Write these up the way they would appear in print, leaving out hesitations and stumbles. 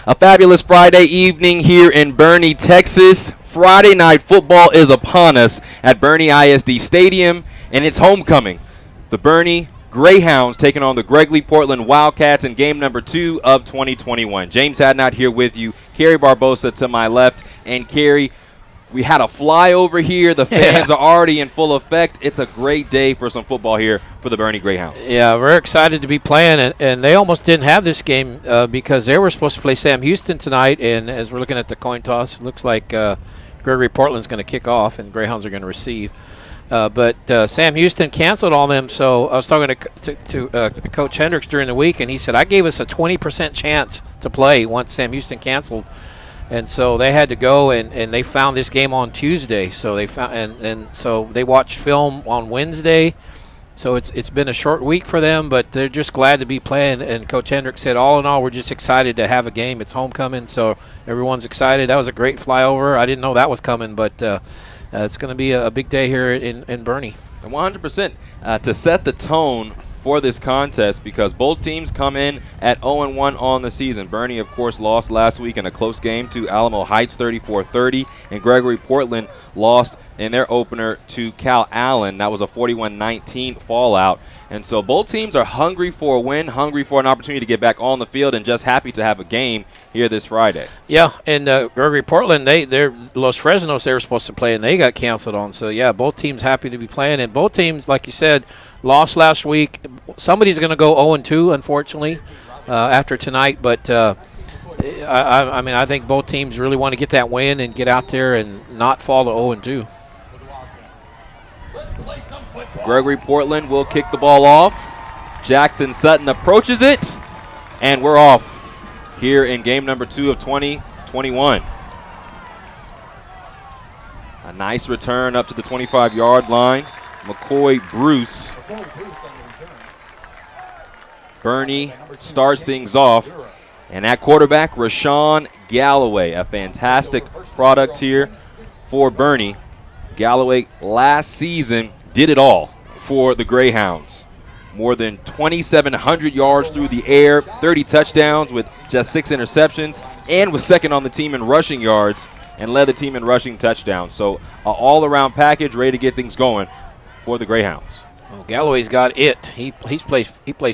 A fabulous Friday evening here in Boerne, Texas. Friday night football is upon us at Boerne ISD Stadium, and it's homecoming. The Boerne Greyhounds taking on the Gregory-Portland Wildcats in game number 2 of 2021. James Hadnot here with you. Kerry Barbosa to my left. And Kerry, we had a flyover here. The fans are already in full effect. It's a great day for some football here for the Boerne Greyhounds. Yeah, we're excited to be playing, and they almost didn't have this game because they were supposed to play Sam Houston tonight, and as we're looking at the coin toss, it looks like Gregory-Portland's going to kick off and Greyhounds are going to receive. But Sam Houston canceled on them, so I was talking to Coach Hendricks during the week, and he said, I gave us a 20% chance to play once Sam Houston canceled. And so they had to go, and they found this game on Tuesday. So they found, and so they watched film on Wednesday. So it's been a short week for them, but they're just glad to be playing. And Coach Hendricks said, all in all, we're just excited to have a game. It's homecoming, so everyone's excited. That was a great flyover. I didn't know that was coming, but it's going to be a big day here in Boerne. 100% to set the tone for this contest, because both teams come in at 0-1 on the season. Boerne, of course, lost last week in a close game to Alamo Heights 34-30, and Gregory-Portland lost in their opener to Cal Allen. That was a 41-19 fallout. And so both teams are hungry for a win, hungry for an opportunity to get back on the field, and just happy to have a game here this Friday. Yeah, and Gregory-Portland, they're Los Fresnos they were supposed to play, and they got canceled on. So, yeah, both teams happy to be playing. And both teams, like you said, lost last week. Somebody's going to go 0-2, unfortunately, after tonight. But, I mean, I think both teams really want to get that win and get out there and not fall to 0-2. Gregory-Portland will kick the ball off. Jackson Sutton approaches it, and we're off here in game number 2 of 2021. A nice return up to the 25-yard line. McCoy Bruce. Boerne starts things off. And at quarterback, Rashawn Galloway, a fantastic product here for Boerne. Galloway last season did it all for the Greyhounds. More than 2,700 yards through the air, 30 touchdowns with just 6 interceptions, and was second on the team in rushing yards and led the team in rushing touchdowns. So an all-around package ready to get things going for the Greyhounds. Well, Galloway's got it. He plays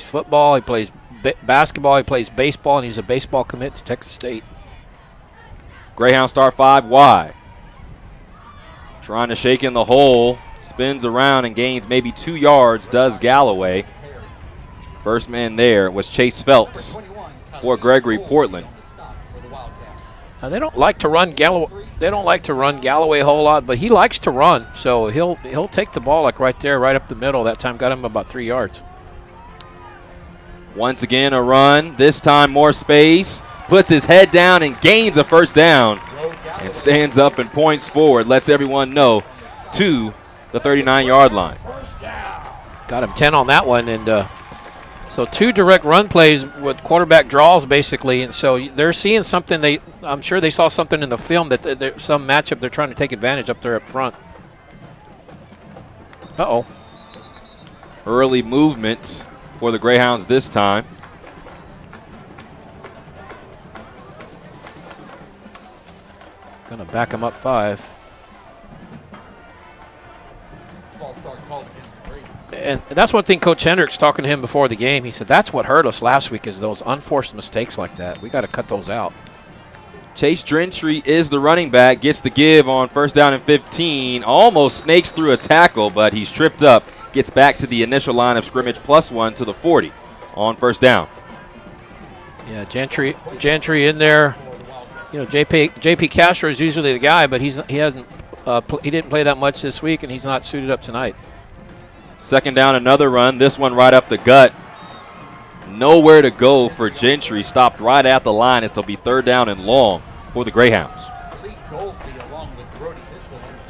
football, he plays basketball, he plays baseball, and he's a baseball commit to Texas State. Greyhound start 5 wide. Trying to shake in the hole. Spins around and gains maybe 2 yards, does Galloway. First man there was Chase Phelps for Gregory-Portland. They don't like to run Galloway. They don't like to run Galloway a whole lot, but he likes to run. So he'll take the ball like right there, right up the middle. That time got him about 3 yards. Once again a run. This time more space. Puts his head down and gains a first down. And stands up and points forward. Lets everyone know to the 39-yard line. Got him 10 on that one, and so 2 direct run plays with quarterback draws basically, and so they're seeing something. I'm sure they saw something in the film that some matchup they're trying to take advantage up there up front. Early movement for the Greyhounds this time. Gonna back him up 5. And that's one thing Coach Hendricks talking to him before the game. He said that's what hurt us last week is those unforced mistakes like that. We got to cut those out. Chase Gentry is the running back, gets the give on first down and 15. Almost snakes through a tackle, but he's tripped up. Gets back to the initial line of scrimmage +1 to the 40 on first down. Yeah, Gentry in there. You know, JP Castro is usually the guy, but he didn't play that much this week, and he's not suited up tonight. Second down, another run. This one right up the gut. Nowhere to go for Gentry. Stopped right at the line. It'll be 3rd down and long for the Greyhounds.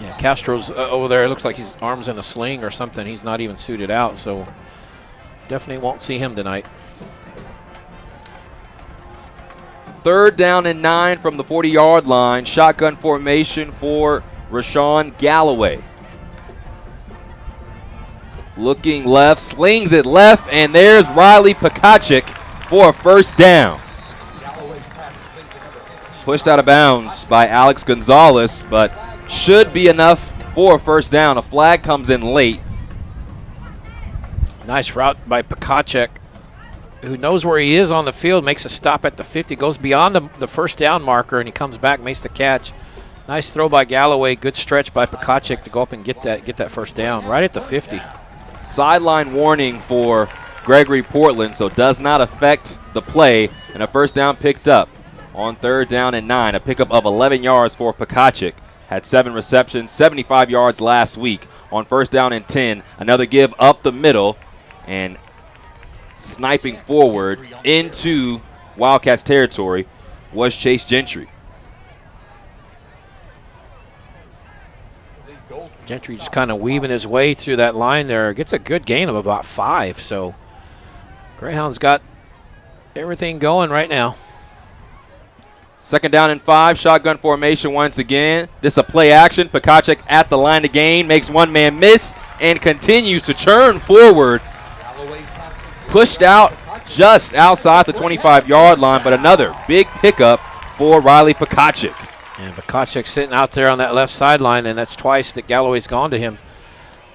Yeah, Castro's over there. It looks like his arm's in a sling or something. He's not even suited out, so definitely won't see him tonight. 3rd down and 9 from the 40-yard line. Shotgun formation for Rashawn Galloway. Looking left, slings it left, and there's Riley Pekachik for a first down. Pushed out of bounds by Alex Gonzalez, but should be enough for a first down. A flag comes in late. Nice route by Pekacek, who knows where he is on the field, makes a stop at the 50, goes beyond the first down marker, and he comes back, makes the catch. Nice throw by Galloway. Good stretch by Pekacek to go up and get that first down right at the 50. Sideline warning for Gregory-Portland, so does not affect the play, and a first down picked up on 3rd down and 9. A pickup of 11 yards for Pekacek. Had 7 receptions, 75 yards last week. On 1st down and 10, another give up the middle, and sniping forward into Wildcats territory was Chase Gentry. Gentry just kind of weaving his way through that line there. Gets a good gain of about 5. So Greyhounds got everything going right now. 2nd down and 5, shotgun formation once again. This a play action. Pekacek at the line to gain, makes one man miss, and continues to churn forward. Pushed out just outside the 25-yard line, but another big pickup for Riley Pekacek. And Pekacek sitting out there on that left sideline, and that's twice that Galloway's gone to him.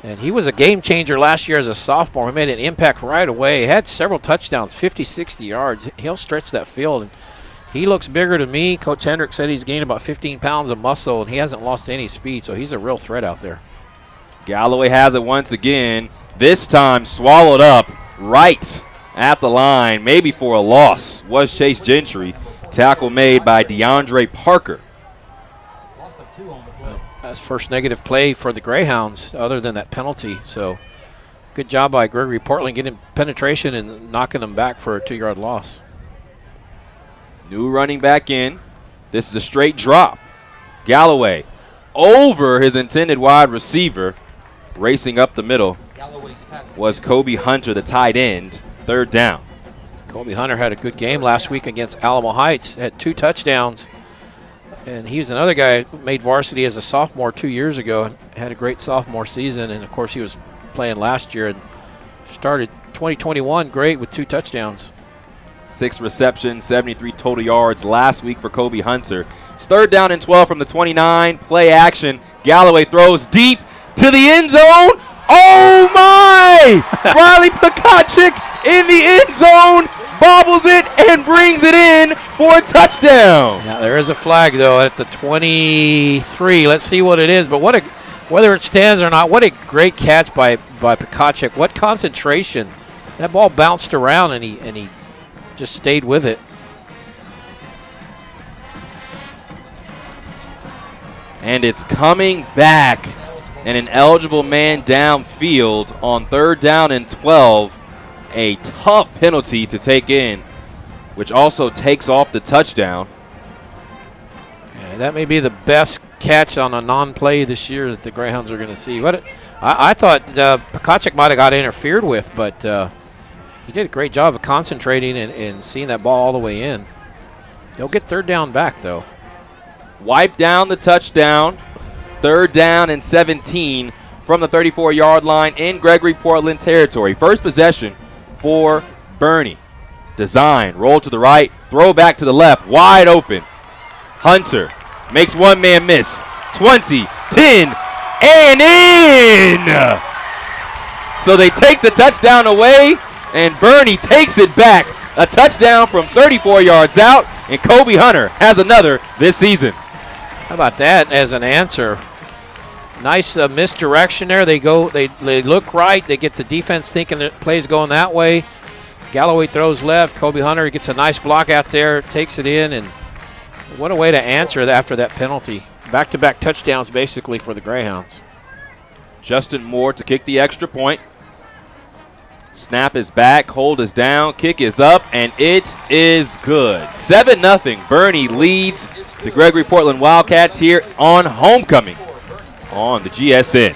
And he was a game changer last year as a sophomore. He made an impact right away. He had several touchdowns, 50, 60 yards. He'll stretch that field. And he looks bigger to me. Coach Hendrick said he's gained about 15 pounds of muscle, and he hasn't lost any speed, so he's a real threat out there. Galloway has it once again, this time swallowed up right at the line, maybe for a loss, was Chase Gentry. Tackle made by DeAndre Parker. That's first negative play for the Greyhounds other than that penalty. So good job by Gregory-Portland getting penetration and knocking them back for a 2-yard loss. New running back in. This is a straight drop. Galloway over his intended wide receiver. Racing up the middle was Kobe Hunter, the tight end. 3rd down. Kobe Hunter had a good game last week against Alamo Heights. Had 2 touchdowns. And he's another guy who made varsity as a sophomore 2 years ago and had a great sophomore season. And, of course, he was playing last year and started 2021 great with 2 touchdowns. 6 receptions, 73 total yards last week for Kobe Hunter. It's 3rd down and 12 from the 29. Play action. Galloway throws deep to the end zone. Oh, my! Riley Pekacek in the end zone, bobbles it and brings it in for a touchdown. Now, there is a flag, though, at the 23. Let's see what it is. But whether it stands or not, what a great catch by Pekacek. What concentration. That ball bounced around, and he just stayed with it. And it's coming back, and an eligible man downfield on 3rd down and 12. A tough penalty to take in, which also takes off the touchdown. Yeah, that may be the best catch on a non-play this year that the Greyhounds are going to see. I thought Pekacek might have got interfered with, but he did a great job of concentrating and seeing that ball all the way in. They'll get 3rd down back, though. Wipe down the touchdown. 3rd down and 17 from the 34-yard line in Gregory-Portland territory. First possession for Boerne. Design, roll to the right, throw back to the left, wide open. Hunter makes one man miss. 20, 10, and in! So they take the touchdown away, and Boerne takes it back. A touchdown from 34 yards out, and Kobe Hunter has another this season. How about that as an answer? Nice misdirection there. They look right. They get the defense thinking that play's going that way. Galloway throws left. Kobe Hunter gets a nice block out there, takes it in, and what a way to answer after that penalty. Back-to-back touchdowns basically for the Greyhounds. Justin Moore to kick the extra point. Snap is back, hold is down, kick is up, and it is good. 7-0. Boerne leads the Gregory-Portland Wildcats here on homecoming on the GSN.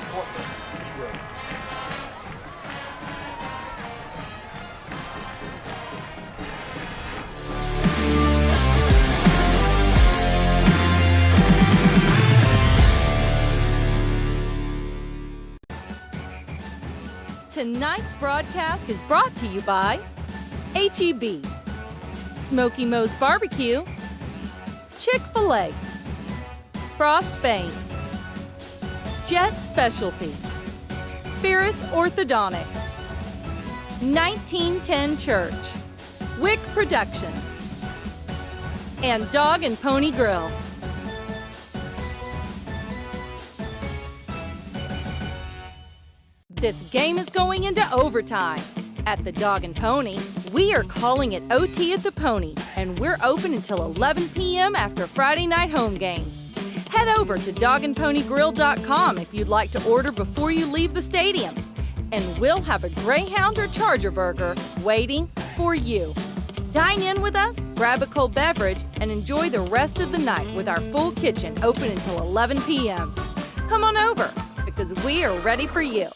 Tonight's broadcast is brought to you by H-E-B, Smoky Moe's Barbecue, Chick-fil-A, Frost Bank, Jet Specialty, Ferris Orthodontics, 1910 Church, Wick Productions, and Dog and Pony Grill. This game is going into overtime. At the Dog and Pony, we are calling it OT at the Pony, and we're open until 11 p.m. after Friday night home games. Head over to dogandponygrill.com if you'd like to order before you leave the stadium, and we'll have a Greyhound or Charger burger waiting for you. Dine in with us, grab a cold beverage, and enjoy the rest of the night with our full kitchen open until 11 p.m. Come on over, because we are ready for you.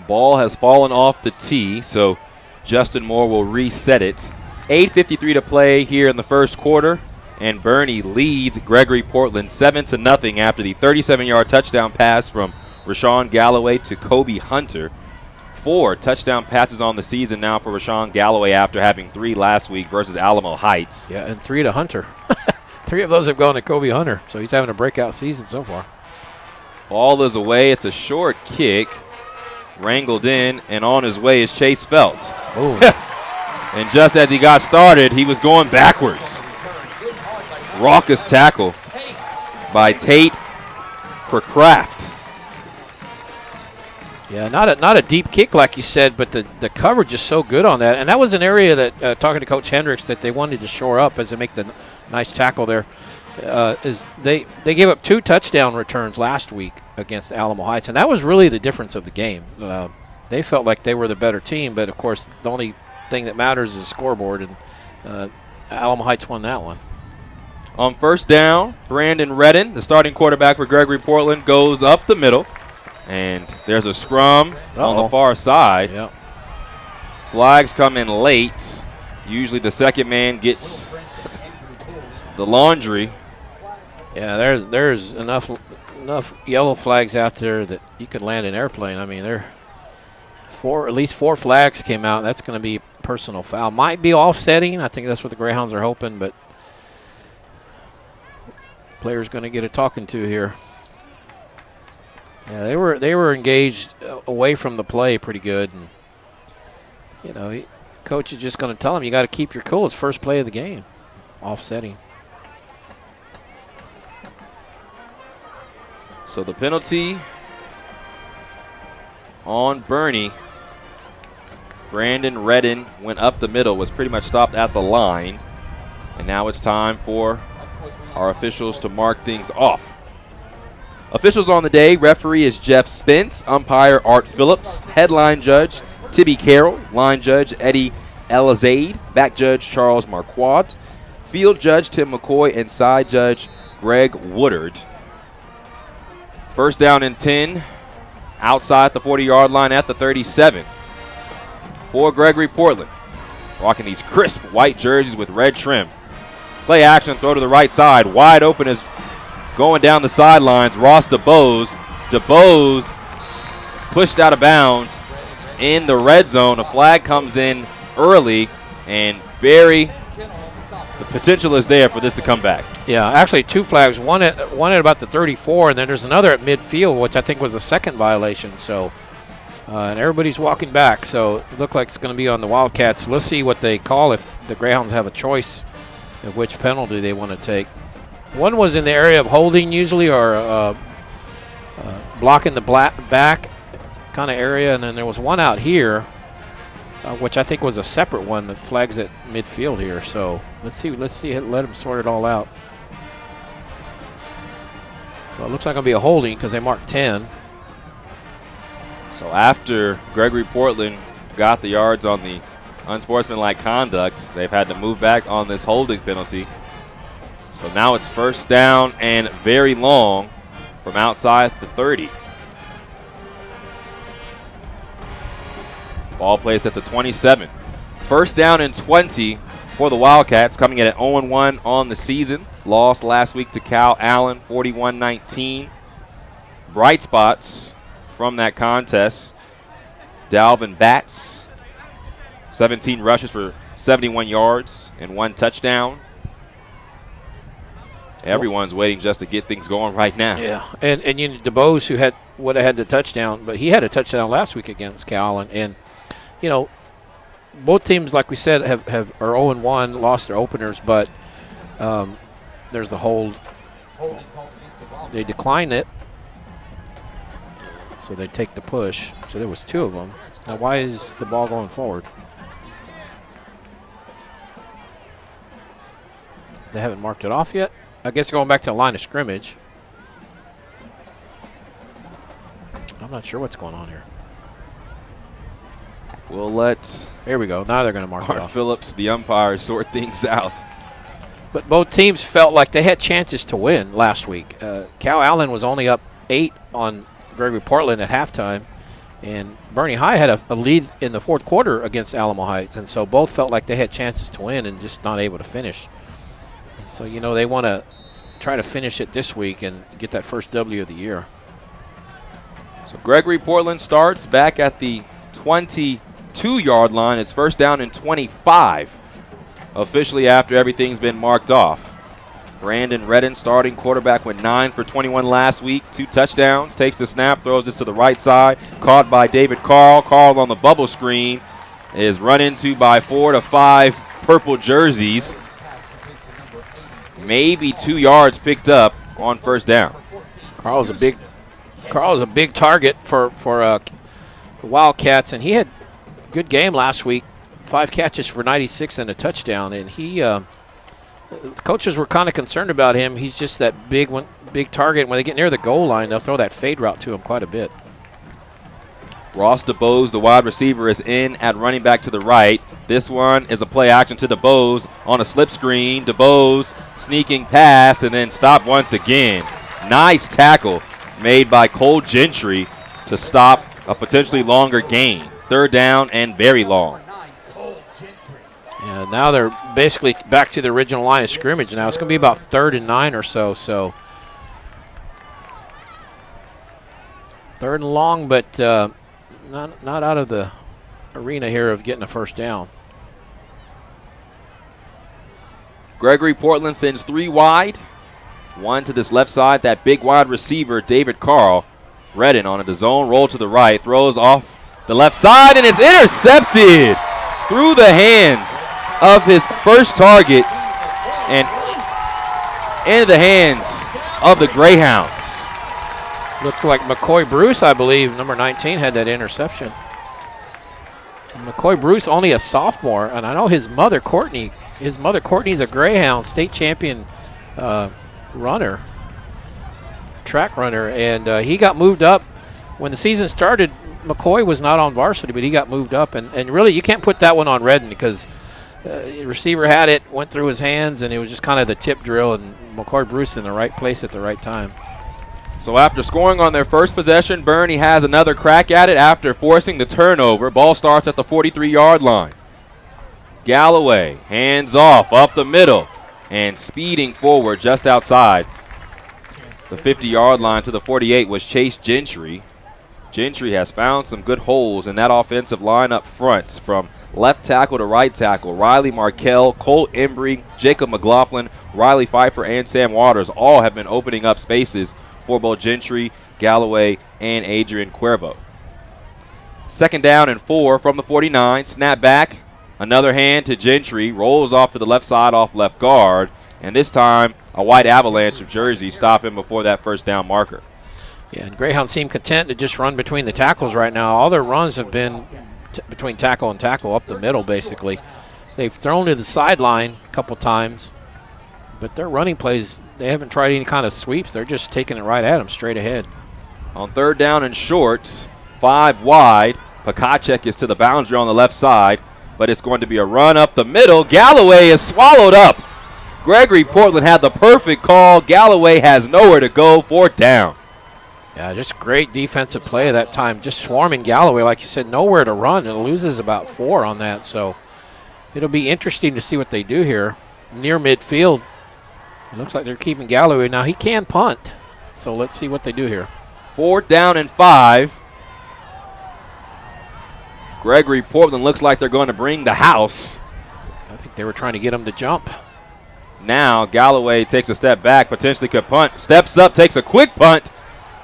Ball has fallen off the tee, so Justin Moore will reset it. 8:53 to play here in the first quarter, and Boerne leads Gregory-Portland 7-0 after the 37-yard touchdown pass from Rashawn Galloway to Kobe Hunter. 4 touchdown passes on the season now for Rashawn Galloway after having 3 last week versus Alamo Heights. Yeah, and 3 to Hunter. 3 of those have gone to Kobe Hunter, so he's having a breakout season so far. Ball is away. It's a short kick. Wrangled in, and on his way is Chase Feltz. And just as he got started, he was going backwards. Raucous tackle by Tate Kraft. Yeah, not a deep kick like you said, but the coverage is so good on that. And that was an area that, talking to Coach Hendricks, that they wanted to shore up as they make the nice tackle there. Is they gave up 2 touchdown returns last week against Alamo Heights, and that was really the difference of the game. They felt like they were the better team, but of course the only thing that matters is the scoreboard, and Alamo Heights won that one. On first down, Brandon Redden, the starting quarterback for Gregory-Portland, goes up the middle, and there's a scrum on the far side. Yep. Flags come in late. Usually the second man gets the laundry. Yeah, there's enough yellow flags out there that you could land an airplane. I mean, at least 4 flags came out. That's going to be personal foul. Might be offsetting. I think that's what the Greyhounds are hoping, but player's going to get a talking to here. Yeah, they were engaged away from the play pretty good, and you know, coach is just going to tell them you got to keep your cool. It's first play of the game. Offsetting. So the penalty on Boerne. Brandon Redden went up the middle, was pretty much stopped at the line. And now it's time for our officials to mark things off. Officials on the day, referee is Jeff Spence, umpire Art Phillips, headline judge Tibby Carroll, line judge Eddie Elizade, back judge Charles Marquardt, field judge Tim McCoy, and side judge Greg Woodard. First down and 10, outside the 40-yard line at the 37 for Gregory-Portland. Rocking these crisp white jerseys with red trim. Play action, throw to the right side. Wide open is going down the sidelines. Ross DeBose. DeBose pushed out of bounds in the red zone. A flag comes in early, and the potential is there for this to come back. Yeah, actually 2 flags. One at about the 34, and then there's another at midfield, which I think was the second violation. So, and everybody's walking back. So it looked like it's going to be on the Wildcats. Let's see what they call if the Greyhounds have a choice of which penalty they want to take. One was in the area of holding usually, or blocking the back kind of area, and then there was one out here, which I think was a separate one that flags at midfield here. So let's see, let them sort it all out. Well, it looks like it'll be a holding because they marked 10. So after Gregory-Portland got the yards on the unsportsmanlike conduct, they've had to move back on this holding penalty. So now it's first down and very long from outside the 30. Ball placed at the 27. First down and 20 for the Wildcats, coming in at 0-1 on the season. Lost last week to Cal Allen, 41-19. Bright spots from that contest. Dalvin Batts, 17 rushes for 71 yards and 1 touchdown. Everyone's waiting just to get things going right now. Yeah, and DeBose, who would have had the touchdown, but he had a touchdown last week against Cal, and both teams, like we said, are 0-1, lost their openers, but there's the hold. They decline it, so they take the push. So there was 2 of them. Now, why is the ball going forward? They haven't marked it off yet. I guess going back to the line of scrimmage. I'm not sure what's going on here. We'll let Here we go. Now they're going to mark it Art off. Phillips, the umpire, sort things out. But both teams felt like they had chances to win last week. Cal Allen was only up 8 on Gregory-Portland at halftime, and Boerne High had a lead in the fourth quarter against Alamo Heights, and so both felt like they had chances to win and just not able to finish. And so, they want to try to finish it this week and get that first W of the year. So Gregory-Portland starts back at the 22-yard line. It's first down and 25. Officially after everything's been marked off. Brandon Redden, starting quarterback, went 9 for 21 last week, 2 touchdowns, takes the snap, throws this to the right side, caught by David Carl. Carl on the bubble screen is run into by 4 to 5 purple jerseys. Maybe 2 yards picked up on first down. Carl's a big target for the Wildcats, and he had a good game last week. 5 catches for 96 and a touchdown, and the coaches were kind of concerned about him. He's just that big target. When they get near the goal line, they'll throw that fade route to him quite a bit. Ross DeBose, the wide receiver, is in at running back to the right. This one is a play action to DeBose on a slip screen. DeBose sneaking past and then stopped once again. Nice tackle made by Cole Gentry to stop a potentially longer gain. Third down and very long. Yeah, now they're basically back to the original line of scrimmage now. It's going to be about 3rd and 9 or so. So 3rd and long, but not out of the arena here of getting a first down. Gregory-Portland sends 3 wide. 1 to this left side, that big wide receiver, David Carl. Redden on a zone roll to the right, throws off the left side, and it's intercepted through the hands of his first target and into the hands of the Greyhounds. Looks like McCoy Bruce, I believe, number 19, had that interception. And McCoy Bruce, only a sophomore, and I know his mother, Courtney's a Greyhound state champion runner, track runner, and he got moved up. When the season started, McCoy was not on varsity, but he got moved up, and really you can't put that one on Redden because the receiver had it, went through his hands, and it was just kind of the tip drill, and McCoy Bruce in the right place at the right time. So after scoring on their first possession, Boerne has another crack at it after forcing the turnover. Ball starts at the 43-yard line. Galloway, hands off, up the middle, and speeding forward just outside the 50-yard line to the 48 was Chase Gentry. Gentry has found some good holes in that offensive line up front from left tackle to right tackle. Riley Markell, Cole Embry, Jacob McLaughlin, Riley Pfeiffer, and Sam Waters all have been opening up spaces for both Gentry, Galloway, and Adrian Cuervo. 2nd down and 4 from the 49. Snap back. Another hand to Gentry. Rolls off to the left side off left guard. And this time, a white avalanche of jerseys stop him before that first down marker. Yeah, and Greyhounds seem content to just run between the tackles right now. All their runs have been between tackle and tackle, up the middle basically. They've thrown to the sideline a couple times, but their running plays, they haven't tried any kind of sweeps. They're just taking it right at them, straight ahead. On 3rd down and short, 5 wide. Pakacek is to the boundary on the left side, but it's going to be a run up the middle. Galloway is swallowed up. Gregory-Portland had the perfect call. Galloway has nowhere to go. 4th down. Yeah, just great defensive play at that time. Just swarming Galloway, like you said, nowhere to run. It loses about 4 on that, so it'll be interesting to see what they do here. Near midfield, it looks like they're keeping Galloway. Now, he can punt, so let's see what they do here. 4th down and 5. Gregory-Portland looks like they're going to bring the house. I think they were trying to get him to jump. Now Galloway takes a step back, potentially could punt. Steps up, takes a quick punt,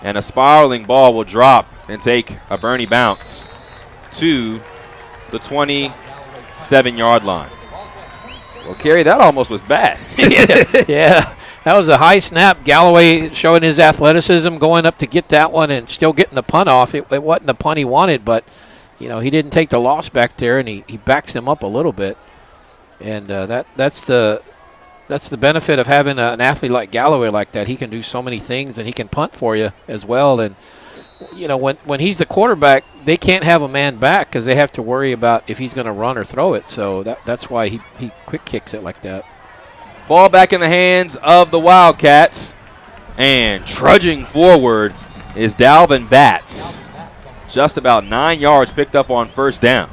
and a spiraling ball will drop and take a Boerne bounce to the 27-yard line. Well, Kerry, that almost was bad. Yeah, that was a high snap. Galloway showing his athleticism, going up to get that one and still getting the punt off. It wasn't the punt he wanted, but, you know, he didn't take the loss back there, and he backs him up a little bit. And that's the benefit of having an athlete like Galloway like that. He can do so many things, and he can punt for you as well. And, you know, when he's the quarterback, they can't have a man back because they have to worry about if he's going to run or throw it. So that's why he quick kicks it like that. Ball back in the hands of the Wildcats. And trudging forward is Dalvin Batts. Just about 9 yards picked up on first down.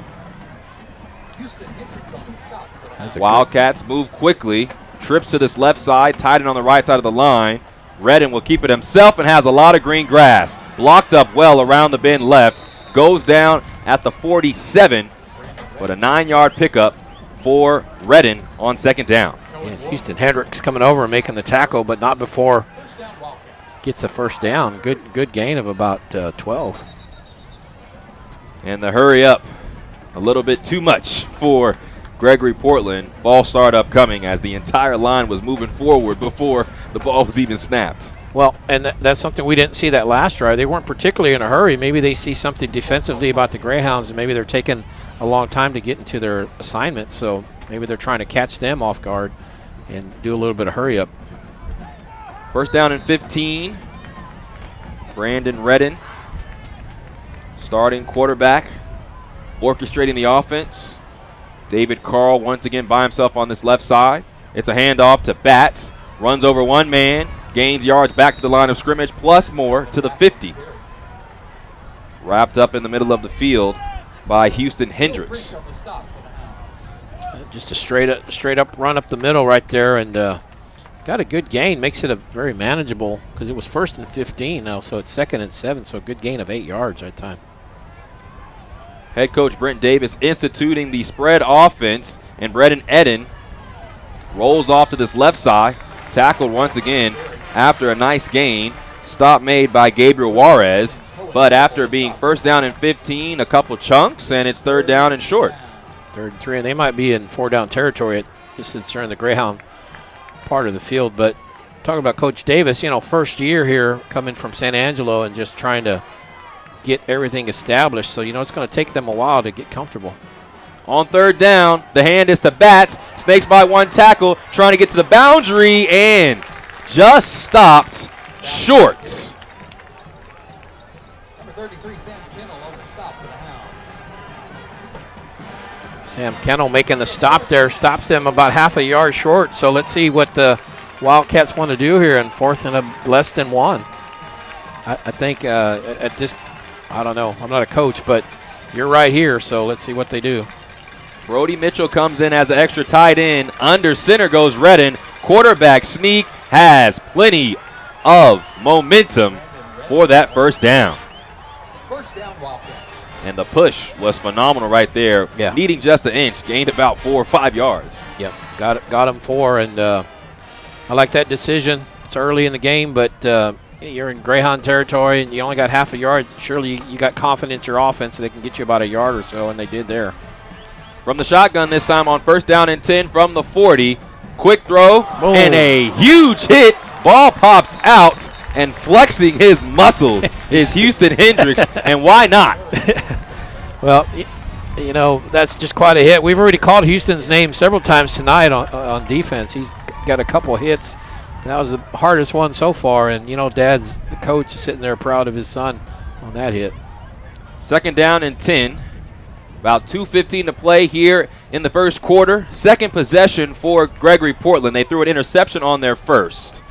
Wildcats move quickly. Trips to this left side, tight end on the right side of the line. Redden will keep it himself and has a lot of green grass. Blocked up well around the bend left. Goes down at the 47, but a 9-yard pickup for Redden on second down. And Houston Hendricks coming over and making the tackle, but not before gets a first down. Good gain of about 12. And the hurry up, a little bit too much for Gregory-Portland. False start upcoming as the entire line was moving forward before the ball was even snapped. Well, and that's something we didn't see that last drive. They weren't particularly in a hurry. Maybe they see something defensively about the Greyhounds, and maybe they're taking a long time to get into their assignment. So maybe they're trying to catch them off guard and do a little bit of hurry up. First down and 15. Brandon Redden, starting quarterback, orchestrating the offense. David Carl once again by himself on this left side. It's a handoff to Batts. Runs over one man. Gains yards back to the line of scrimmage, plus more to the 50. Wrapped up in the middle of the field by Houston Hendricks. Just a straight up run up the middle right there, and got a good gain. Makes it a very manageable, because it was first and 15 now, so it's second and 7, so a good gain of 8 yards that time. Head coach Brent Davis instituting the spread offense, and Brendan Eden rolls off to this left side, tackled once again after a nice gain. Stop made by Gabriel Juarez, but after being first down and 15, a couple chunks, and it's third down and short. Third and 3, and they might be in 4-down territory since they're in the Greyhound part of the field. But talking about Coach Davis, you know, first year here coming from San Angelo and just trying to get everything established. So, you know, it's going to take them a while to get comfortable. On third down, the hand is to Batts. Snakes by one tackle, trying to get to the boundary, and just stopped short. Number 33, Sam Kennel, on the stop for the Hounds. Sam Kennel making the stop there, stops them about half a yard short. So let's see what the Wildcats want to do here in fourth and less than 1. I think at this, I don't know, I'm not a coach, but you're right here, so let's see what they do. Brody Mitchell comes in as an extra tight end. Under center goes Redden. Quarterback sneak, has plenty of momentum for that first down. First down, Wildcats. And the push was phenomenal right there. Yeah. Needing just an inch, gained about 4 or 5 yards. Yep, got him 4, and I like that decision. It's early in the game, but you're in Greyhound territory and you only got half a yard. Surely you got confidence in your offense so they can get you about a yard or so, and they did there. From the shotgun this time on first down and 10 from the 40. Quick throw and a huge hit. Ball pops out, and flexing his muscles is Houston Hendricks, and why not? Well, you know, that's just quite a hit. We've already called Houston's name several times tonight on defense. He's got a couple hits. That was the hardest one so far, and, you know, the coach, is sitting there proud of his son on that hit. Second down and 10. About 2:15 to play here in the first quarter. Second possession for Gregory-Portland. They threw an interception on their first.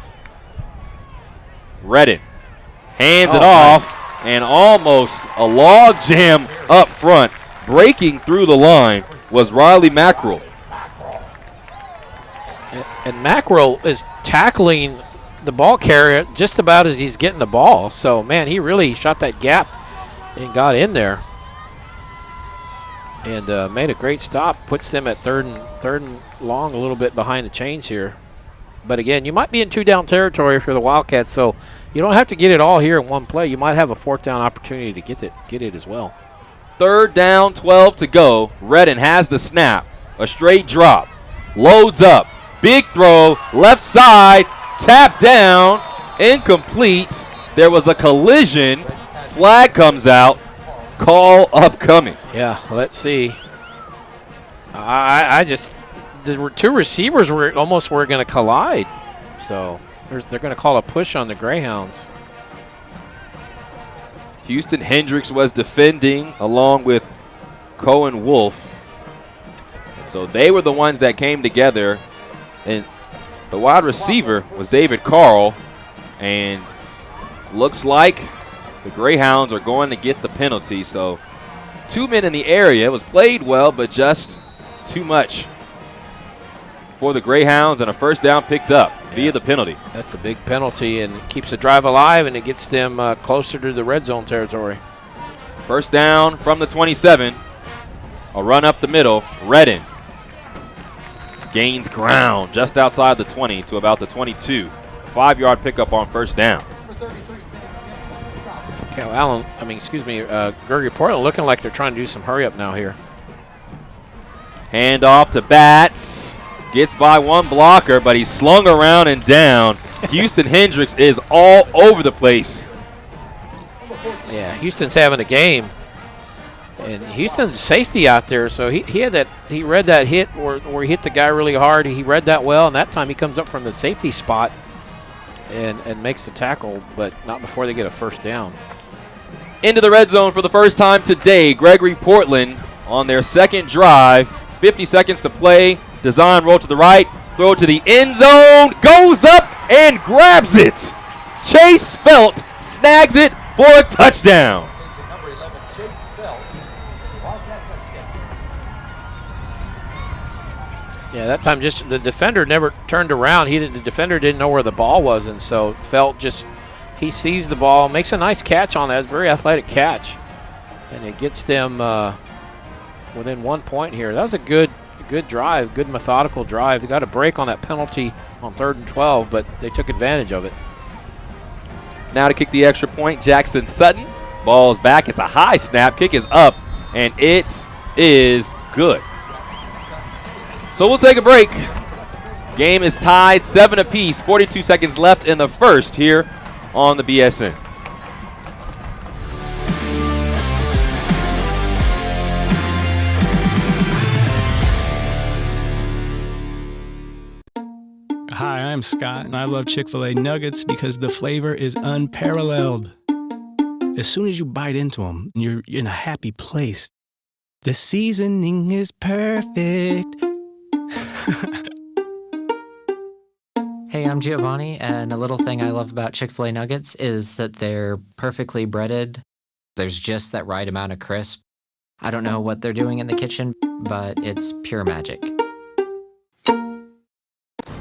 Redden hands it off, nice. And almost a log jam up front. Breaking through the line was Riley Mackerel. And Mackerel is tackling the ball carrier just about as he's getting the ball. So, man, he really shot that gap and got in there. And made a great stop. Puts them at third and long, a little bit behind the chains here. But again, you might be in 2-down territory for the Wildcats, so you don't have to get it all here in one play. You might have a 4th-down opportunity to get it as well. 3rd down, 12 to go. Redden has the snap. A straight drop. Loads up. Big throw. Left side. Tap down. Incomplete. There was a collision. Flag comes out. Call upcoming. Yeah, let's see. I just the 2 receivers were going to collide. So they're going to call a push on the Greyhounds. Houston Hendricks was defending along with Cohen Wolf. So they were the ones that came together. And the wide receiver was David Carl. And looks like the Greyhounds are going to get the penalty. So 2 men in the area. It was played well, but just too much for the Greyhounds, and a 1st down picked up via the penalty. That's a big penalty, and it keeps the drive alive, and it gets them closer to the red zone territory. 1st down from the 27. A run up the middle. Redden gains ground just outside the 20 to about the 22. 5-yard pickup on 1st down. Gregory-Portland looking like they're trying to do some hurry up now here. Hand off to Batts. Gets by one blocker, but he's slung around and down. Houston Hendricks is all over the place. Yeah, Houston's having a game. And Houston's safety out there, so he read that hit where he hit the guy really hard. He read that well, and that time he comes up from the safety spot and makes the tackle, but not before they get a 1st down. Into the red zone for the first time today. Gregory-Portland on their 2nd drive. 50 seconds to play. Design roll to the right. Throw to the end zone. Goes up and grabs it. Chase Felt snags it for a touchdown. Number 11, Chase Felt. Wildcat touchdown. Yeah, that time just the defender never turned around. The defender didn't know where the ball was, and so Felt he sees the ball, makes a nice catch on that. Very athletic catch, and it gets them within 1 point here. That was a good drive, good methodical drive. They got a break on that penalty on 3rd and 12, but they took advantage of it. Now to kick the extra point, Jackson Sutton. Ball's back. It's a high snap. Kick is up, and it is good. So we'll take a break. Game is tied 7 apiece. 42 seconds left in the 1st here on the BSN. Hi, I'm Scott, and I love Chick-fil-A nuggets because the flavor is unparalleled. As soon as you bite into them, you're in a happy place. The seasoning is perfect. Hey, I'm Giovanni, and a little thing I love about Chick-fil-A nuggets is that they're perfectly breaded. There's just that right amount of crisp. I don't know what they're doing in the kitchen, but it's pure magic.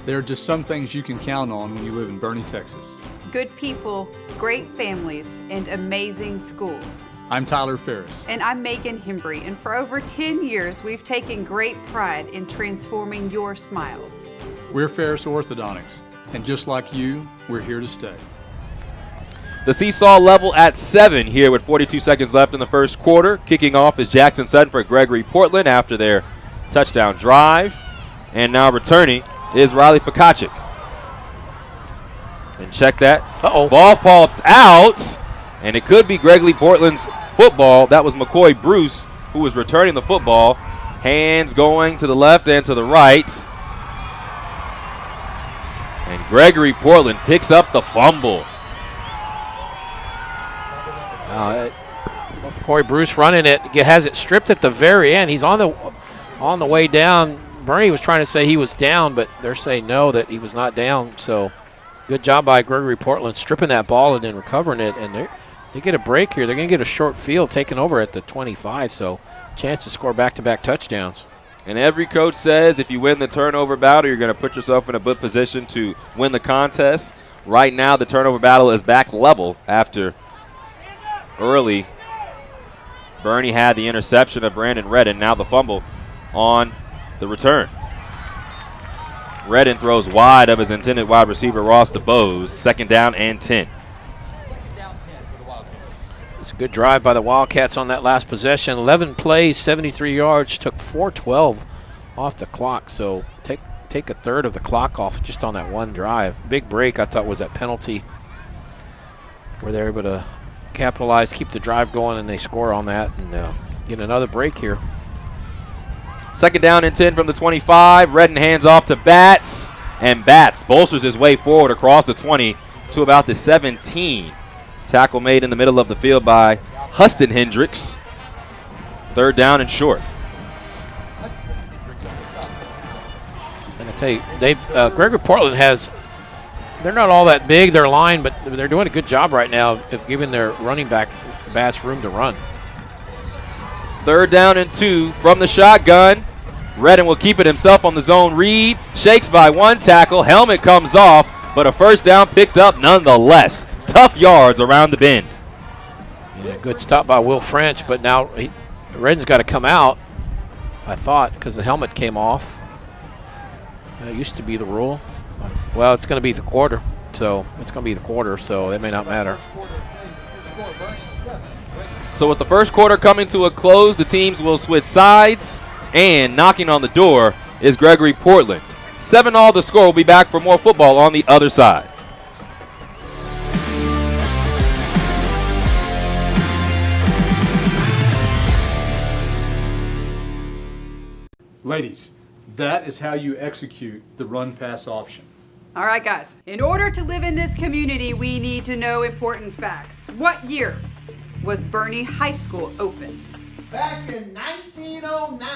There are just some things you can count on when you live in Boerne, Texas. Good people, great families, and amazing schools. I'm Tyler Ferris. And I'm Megan Hembry, and for over 10 years, we've taken great pride in transforming your smiles. We're Ferris Orthodontics, and just like you, we're here to stay. The seesaw level at 7 here with 42 seconds left in the 1st quarter. Kicking off is Jackson Sutton for Gregory-Portland after their touchdown drive. And now returning is Riley Pekacik. And check that. Ball pops out, and it could be Gregory-Portland's football. That was McCoy Bruce who was returning the football. Hands going to the left and to the right. And Gregory-Portland picks up the fumble. McCoy Bruce running it, has it stripped at the very end. He's on the way down. Boerne was trying to say he was down, but they're saying no, that he was not down. So good job by Gregory-Portland stripping that ball and then recovering it. And they get a break here. They're going to get a short field taken over at the 25, so chance to score back-to-back touchdowns. And every coach says if you win the turnover battle, you're going to put yourself in a good position to win the contest. Right now, the turnover battle is back level after early. Boerne had the interception of Brandon Redden. Now the fumble on the return. Redden throws wide of his intended wide receiver, Ross DeBose. 2nd down and 10. It's a good drive by the Wildcats on that last possession. 11 plays, 73 yards, took 4:12 off the clock. So take a third of the clock off just on that one drive. Big break, I thought, was that penalty where they're able to capitalize, keep the drive going, and they score on that and get another break here. 2nd down and 10 from the 25. Redden hands off to Batts, and Batts bolsters his way forward across the 20 to about the 17. Tackle made in the middle of the field by Huston Hendricks. 3rd down and short. And I tell you, Gregory-Portland they're not all that big, their line, but they're doing a good job right now of giving their running back Batts room to run. 3rd down and 2 from the shotgun. Redden will keep it himself on the zone read. Shakes by 1 tackle. Helmet comes off, but a 1st down picked up nonetheless. Tough yards around the bend. Yeah, good stop by Will French, but now Redden's got to come out, I thought, because the helmet came off. That used to be the rule. Well, it's going to be the quarter, so that may not matter. So with the first quarter coming to a close, the teams will switch sides, and knocking on the door is Gregory-Portland. 7-all the score. We'll be back for more football on the other side. Ladies, that is how you execute the run-pass option. All right, guys. In order to live in this community, we need to know important facts. What year was Boerne High School opened? Back in 1909.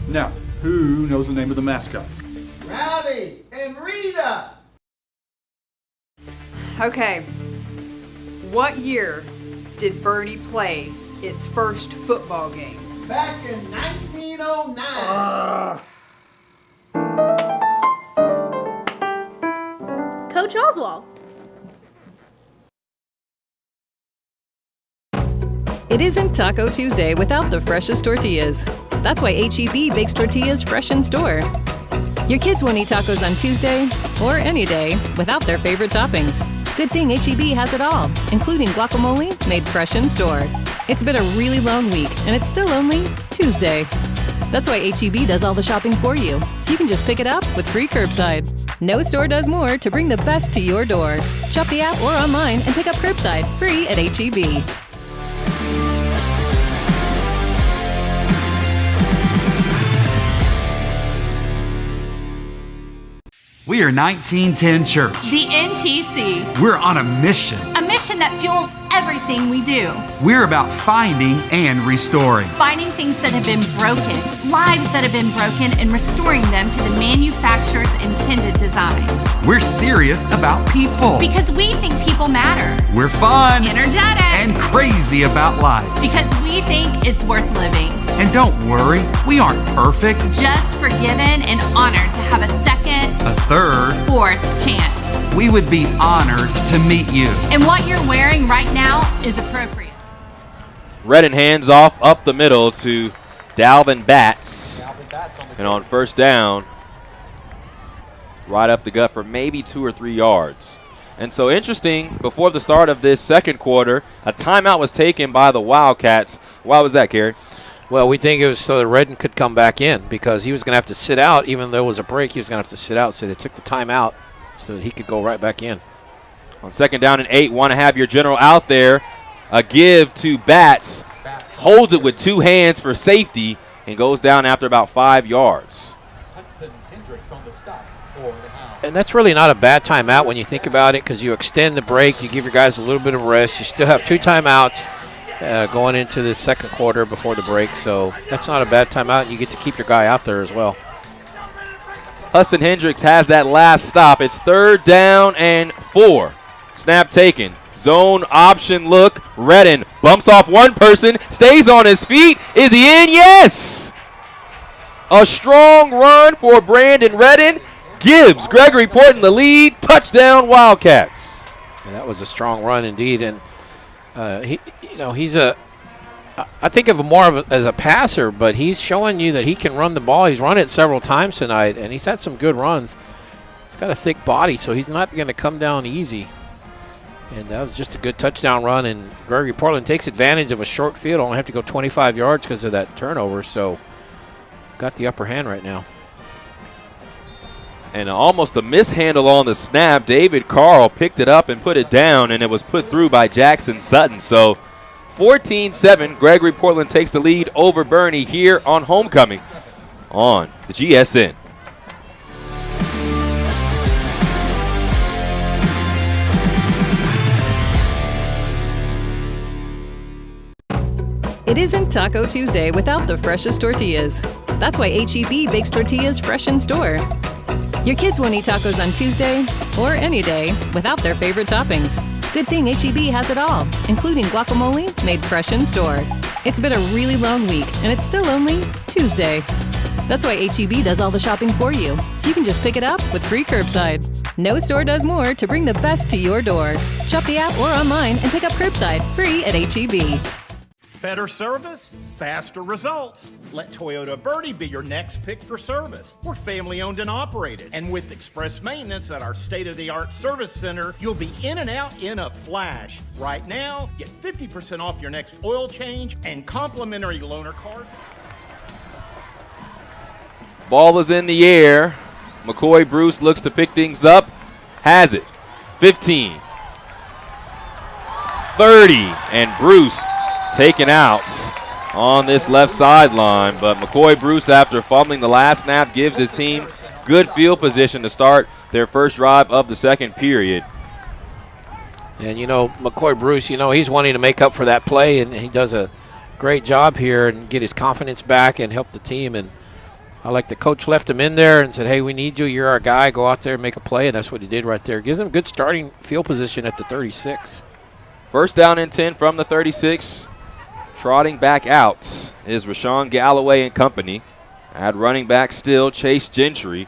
Now, who knows the name of the mascots? Rowdy and Rita. Okay. What year did Boerne play its first football game? Back in 1909. Coach Oswald. It isn't Taco Tuesday without the freshest tortillas. That's why H-E-B bakes tortillas fresh in store. Your kids won't eat tacos on Tuesday or any day without their favorite toppings. Good thing H-E-B has it all, including guacamole made fresh in store. It's been a really long week, and it's still only Tuesday. That's why H-E-B does all the shopping for you, so you can just pick it up with free curbside. No store does more to bring the best to your door. Shop the app or online and pick up curbside free at H-E-B. We are 1910 Church. The NTC. We're on a mission. A mission that fuels everything we do. We're about finding and restoring. Finding things that have been broken, lives that have been broken, and restoring them to the manufacturer's intended design. We're serious about people. Because we think people matter. We're fun. Energetic. And crazy about life. Because we think it's worth living. And don't worry, we aren't perfect. Just forgiven and honored to have a second, a third, fourth chance. We would be honored to meet you. And what you're wearing right now is appropriate. Redden hands off up the middle to Dalvin Batts. And on 1st down, right up the gut for maybe 2 or 3 yards. And so interesting, before the start of this second quarter, a timeout was taken by the Wildcats. Why was that, Kerry? Well, we think it was so that Redden could come back in because he was going to have to sit out. Even though it was a break, he was going to have to sit out. So they took the timeout so that he could go right back in. On 2nd down and 8, want to have your general out there. A give to Batts. Holds it with 2 hands for safety and goes down after about 5 yards. And that's really not a bad timeout when you think about it because you extend the break, you give your guys a little bit of rest. You still have 2 timeouts going into the second quarter before the break, so that's not a bad timeout. You get to keep your guy out there as well. Huston Hendricks has that last stop. It's 3rd down and 4. Snap taken. Zone option look. Redden bumps off one person, stays on his feet. Is he in? Yes! A strong run for Brandon Redden gives Gregory-Portland the lead. Touchdown Wildcats. Yeah, that was a strong run indeed, and he's a I think of him more as a passer, but he's showing you that he can run the ball. He's run it several times tonight, and he's had some good runs. He's got a thick body, so he's not going to come down easy. And that was just a good touchdown run, and Gregory-Portland takes advantage of a short field. Only have to go 25 yards because of that turnover, so got the upper hand right now. And almost a mishandle on the snap. David Carl picked it up and put it down, and it was put through by Jackson Sutton. So 14-7, Gregory-Portland takes the lead over Boerne here on homecoming on the GSN. It isn't Taco Tuesday without the freshest tortillas. That's why H-E-B bakes tortillas fresh in store. Your kids won't eat tacos on Tuesday or any day without their favorite toppings. Good thing H-E-B has it all, including guacamole made fresh in store. It's been a really long week, and it's still only Tuesday. That's why H-E-B does all the shopping for you, so you can just pick it up with free curbside. No store does more to bring the best to your door. Shop the app or online and pick up curbside free at H-E-B. Better service, faster results. Let Toyota Boerne be your next pick for service. We're family owned and operated. And with express maintenance at our state-of-the-art service center, you'll be in and out in a flash. Right now, get 50% off your next oil change and complimentary loaner cars. Ball is in the air. McCoy Bruce looks to pick things up. Has it. 15. 30. And Bruce taken out on this left sideline, but McCoy Bruce, after fumbling the last snap, gives his team good field position to start their first drive of the second period. And, McCoy Bruce, he's wanting to make up for that play, and he does a great job here and get his confidence back and help the team. And I like the coach left him in there and said, hey, we need you. You're our guy. Go out there and make a play, and that's what he did right there. Gives him good starting field position at the 36. First down and 10 from the 36. Trotting back out is Rashawn Galloway and company. At running back still, Chase Gentry.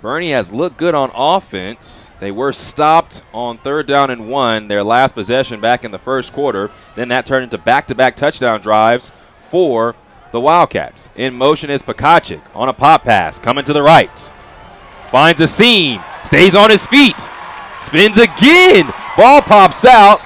Boerne has looked good on offense. They were stopped on 3rd down and 1, their last possession back in the first quarter. Then that turned into back-to-back touchdown drives for the Wildcats. In motion is Pekacic on a pop pass, coming to the right. Finds a seam, stays on his feet, spins again. Ball pops out.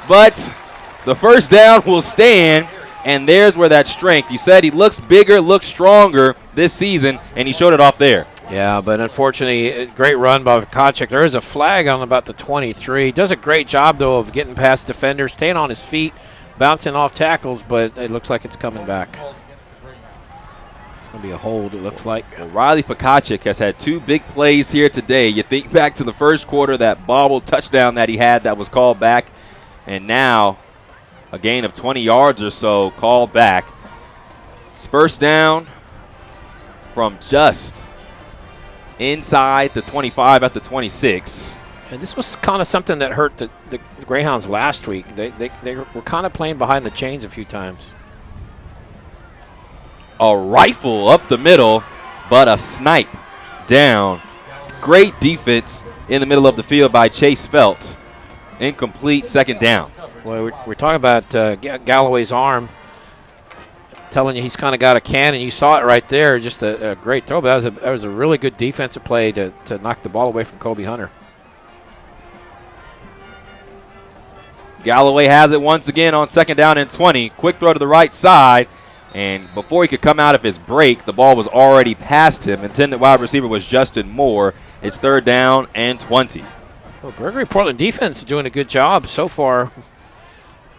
But the first down will stand, and there's where that strength. You said he looks bigger, looks stronger this season, and he showed it off there. Yeah, but unfortunately, great run by Pekacic. There is a flag on about the 23. Does a great job, though, of getting past defenders, staying on his feet, bouncing off tackles, but it looks like it's coming back. It's going to be a hold, it looks like. Well, Riley Pekacic has had 2 big plays here today. You think back to the first quarter, that bobbled touchdown that he had that was called back. And now a gain of 20 yards or so called back. It's first down from just inside the 25 at the 26. And this was kind of something that hurt the Greyhounds last week. They were kind of playing behind the chains a few times. A rifle up the middle, but a snipe down. Great defense in the middle of the field by Chase Felt. Incomplete, 2nd down. Well, we're talking about Galloway's arm. Telling you he's kind of got a cannon. You saw it right there. Just a great throw. But that was a really good defensive play to knock the ball away from Kobe Hunter. Galloway has it once again on 2nd down and 20. Quick throw to the right side. And before he could come out of his break, the ball was already past him. Intended wide receiver was Justin Moore. It's 3rd down and 20. Well, Gregory-Portland defense is doing a good job so far.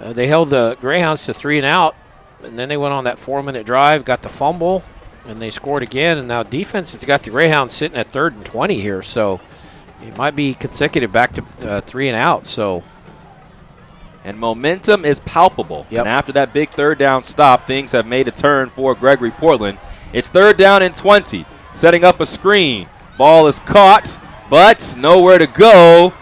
They held the Greyhounds to 3 and out, and then they went on that 4-minute drive, got the fumble, and they scored again. And now defense has got the Greyhounds sitting at 3rd and 20 here, so it might be consecutive back to 3 and out. So, and momentum is palpable. Yep. And after that big 3rd down stop, things have made a turn for Gregory-Portland. It's 3rd down and 20, setting up a screen. Ball is caught, but nowhere to go.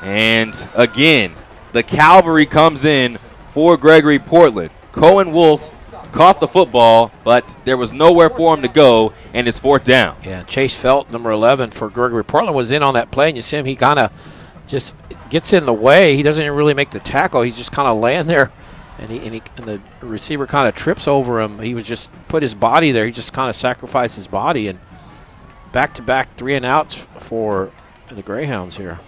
And again, the cavalry comes in for Gregory-Portland. Cohen Wolf caught the football, but there was nowhere for him to go, and it's 4th down. Yeah, Chase Felt, number 11 for Gregory-Portland, was in on that play, and you see him, he kind of just gets in the way. He doesn't even really make the tackle. He's just kind of laying there, and the receiver kind of trips over him. He was just put his body there. He just kind of sacrificed his body, and back-to-back 3-and-outs for the Greyhounds here.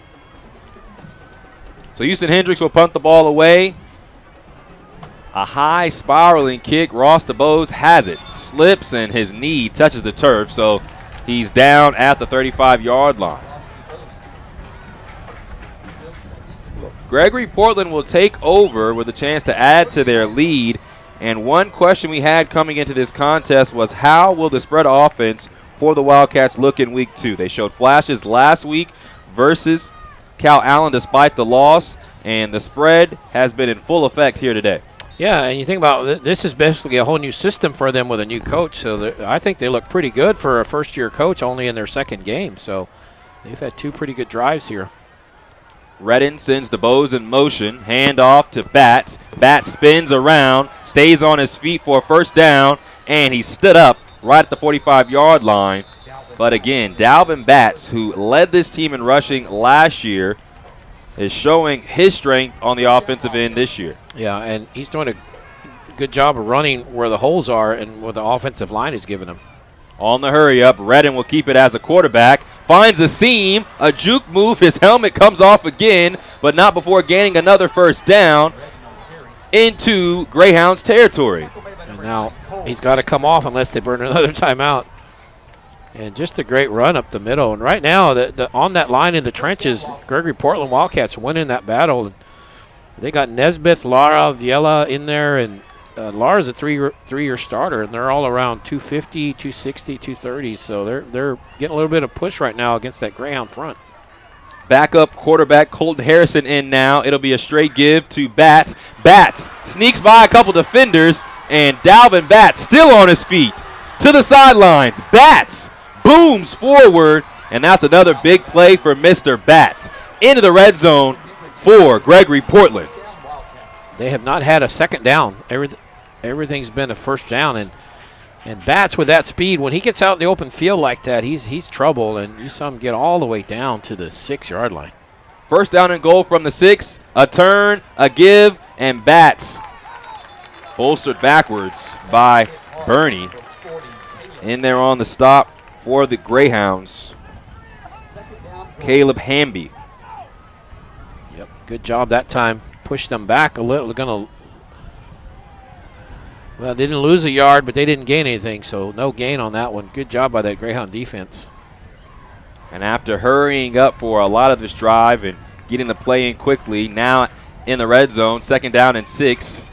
So Houston Hendricks will punt the ball away. A high spiraling kick. Ross DeBose has it. Slips, and his knee touches the turf, so he's down at the 35-yard line. Gregory-Portland will take over with a chance to add to their lead. And one question we had coming into this contest was, how will the spread offense for the Wildcats look in week 2? They showed flashes last week versus Cal Allen despite the loss, and the spread has been in full effect here today. Yeah, and you think about this is basically a whole new system for them with a new coach. So I think they look pretty good for a first-year coach only in their second game. So they've had 2 pretty good drives here. Redden sends DeBose in motion. Hand off to Batts. Batts spins around, stays on his feet for a first down, and he stood up right at the 45-yard line. But again, Dalvin Batts, who led this team in rushing last year, is showing his strength on the offensive end this year. Yeah, and he's doing a good job of running where the holes are and what the offensive line is giving him. On the hurry up, Redden will keep it as a quarterback. Finds a seam, a juke move. His helmet comes off again, but not before gaining another first down into Greyhounds territory. And now he's got to come off unless they burn another timeout. And just a great run up the middle. And right now, on that line in the trenches, Gregory-Portland Wildcats winning that battle. They got Nesbitt, Lara, Viella in there, and Lara's a three-year starter, and they're all around 250, 260, 230. So they're getting a little bit of push right now against that Greyhound front. Backup quarterback Colton Harrison in now. It'll be a straight give to Batts. Batts sneaks by a couple defenders, and Dalvin Batts still on his feet to the sidelines. Batts booms forward, and that's another big play for Mr. Batts into the red zone for Gregory-Portland. They have not had a second down. Everything's been a first down, and Batts with that speed, when he gets out in the open field like that, he's trouble, and you saw him get all the way down to the 6-yard line. First down and goal from the 6, a turn, a give, and Batts bolstered backwards by Boerne. In there on the stop for the Greyhounds, Caleb Hamby. Yep, good job that time. Pushed them back a little. Well, they didn't lose a yard, but they didn't gain anything, so no gain on that one. Good job by that Greyhound defense. And after hurrying up for a lot of this drive and getting the play in quickly, now in the red zone, 2nd down and 6,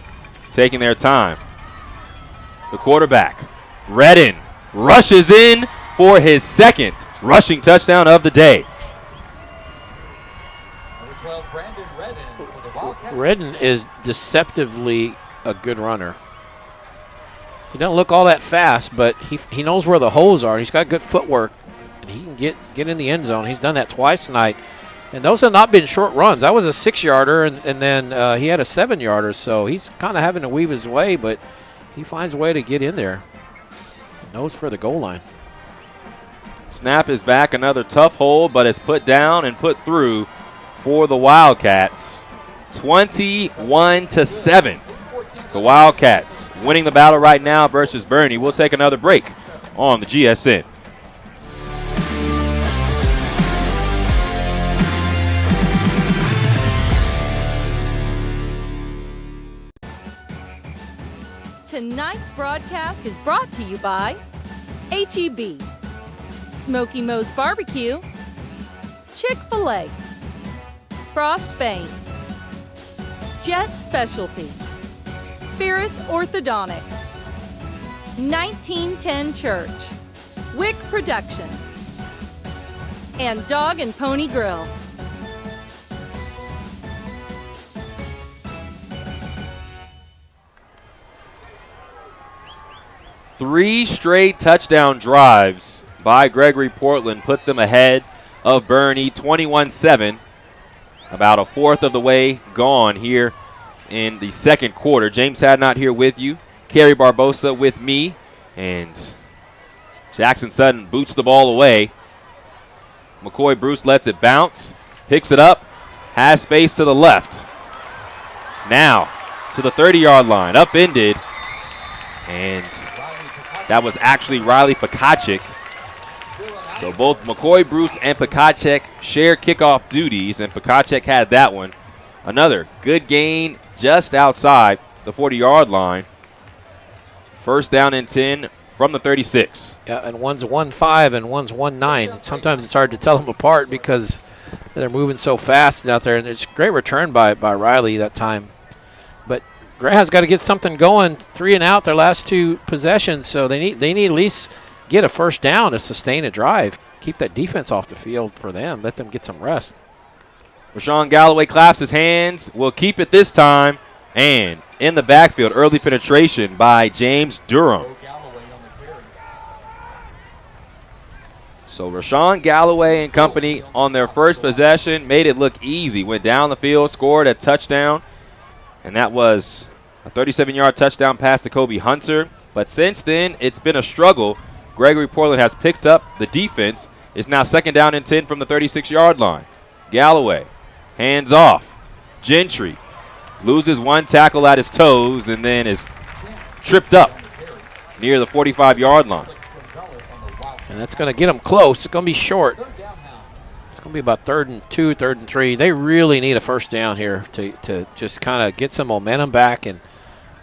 taking their time. The quarterback, Redden, rushes in for his 2nd rushing touchdown of the day. Redden is deceptively a good runner. He doesn't look all that fast, but he knows where the holes are. He's got good footwork, and he can get in the end zone. He's done that twice tonight. And those have not been short runs. That was a 6-yarder, and then he had a 7-yarder, so he's kind of having to weave his way, but he finds a way to get in there. Nose for the goal line. Snap is back, another tough hold, but it's put down and put through for the Wildcats. 21-7. The Wildcats winning the battle right now versus Boerne. We'll take another break on the GSN. Tonight's broadcast is brought to you by H-E-B, Smoky Moe's Barbecue, Chick-fil-A, Frost Bank, Jet Specialty, Ferris Orthodontics, 1910 Church, Wick Productions, and Dog and Pony Grill. Three straight touchdown drives by Gregory-Portland put them ahead of Boerne, 21-7. About a fourth of the way gone here in the second quarter. James Hadnot here with you. Kerry Barbosa with me. And Jackson Sutton boots the ball away. McCoy Bruce lets it bounce. Picks it up. Has space to the left. Now to the 30-yard line. Upended. And that was actually Riley Pekacik. So both McCoy Bruce and Pekacik share kickoff duties, and Pekacik had that one. Another good gain just outside the 40-yard line. First down and 10 from the 36. Yeah, and one's 1.5 and one's 1.9. Sometimes it's hard to tell them apart because they're moving so fast out there, and it's a great return by Riley that time. But Greyhound's got to get something going. 3 and out their last 2 possessions, so they need at least get a first down to sustain a drive. Keep that defense off the field for them. Let them get some rest. Rashawn Galloway claps his hands. Will keep it this time. And in the backfield, early penetration by James Durham. So Rashawn Galloway and company on their first possession made it look easy. Went down the field, scored a touchdown. And that was a 37-yard touchdown pass to Kobe Hunter. But since then, it's been a struggle. Gregory-Portland has picked up the defense. It's now second down and 10 from the 36-yard line. Galloway, hands off. Gentry loses one tackle at his toes and then is tripped up near the 45-yard line. And that's going to get them close. It's going to be short. It's going to be about 3rd and 2, 3rd and 3. They really need a first down here to just kind of get some momentum back and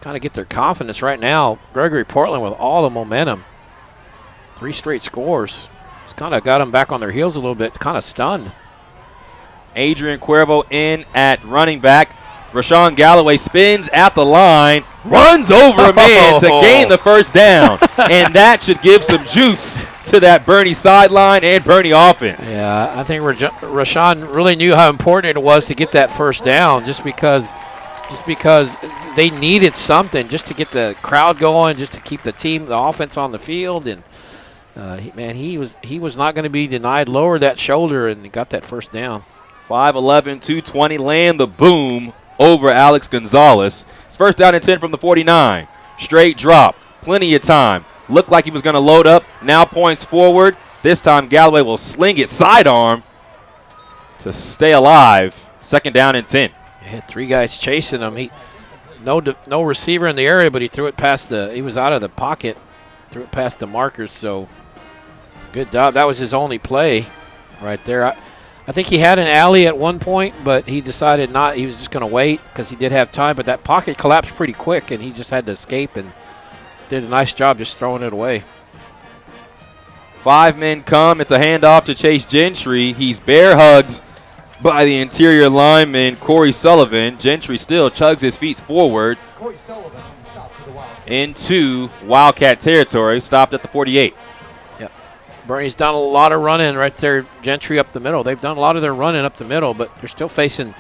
kind of get their confidence right now. Gregory-Portland with all the momentum. 3 straight scores. It's kind of got them back on their heels a little bit, kind of stunned. Adrian Cuervo in at running back. Rashawn Galloway spins at the line, runs over a man to gain the first down. And that should give some juice to that Boerne sideline and Boerne offense. Yeah, I think Rashawn really knew how important it was to get that first down just because they needed something just to get the crowd going, just to keep the offense on the field. And he was not going to be denied. Lowered that shoulder and got that first down. 5'11", 220, land the boom over Alex Gonzalez. It's first down and 10 from the 49. Straight drop, plenty of time. Looked like he was going to load up. Now points forward. This time Galloway will sling it sidearm to stay alive. Second down and 10. He had 3 guys chasing him. No receiver in the area, but he threw it past he was out of the pocket, threw it past the markers. So good job. That was his only play right there. I think he had an alley at one point, but he decided not. He was just going to wait because he did have time. But that pocket collapsed pretty quick, and he just had to escape and did a nice job just throwing it away. 5 men come. It's a handoff to Chase Gentry. He's bear hugged by the interior lineman, Corey Sullivan. Gentry still chugs his feet forward into Wildcat territory, stopped at the 48. Yep. Boerne's done a lot of running right there, Gentry up the middle. They've done a lot of their running up the middle, but they're still facing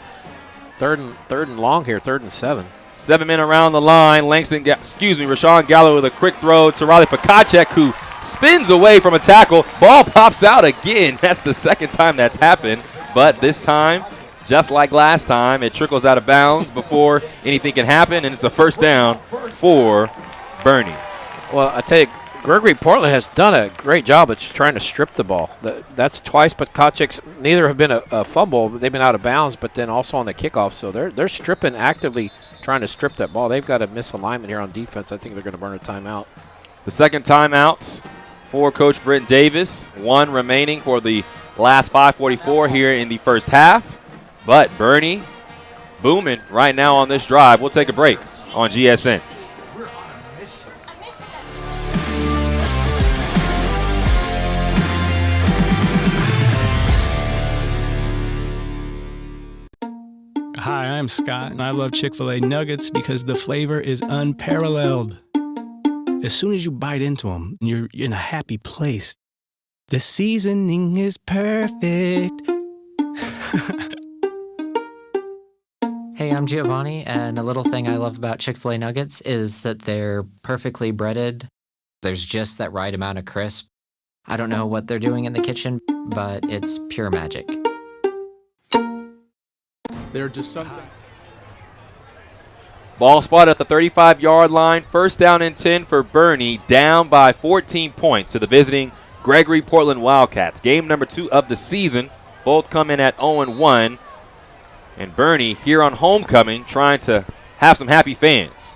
third and long here, 3rd and 7. 7 men around the line. Rashawn Galloway with a quick throw to Riley Pekacik, who spins away from a tackle. Ball pops out again. That's the second time that's happened. But this time, just like last time, it trickles out of bounds before anything can happen, and it's a first down for Boerne. Well, I tell you, Gregory-Portland has done a great job of trying to strip the ball. That's twice, but Pekacik's neither have been a fumble. They've been out of bounds, but then also on the kickoff. So they're stripping, actively trying to strip that ball. They've got a misalignment here on defense. I think they're going to burn a timeout. The second timeout for Coach Brent Davis. 1 remaining for the last 5:44 here in the first half. But Boerne booming right now on this drive. We'll take a break on GSN. Hi, I'm Scott, and I love Chick-fil-A nuggets because the flavor is unparalleled. As soon as you bite into them, you're in a happy place. The seasoning is perfect. Hey, I'm Giovanni, and a little thing I love about Chick-fil-A nuggets is that they're perfectly breaded. There's just that right amount of crisp. I don't know what they're doing in the kitchen, but it's pure magic. They're just something. Ball spot at the 35-yard line. First down and 10 for Boerne, down by 14 points to the visiting Gregory-Portland Wildcats. Game number 2 of the season. Both come in at 0-1. And Boerne here on homecoming trying to have some happy fans.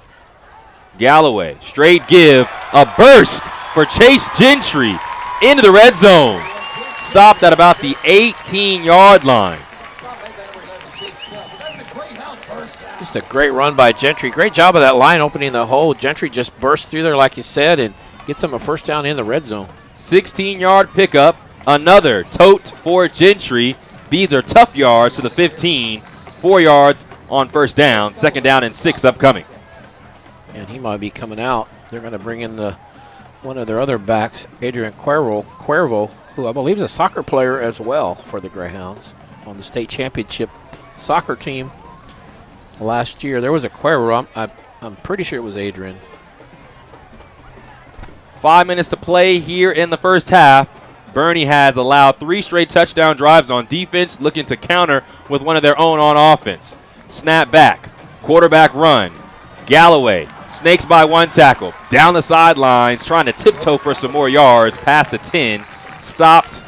Galloway, straight give, a burst for Chase Gentry into the red zone. Stopped at about the 18-yard line. Just a great run by Gentry. Great job of that line opening the hole. Gentry just burst through there like you said and gets them a first down in the red zone. 16-yard pickup, another tote for Gentry. These are tough yards to the 15. 4 yards on first down. 2nd down and 6 upcoming. And he might be coming out. They're going to bring in one of their other backs, Adrian Cuervo, who I believe is a soccer player as well for the Greyhounds on the state championship soccer team last year. There was a Cuervo. I'm pretty sure it was Adrian. 5 minutes to play here in the first half. Boerne has allowed 3 straight touchdown drives on defense, looking to counter with one of their own on offense. Snap back, quarterback run. Galloway snakes by 1 tackle. Down the sidelines, trying to tiptoe for some more yards. Past the 10, stopped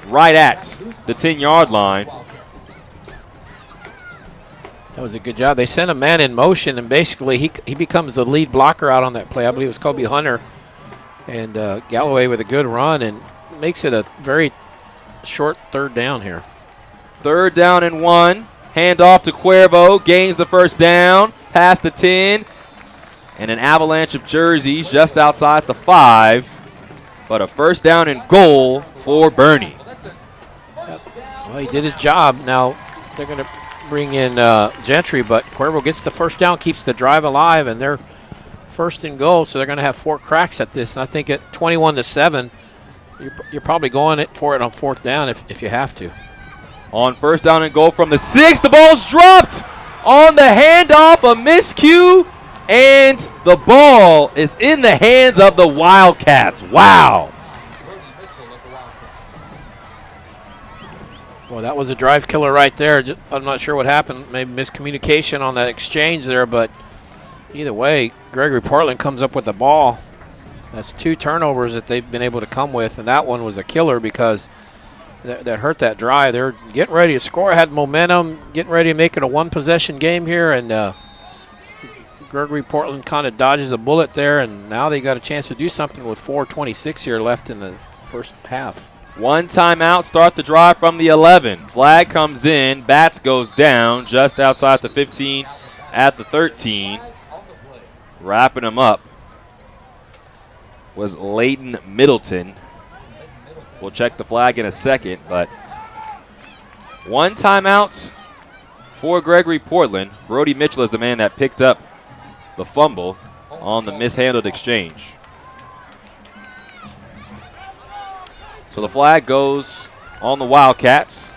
right at the 10-yard line. That was a good job. They sent a man in motion, and basically he becomes the lead blocker out on that play. I believe it was Kobe Hunter. And Galloway with a good run and makes it a very short 3rd down here. 3rd down and 1. Handoff to Cuervo. Gains the first down. Past the 10. And an avalanche of jerseys just outside the 5. But a first down and goal for Boerne. Well, he did his job. Now they're going to bring in Gentry, but Cuervo gets the first down, keeps the drive alive, and they're 1st and goal, so they're going to have 4 cracks at this. And I think at 21-7, you're probably going for it on 4th down if you have to. On 1st down and goal from the 6, the ball's dropped on the handoff, a miscue, and the ball is in the hands of the Wildcats. Wow. Well, that was a drive killer right there. I'm not sure what happened. Maybe miscommunication on that exchange there, but either way, Gregory-Portland comes up with the ball. That's 2 turnovers that they've been able to come with, and that one was a killer because that hurt that drive. They're getting ready to score, had momentum, getting ready to make it a 1-possession game here, and Gregory-Portland kind of dodges a bullet there, and now they got a chance to do something with 4:26 here left in the first half. 1 timeout, start the drive from the 11. Flag comes in, Bats goes down just outside the 15 at the 13. Wrapping him up was Layton Middleton. We'll check the flag in a second, but 1 timeout for Gregory-Portland. Brody Mitchell is the man that picked up the fumble on the mishandled exchange. So the flag goes on the Wildcats.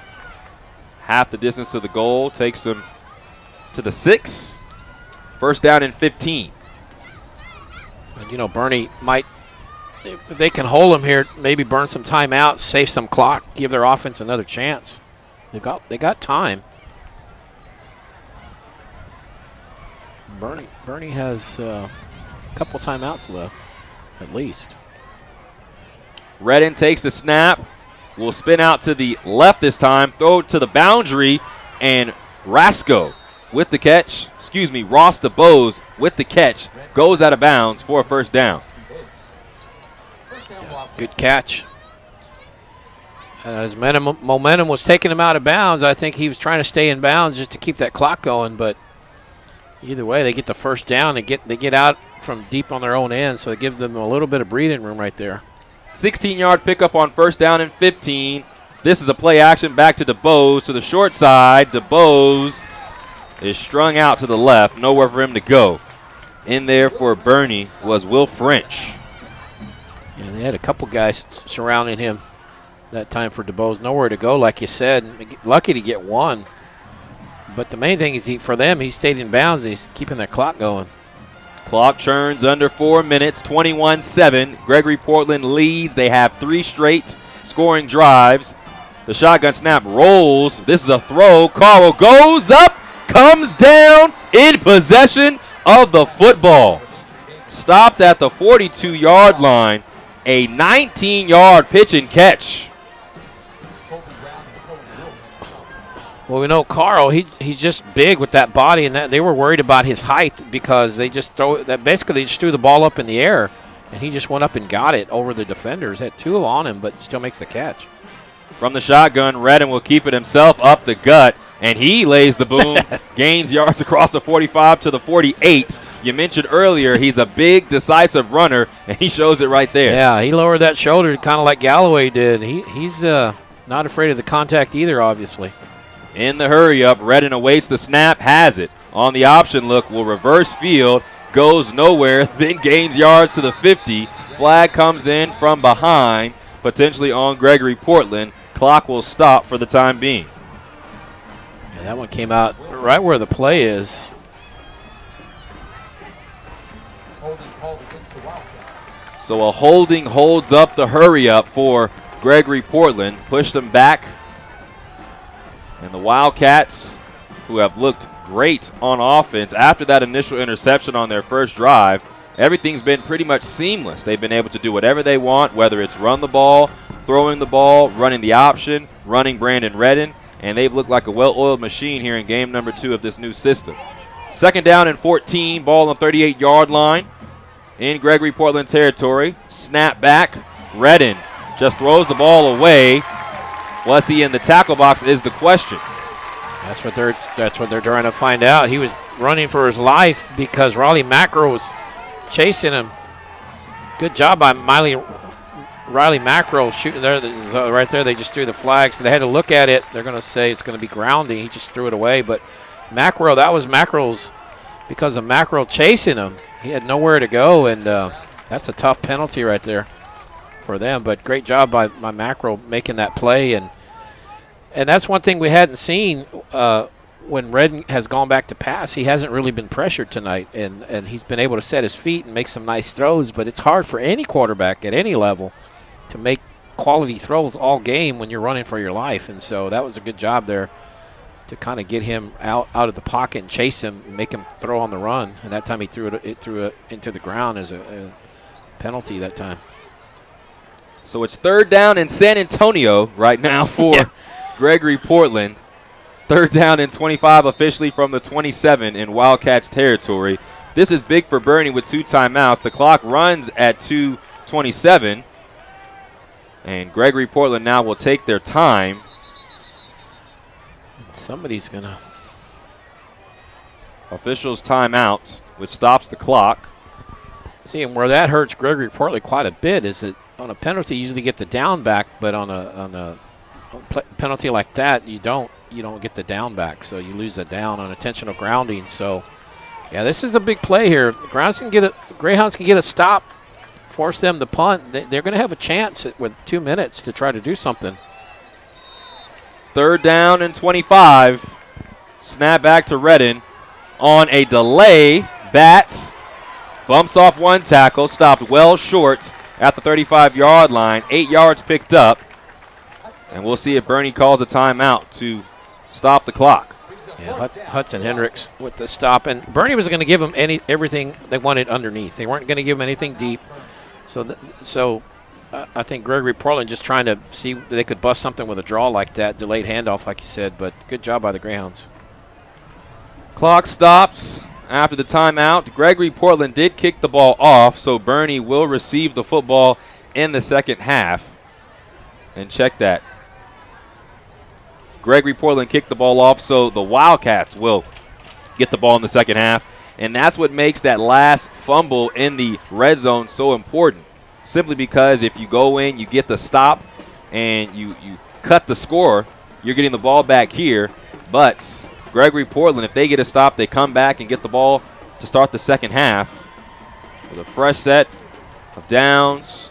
Half the distance to the goal, takes them to the 6. 1st down and 15. And, you know, Boerne might, if they can hold them here, maybe burn some time out, save some clock, give their offense another chance. They got time. Boerne has a couple timeouts left, at least. Redden takes the snap. Will spin out to the left this time. Throw it to the boundary. And Ross DeBose with the catch. Goes out of bounds for a 1st down. Good catch. As momentum was taking him out of bounds, I think he was trying to stay in bounds just to keep that clock going. But either way, they get the 1st down. They get out from deep on their own end, so it gives them a little bit of breathing room right there. 16-yard pickup on 1st down and 15. This is a play action back to DeBose to the short side. DeBose is strung out to the left. Nowhere for him to go. In there for Boerne was Will French. Yeah, they had a couple guys surrounding him that time for DeBose. Nowhere to go, like you said. Lucky to get 1. But the main thing is for them, he stayed in bounds. He's keeping that clock going. Clock churns under 4 minutes, 21-7. Gregory-Portland leads. They have 3 straight scoring drives. The shotgun snap rolls. This is a throw. Carl goes up, comes down in possession of the football. Stopped at the 42-yard line. A 19-yard pitch and catch. Well, we know Carl. He's just big with that body, and that they were worried about his height because they just basically just threw the ball up in the air, and he just went up and got it over the defenders. Had two on him, but still makes the catch. From the shotgun, Redden will keep it himself up the gut, and he lays the boom, gains yards across the 45 to the 48. You mentioned earlier he's a big, decisive runner, and he shows it right there. Yeah, he lowered that shoulder kind of like Galloway did. He's not afraid of the contact either, obviously. In the hurry-up, Redden awaits the snap, has it. On the option look, will reverse field, goes nowhere, then gains yards to the 50. Flag comes in from behind, potentially on Gregory-Portland. Clock will stop for the time being. Yeah, that one came out right where the play is. So a holding holds up the hurry-up for Gregory-Portland. Pushed them back. And the Wildcats, who have looked great on offense after that initial interception on their first drive, everything's been pretty much seamless. They've been able to do whatever they want, whether it's run the ball, throwing the ball, running the option, running Brandon Redden, and they've looked like a well-oiled machine here in game number 2 of this new system. 2nd down and 14, ball on the 38-yard line in Gregory-Portland territory. Snap back, Redden just throws the ball away. Was he in the tackle box is the question. That's what they're trying to find out. He was running for his life because Riley Macro was chasing him. Good job by Riley Macro shooting there. Right there, they just threw the flag, so they had to look at it. They're going to say it's going to be grounding. He just threw it away. But Macro, that was Macro's, because of Macro chasing him. He had nowhere to go, and that's a tough penalty right there for them. But great job by Macro making that play. And that's one thing we hadn't seen when Redden has gone back to pass. He hasn't really been pressured tonight, and he's been able to set his feet and make some nice throws. But it's hard for any quarterback at any level to make quality throws all game when you're running for your life. And so that was a good job there to kind of get him out of the pocket and chase him and make him throw on the run. And that time he threw it into the ground as a penalty that time. So it's 3rd down in San Antonio right now for Gregory-Portland. 3rd down and 25 officially from the 27 in Wildcats territory. This is big for Boerne with 2 timeouts. The clock runs at 2:27. And Gregory-Portland now will take their time. Somebody's going to. Officials timeout, which stops the clock. See, and where that hurts Gregory-Portland quite a bit is that on a penalty you usually get the down back, but on a penalty like that you don't get the down back, so you lose the down on intentional grounding. So yeah, this is a big play here. Greyhounds can get a stop, force them to punt. They're going to have a chance with 2 minutes to try to do something. 3rd down and 25. Snap back to Redden on a delay. Bats bumps off one tackle, stopped well short at the 35-yard line. 8 yards picked up. And we'll see if Boerne calls a timeout to stop the clock. Yeah, Hudson Hendricks with the stop. And Boerne was going to give them everything they wanted underneath. They weren't going to give them anything deep. So I think Gregory-Portland just trying to see if they could bust something with a draw like that, delayed handoff like you said. But good job by the Greyhounds. Clock stops after the timeout. Gregory-Portland did kick the ball off, so Boerne will receive the football in the second half. And check that. Gregory-Portland kicked the ball off, so the Wildcats will get the ball in the second half. And that's what makes that last fumble in the red zone so important. Simply because if you go in, you get the stop, and you cut the score, you're getting the ball back here. But Gregory-Portland, if they get a stop, they come back and get the ball to start the second half with a fresh set of downs.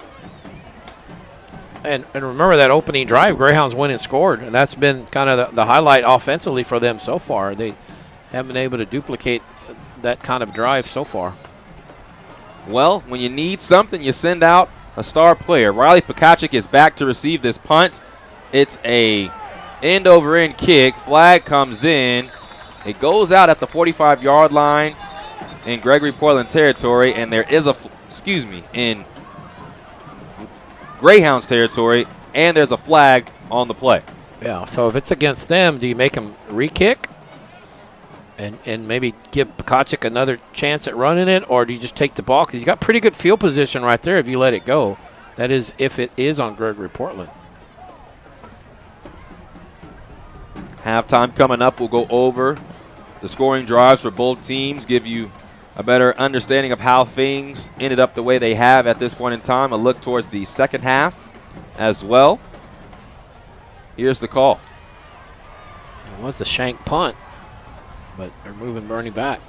And remember that opening drive, Greyhounds went and scored, and that's been kind of the highlight offensively for them so far. They haven't been able to duplicate that kind of drive so far. Well, when you need something, you send out a star player. Riley Pekacic is back to receive this punt. It's a end-over-end kick. Flag comes in. It goes out at the 45-yard line in Gregory-Portland territory, and there is in Greyhounds territory, and there's a flag on the play. Yeah, so if it's against them, do you make them re-kick and maybe give Pekacic another chance at running it, or do you just take the ball? Because you got pretty good field position right there if you let it go. That is if it is on Gregory-Portland. Halftime coming up. We'll go over the scoring drives for both teams, give you a better understanding of how things ended up the way they have at this point in time. A look towards the second half as well. Here's the call. It was a shank punt, but they're moving Boerne back.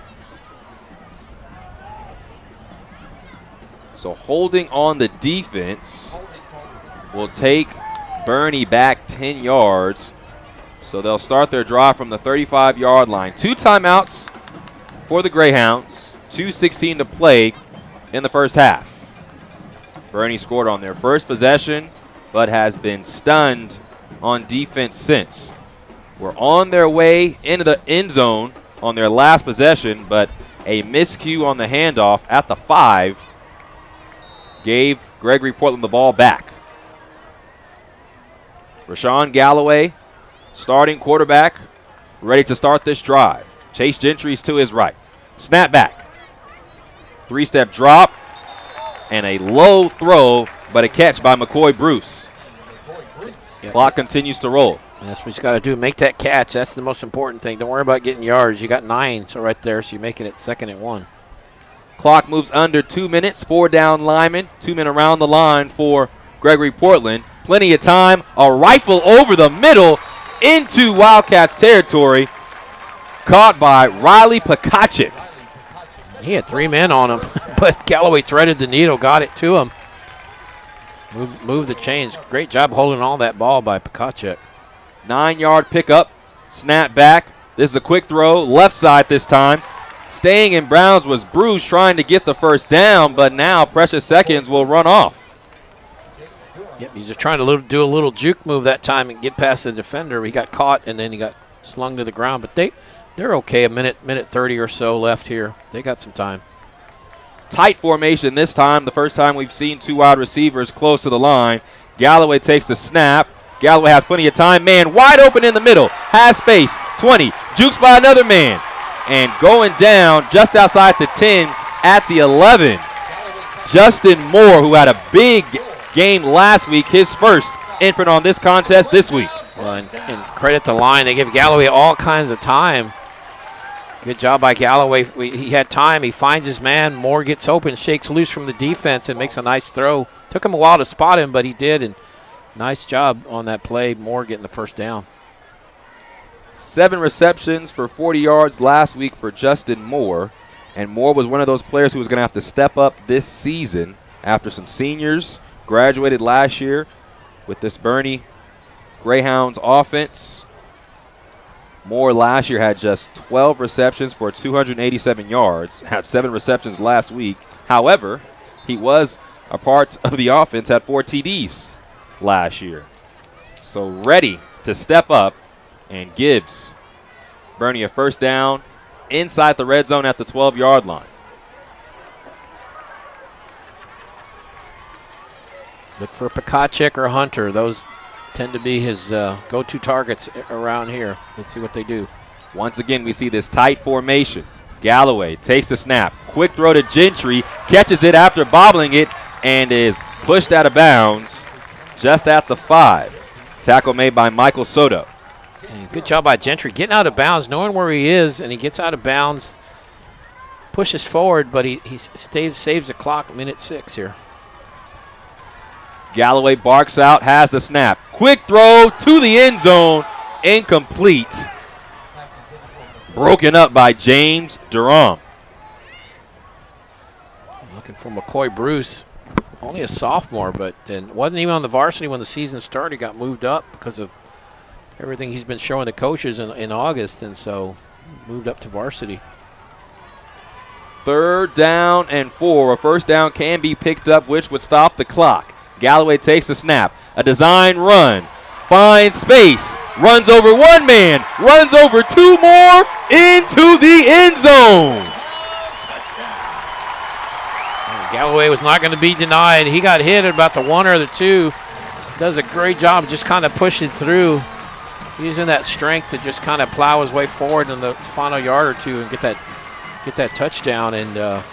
So holding on the defense will take Boerne back 10 yards. So they'll start their drive from the 35-yard line. 2 timeouts for the Greyhounds. 2:16 to play in the first half. Boerne scored on their first possession, but has been stunned on defense since. We're on their way into the end zone on their last possession, but a miscue on the handoff at the 5 gave Gregory-Portland the ball back. Rashawn Galloway, starting quarterback, ready to start this drive. Chase Gentry's to his right. Snap back. 3-step drop and a low throw, but a catch by McCoy Bruce. Yep. Clock continues to roll. And that's what you got to do. Make that catch. That's the most important thing. Don't worry about getting yards. You got 9, so right there, so you're making it 2nd and 1. Clock moves under 2 minutes. 4 down linemen. 2 men around the line for Gregory-Portland. Plenty of time. A rifle over the middle into Wildcats territory. Caught by Riley Pekacic. He had 3 men on him, but Galloway threaded the needle, got it to him. Move the chains. Great job holding all that ball by Pekacic. 9-yard pickup. Snap back. This is a quick throw. Left side this time. Staying in Browns was Bruce trying to get the first down, but now precious seconds will run off. Yep, he's just trying to do a little juke move that time and get past the defender. He got caught, and then he got slung to the ground. But they're okay. A minute 30 or so left here. They got some time. Tight formation this time. The first time we've seen 2 wide receivers close to the line. Galloway takes the snap. Galloway has plenty of time. Man wide open in the middle. Has space. 20. Jukes by another man. And going down just outside the 10 at the 11. Justin Moore, who had a big game last week, his first imprint on this contest this week. Well, and credit the line. They give Galloway all kinds of time. Good job by Galloway. He had time. He finds his man. Moore gets open, shakes loose from the defense, and makes a nice throw. Took him a while to spot him, but he did, and nice job on that play. Moore getting the first down. 7 receptions for 40 yards last week for Justin Moore, and Moore was one of those players who was going to have to step up this season after some seniors graduated last year with this Boerne Greyhounds offense. Moore last year had just 12 receptions for 287 yards, had 7 receptions last week. However, he was a part of the offense, had 4 TDs last year. So ready to step up and gives Boerne a first down inside the red zone at the 12-yard line. Look for Pekacic or Hunter. Those tend to be his go-to targets around here. Let's see what they do. Once again, we see this tight formation. Galloway takes the snap. Quick throw to Gentry. Catches it after bobbling it and is pushed out of bounds just at the 5. Tackle made by Michael Soto. And good job by Gentry getting out of bounds, knowing where he is, and he gets out of bounds, pushes forward, but he saves the clock, minute 6 here. Galloway barks out, has the snap. Quick throw to the end zone, incomplete. Broken up by James Durham. Looking for McCoy Bruce, only a sophomore, but then wasn't even on the varsity when the season started. He got moved up because of everything he's been showing the coaches in August, and so moved up to varsity. 3rd down and 4. A first down can be picked up, which would stop the clock. Galloway takes the snap. A design run. Finds space. Runs over 1 man. Runs over 2 more. Into the end zone. Galloway was not going to be denied. He got hit at about the 1 or the 2. Does a great job just kind of pushing through. using that strength to just kind of plow his way forward in the final yard or two and get that touchdown. And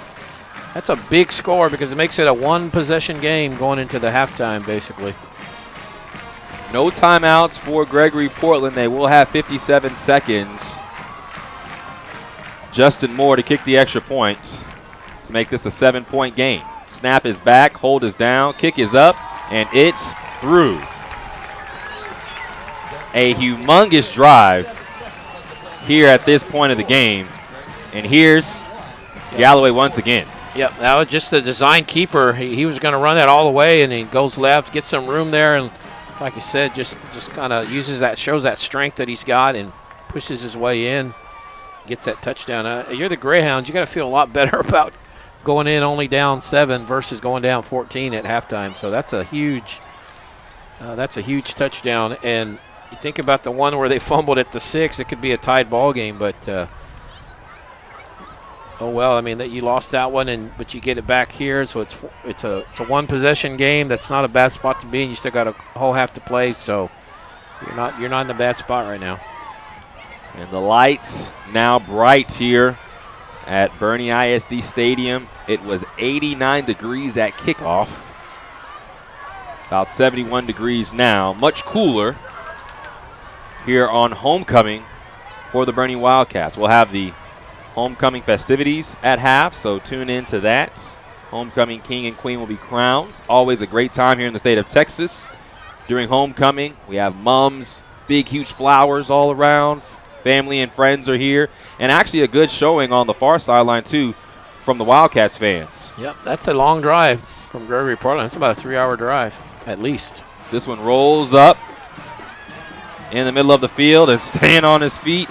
that's a big score because it makes it a one-possession game going into the halftime, basically. No timeouts for Gregory-Portland. They will have 57 seconds. Justin Moore to kick the extra point to make this a 7-point game. Snap is back, hold is down, kick is up, and it's through. A humongous drive here at this point of the game. And here's Galloway once again. Yep, that was just the design keeper. He was going to run that all the way, and he goes left, gets some room there, and like you said, just kind of shows that strength that he's got and pushes his way in, gets that touchdown. You're the Greyhounds. You got to feel a lot better about going in only down 7 versus going down 14 at halftime. So that's a huge touchdown. And you think about the one where they fumbled at the 6, it could be a tied ball game, but oh well. I mean, that you lost that one, but you get it back here, so it's a one possession game. That's not a bad spot to be in. You still got a whole half to play, so you're not in a bad spot right now. And the lights now bright here at Boerne ISD Stadium. It was 89 degrees at kickoff. About 71 degrees now. Much cooler here on homecoming for the Boerne Wildcats. We'll have the homecoming festivities at half, so tune in to that. Homecoming king and queen will be crowned. Always a great time here in the state of Texas. During homecoming, we have mums, big, huge flowers all around. Family and friends are here. And actually a good showing on the far sideline, too, from the Wildcats fans. Yep, that's a long drive from Gregory-Portland. It's about a 3-hour drive, at least. This one rolls up in the middle of the field and staying on his feet.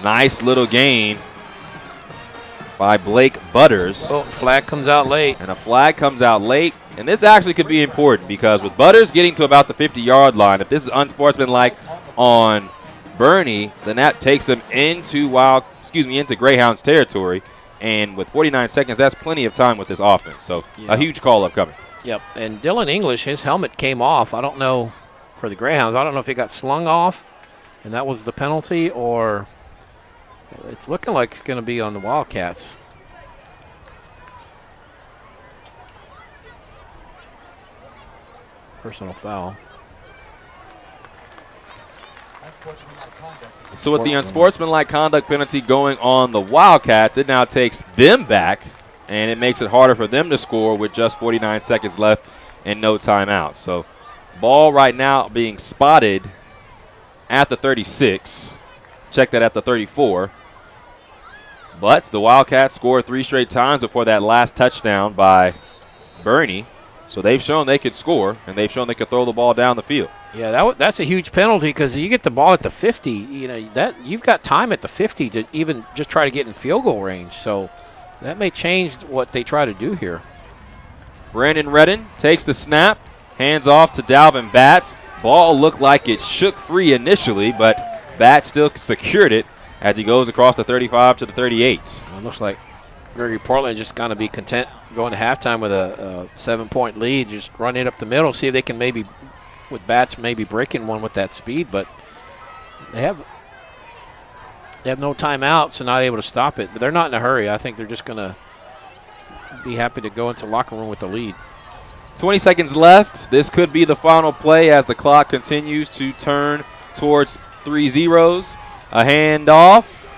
Nice little gain by Blake Butters. Oh, flag comes out late. And a flag comes out late. And this actually could be important because with Butters getting to about the 50-yard line, if this is unsportsmanlike on Boerne, then that takes them into Greyhounds territory. And with 49 seconds, that's plenty of time with this offense. So a huge call upcoming. Yep. And Dylan English, his helmet came off. I don't know for the Greyhounds. I don't know if it got slung off and that was the penalty, or it's looking like it's going to be on the Wildcats. Personal foul. So with the unsportsmanlike conduct penalty going on the Wildcats, it now takes them back, and it makes it harder for them to score with just 49 seconds left and no timeout. So ball right now being spotted at the 36. Check that at the 34. But the Wildcats scored 3 straight times before that last touchdown by Boerne. So they've shown they could score, and they've shown they could throw the ball down the field. Yeah, that's a huge penalty because you get the ball at the 50. You know that you've got time at the 50 to even just try to get in field goal range. So that may change what they try to do here. Brandon Redden takes the snap, hands off to Dalvin Batts. Ball looked like it shook free initially, but Batts still secured it as he goes across the 35 to the 38. It looks like Gregory-Portland just going to be content going to halftime with a 7-point lead. Just run it up the middle, see if they can maybe, with Batts, maybe breaking one with that speed. But they have no timeouts, so not able to stop it. But they're not in a hurry. I think they're just going to be happy to go into the locker room with the lead. 20 seconds left. This could be the final play as the clock continues to turn towards 3-0. A handoff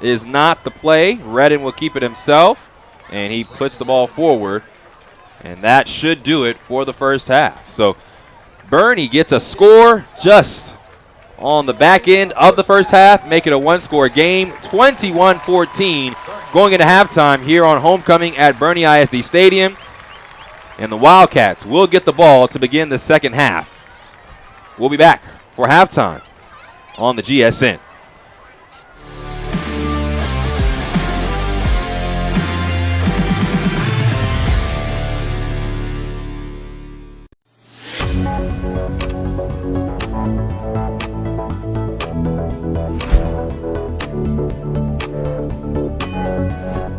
is not the play. Redden will keep it himself, and he puts the ball forward, and that should do it for the first half. So Boerne gets a score just on the back end of the first half, make it a one-score game, 21-14, going into halftime here on homecoming at Boerne ISD Stadium. And the Wildcats will get the ball to begin the second half. We'll be back for halftime on the GSN.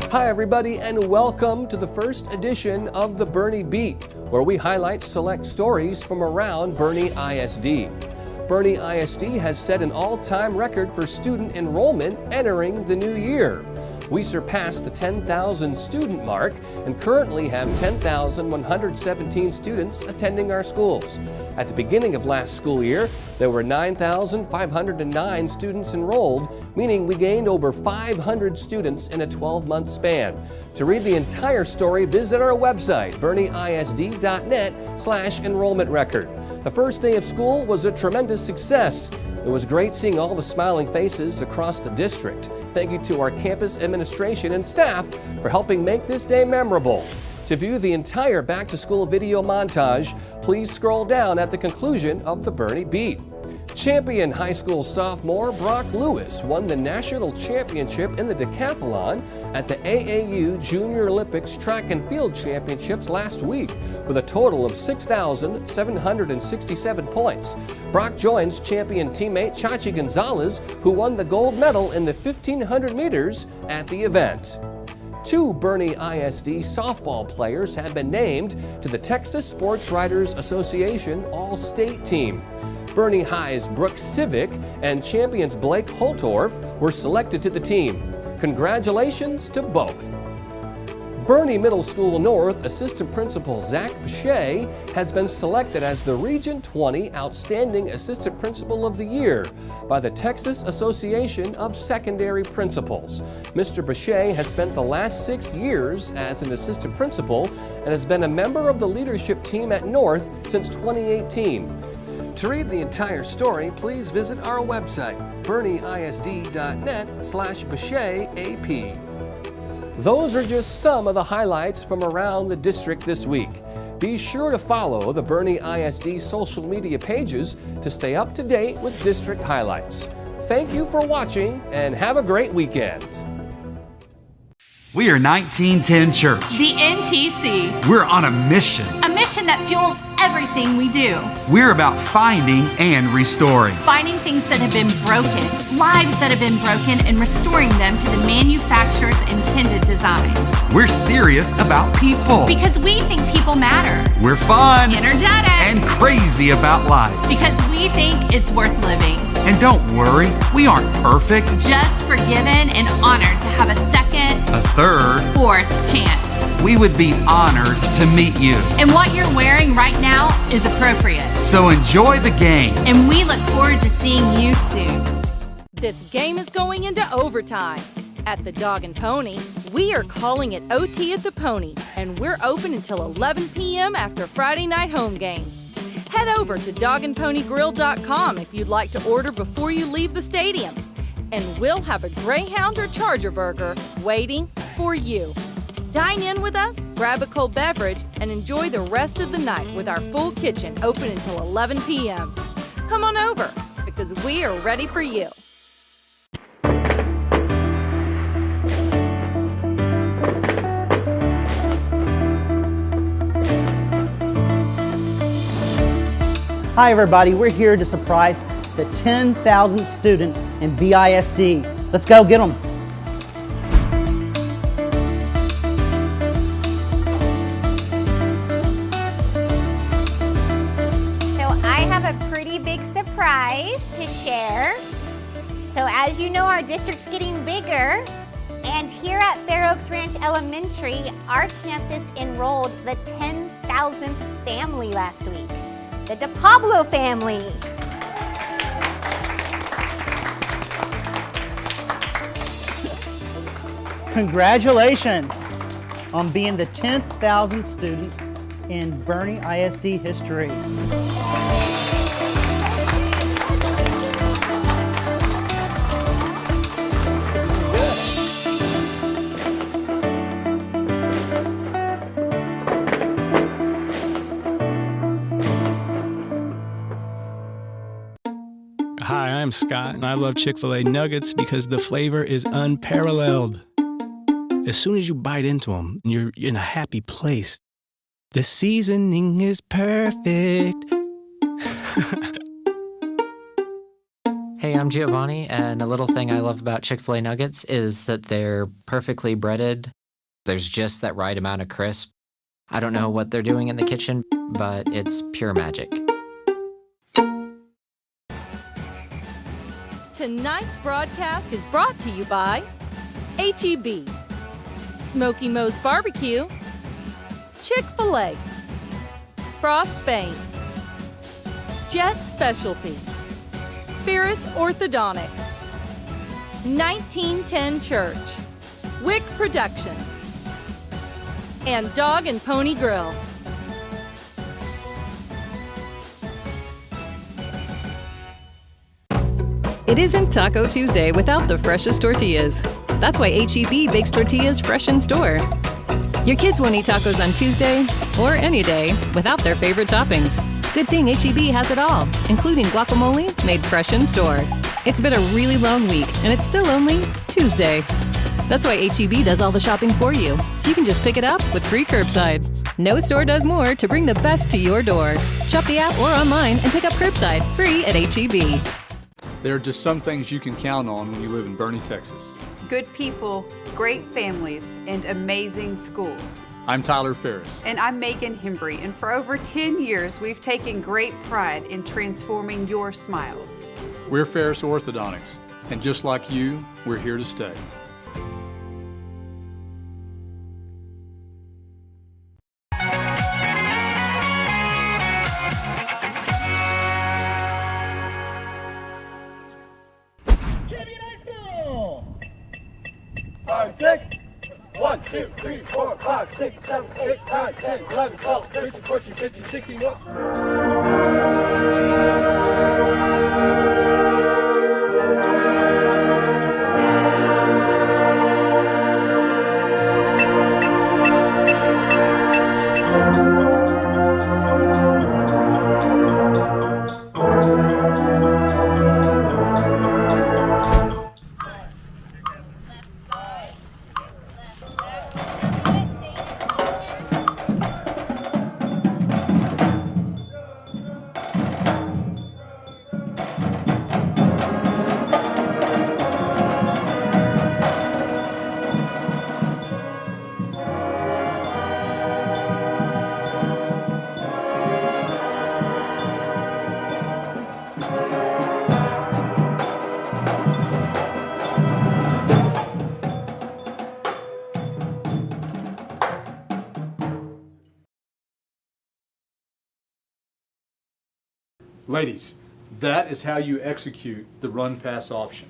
Hi everybody, and welcome to the first edition of the Boerne Beat, where we highlight select stories from around Boerne ISD. Boerne ISD has set an all-time record for student enrollment entering the new year. We surpassed the 10,000 student mark and currently have 10,117 students attending our schools. At the beginning of last school year, there were 9,509 students enrolled, meaning we gained over 500 students in a 12-month span. To read the entire story, visit our website, boerneisd.net/enrollment record. The first day of school was a tremendous success. It was great seeing all the smiling faces across the district. Thank you to our campus administration and staff for helping make this day memorable. To view the entire back-to-school video montage, please scroll down at the conclusion of the Boerne Beat. Champion high school sophomore Brock Lewis won the national championship in the decathlon at the AAU Junior Olympics Track and Field Championships last week with a total of 6,767 points. Brock joins champion teammate Chachi Gonzalez, who won the gold medal in the 1,500 meters at the event. 2 Boerne ISD softball players have been named to the Texas Sports Writers Association All-State Team. Boerne High's Brooke Civic and champions Blake Holtorf were selected to the team. Congratulations to both. Boerne Middle School North Assistant Principal Zach Bechet has been selected as the Region 20 Outstanding Assistant Principal of the Year by the Texas Association of Secondary Principals. Mr. Bechet has spent the last 6 years as an assistant principal and has been a member of the leadership team at North since 2018. To read the entire story, please visit our website, boerneisd.net/bechetap. Those are just some of the highlights from around the district this week. Be sure to follow the Boerne ISD social media pages to stay up to date with district highlights. Thank you for watching and have a great weekend. We are 1910 Church. The NTC. We're on a mission. A mission that fuels everything we do. We're about finding and restoring. Finding things that have been broken, lives that have been broken, and restoring them to the manufacturer's intended design. We're serious about people. Because we think people matter. We're fun. Energetic. And crazy about life. Because we think it's worth living. And don't worry, we aren't perfect. Just forgiven and honored to have a second, a third, fourth chance. We would be honored to meet you. And what you're wearing right now is appropriate. So enjoy the game. And we look forward to seeing you soon. This game is going into overtime. At the Dog and Pony, we are calling it OT at the Pony, and we're open until 11 p.m. after Friday night home games. Head over to dogandponygrill.com if you'd like to order before you leave the stadium. And we'll have a Greyhound or Charger burger waiting for you. Dine in with us, grab a cold beverage, and enjoy the rest of the night with our full kitchen open until 11 p.m. Come on over, because we are ready for you. Hi everybody, we're here to surprise the 10,000th student in BISD. Let's go get them. So I have a pretty big surprise to share. So as you know, our district's getting bigger, and here at Fair Oaks Ranch Elementary, our campus enrolled the 10,000th family last week. The DePablo family. Congratulations on being the 10,000th student in Boerne ISD history. Hi, I'm Scott, and I love Chick-fil-A nuggets because the flavor is unparalleled. As soon as you bite into them, you're in a happy place. The seasoning is perfect. Hey, I'm Giovanni, and a little thing I love about Chick-fil-A nuggets is that they're perfectly breaded. There's just that right amount of crisp. I don't know what they're doing in the kitchen, but it's pure magic. Tonight's broadcast is brought to you by H-E-B, Smoky Moe's Barbecue, Chick-fil-A, Frost Bank, Jet Specialty, Ferris Orthodontics, 1910 Church, Wick Productions, and Dog and Pony Grill. It isn't Taco Tuesday without the freshest tortillas. That's why H-E-B bakes tortillas fresh in store. Your kids won't eat tacos on Tuesday or any day without their favorite toppings. Good thing H-E-B has it all, including guacamole made fresh in store. It's been a really long week, and it's still only Tuesday. That's why H-E-B does all the shopping for you, so you can just pick it up with free curbside. No store does more to bring the best to your door. Shop the app or online and pick up curbside free at H-E-B. There are just some things you can count on when you live in Boerne, Texas. Good people, great families, and amazing schools. I'm Tyler Ferris. And I'm Megan Hembry, and for over 10 years, we've taken great pride in transforming your smiles. We're Ferris Orthodontics, and just like you, we're here to stay. Five, 6. 1, 2, 3, 4, 5, 6, 7, 8, 9, 10, 11, 12, 13, 14, 15, 16, Ladies, that is how you execute the run-pass option.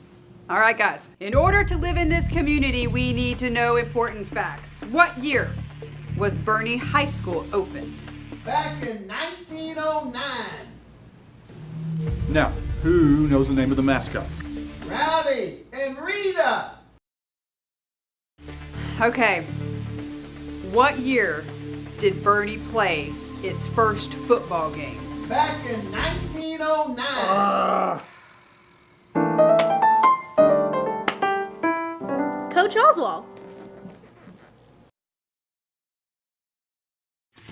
All right, guys. In order to live in this community, we need to know important facts. What year was Boerne High School opened? Back in 1909. Now, who knows the name of the mascots? Rowdy and Rita. Okay. What year did Boerne play its first football game? Back in 1909. Coach Oswald.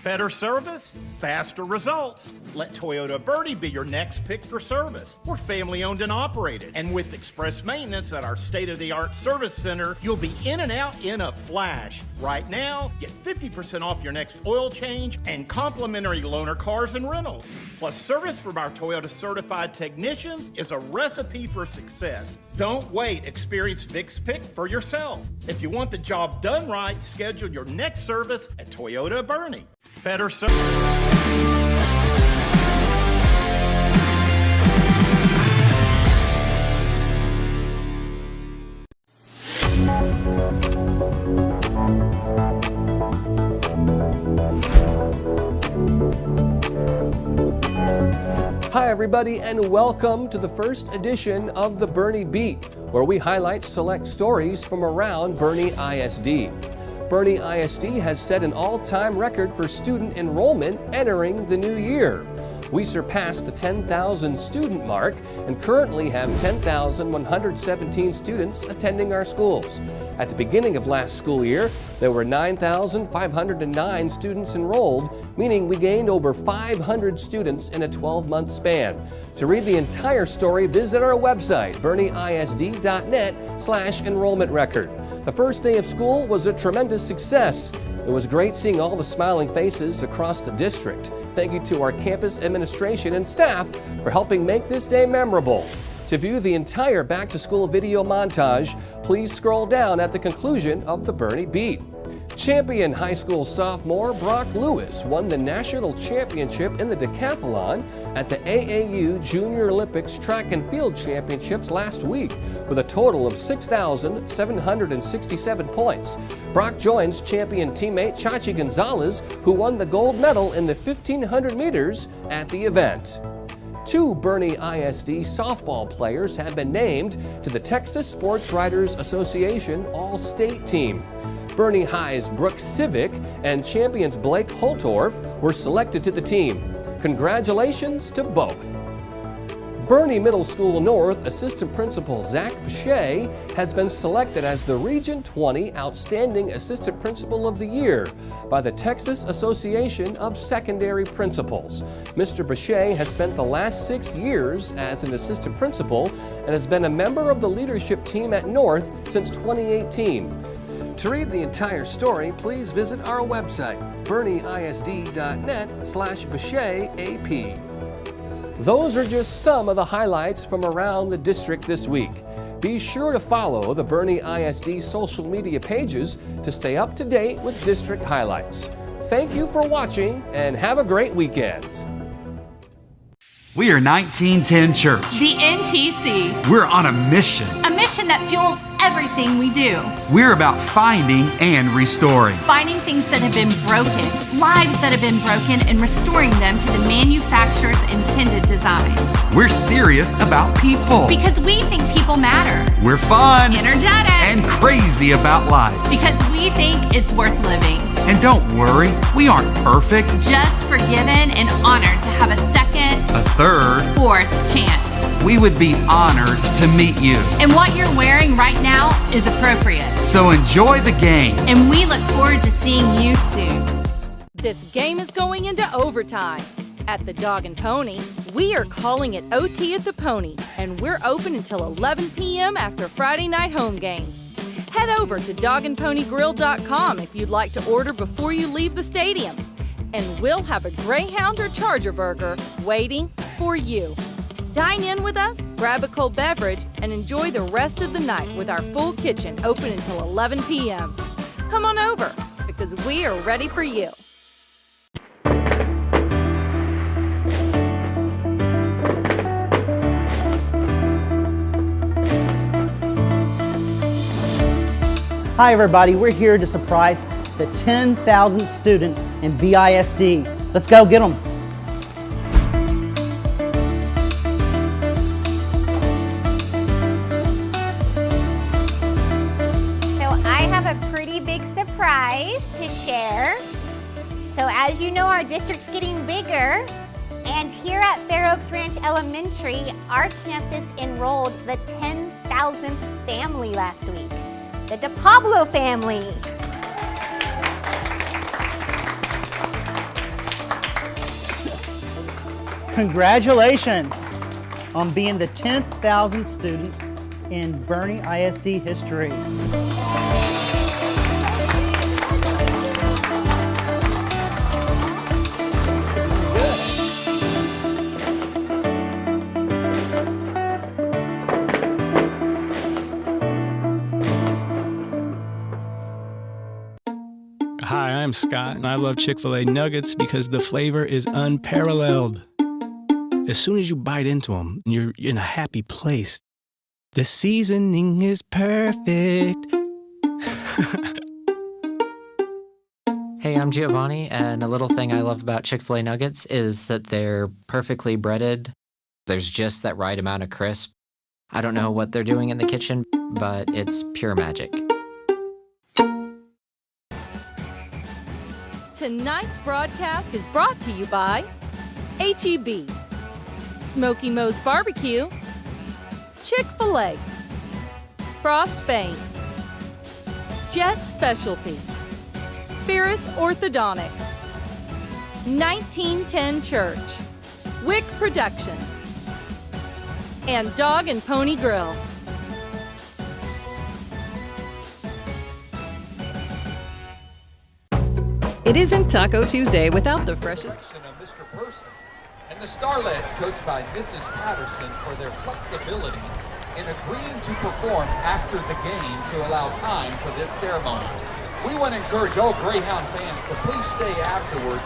Better service, faster results. Let Toyota Boerne be your next pick for service. We're family owned and operated. And with express maintenance at our state-of-the-art service center, you'll be in and out in a flash. Right now, get 50% off your next oil change and complimentary loaner cars and rentals. Plus, service from our Toyota certified technicians is a recipe for success. Don't wait. Experience Vic's Pick for yourself. If you want the job done right, schedule your next service at Toyota Boerne. Better service. Hi everybody and welcome to the first edition of the Boerne Beat, where we highlight select stories from around Boerne ISD. Boerne ISD has set an all-time record for student enrollment entering the new year. We surpassed the 10,000 student mark and currently have 10,117 students attending our schools. At the beginning of last school year, there were 9,509 students enrolled, meaning we gained over 500 students in a 12-month span. To read the entire story, visit our website, boerneisd.net/enrollment record. The first day of school was a tremendous success. It was great seeing all the smiling faces across the district. Thank you to our campus administration and staff for helping make this day memorable. To view the entire back-to-school video montage, please scroll down at the conclusion of the Boerne Beat. Champion high school sophomore Brock Lewis won the national championship in the decathlon at the AAU Junior Olympics Track and Field Championships last week with a total of 6,767 points. Brock joins champion teammate Chachi Gonzalez, who won the gold medal in the 1,500 meters at the event. 2 Boerne ISD softball players have been named to the Texas Sports Writers Association All-State Team. Boerne High's Brooke Civic and champions Blake Holtorf were selected to the team. Congratulations to both. Boerne Middle School North Assistant Principal Zach Bechet has been selected as the Region 20 Outstanding Assistant Principal of the Year by the Texas Association of Secondary Principals. Mr. Bechet has spent the last 6 years as an assistant principal and has been a member of the leadership team at North since 2018. To read the entire story, please visit our website, bourneisd.net/BechetAP. Those are just some of the highlights from around the district this week. Be sure to follow the Boerne ISD social media pages to stay up to date with district highlights. Thank you for watching and have a great weekend. We are 1910 Church. The NTC. We're on a mission. A mission that fuels everything we do. We're about finding and restoring. Finding things that have been broken, lives that have been broken, and restoring them to the manufacturer's intended design. We're serious about people. Because we think people matter. We're fun. Energetic. And crazy about life. Because we think it's worth living. And don't worry, we aren't perfect. Just forgiven and honored to have a second, a third, fourth chance. We would be honored to meet you. And what you're wearing right now is appropriate. So enjoy the game. And we look forward to seeing you soon. This game is going into overtime. At the Dog and Pony, we are calling it OT at the Pony, and we're open until 11 p.m. after Friday night home games. Head over to dogandponygrill.com if you'd like to order before you leave the stadium. And we'll have a Greyhound or Charger burger waiting for you. Dine in with us, grab a cold beverage, and enjoy the rest of the night with our full kitchen open until 11 p.m. Come on over, because we are ready for you. Hi everybody, we're here to surprise the 10,000th student in BISD. Let's go get them. So I have a pretty big surprise to share. So as you know, our district's getting bigger, and here at Fair Oaks Ranch Elementary, our campus enrolled the 10,000th family last week. The DePablo family. Congratulations on being the 10,000th student in Boerne ISD history. Hi, I'm Scott, and I love Chick-fil-A nuggets because the flavor is unparalleled. As soon as you bite into them, you're in a happy place. The seasoning is perfect. Hey, I'm Giovanni, and a little thing I love about Chick-fil-A nuggets is that they're perfectly breaded. There's just that right amount of crisp. I don't know what they're doing in the kitchen, but it's pure magic. Tonight's broadcast is brought to you by H-E-B, Smoky Moe's Barbecue, Chick-fil-A, Frost Bank, Jet Specialty, Ferris Orthodontics, 1910 Church, Wick Productions, and Dog and Pony Grill. It isn't Taco Tuesday without the freshest. Mr. Person And the Starlets, coached by Mrs. Patterson, for their flexibility in agreeing to perform after the game to allow time for this ceremony. We want to encourage all Greyhound fans to please stay afterwards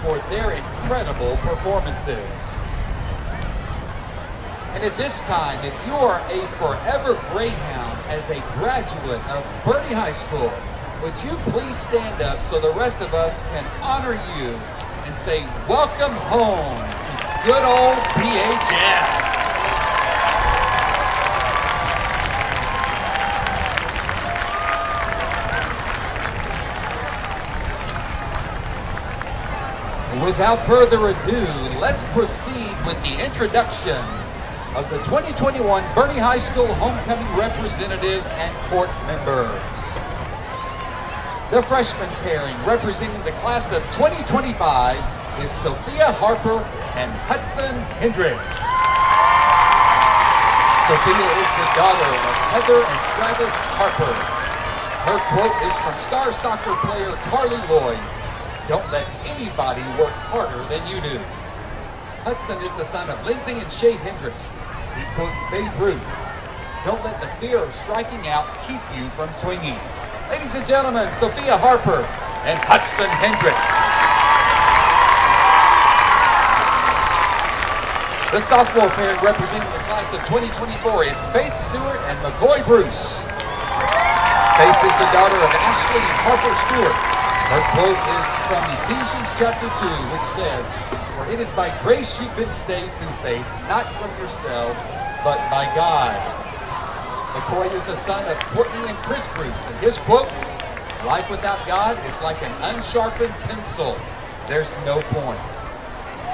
for their incredible performances. And at this time, if you are a forever Greyhound as a graduate of Boerne High School, would you please stand up so the rest of us can honor you and say, welcome home to good old BHS. Without further ado, let's proceed with the introductions of the 2021 Boerne High School homecoming representatives and court members. The freshman pairing representing the class of 2025 is Sophia Harper and Hudson Hendricks. Sophia is the daughter of Heather and Travis Harper. Her quote is from star soccer player Carly Lloyd: "Don't let anybody work harder than you do." Hudson is the son of Lindsay and Shay Hendricks. He quotes Babe Ruth: "Don't let the fear of striking out keep you from swinging." Ladies and gentlemen, Sophia Harper and Hudson Hendricks. The sophomore pair representing the class of 2024 is Faith Stewart and McCoy Bruce. Faith is the daughter of Ashley and Harper Stewart. Her quote is from Ephesians chapter 2, which says, "For it is by grace you've been saved through faith, not from yourselves, but by God." McCoy is a son of Courtney and Chris Bruce, and his quote, "Life without God is like an unsharpened pencil. There's no point."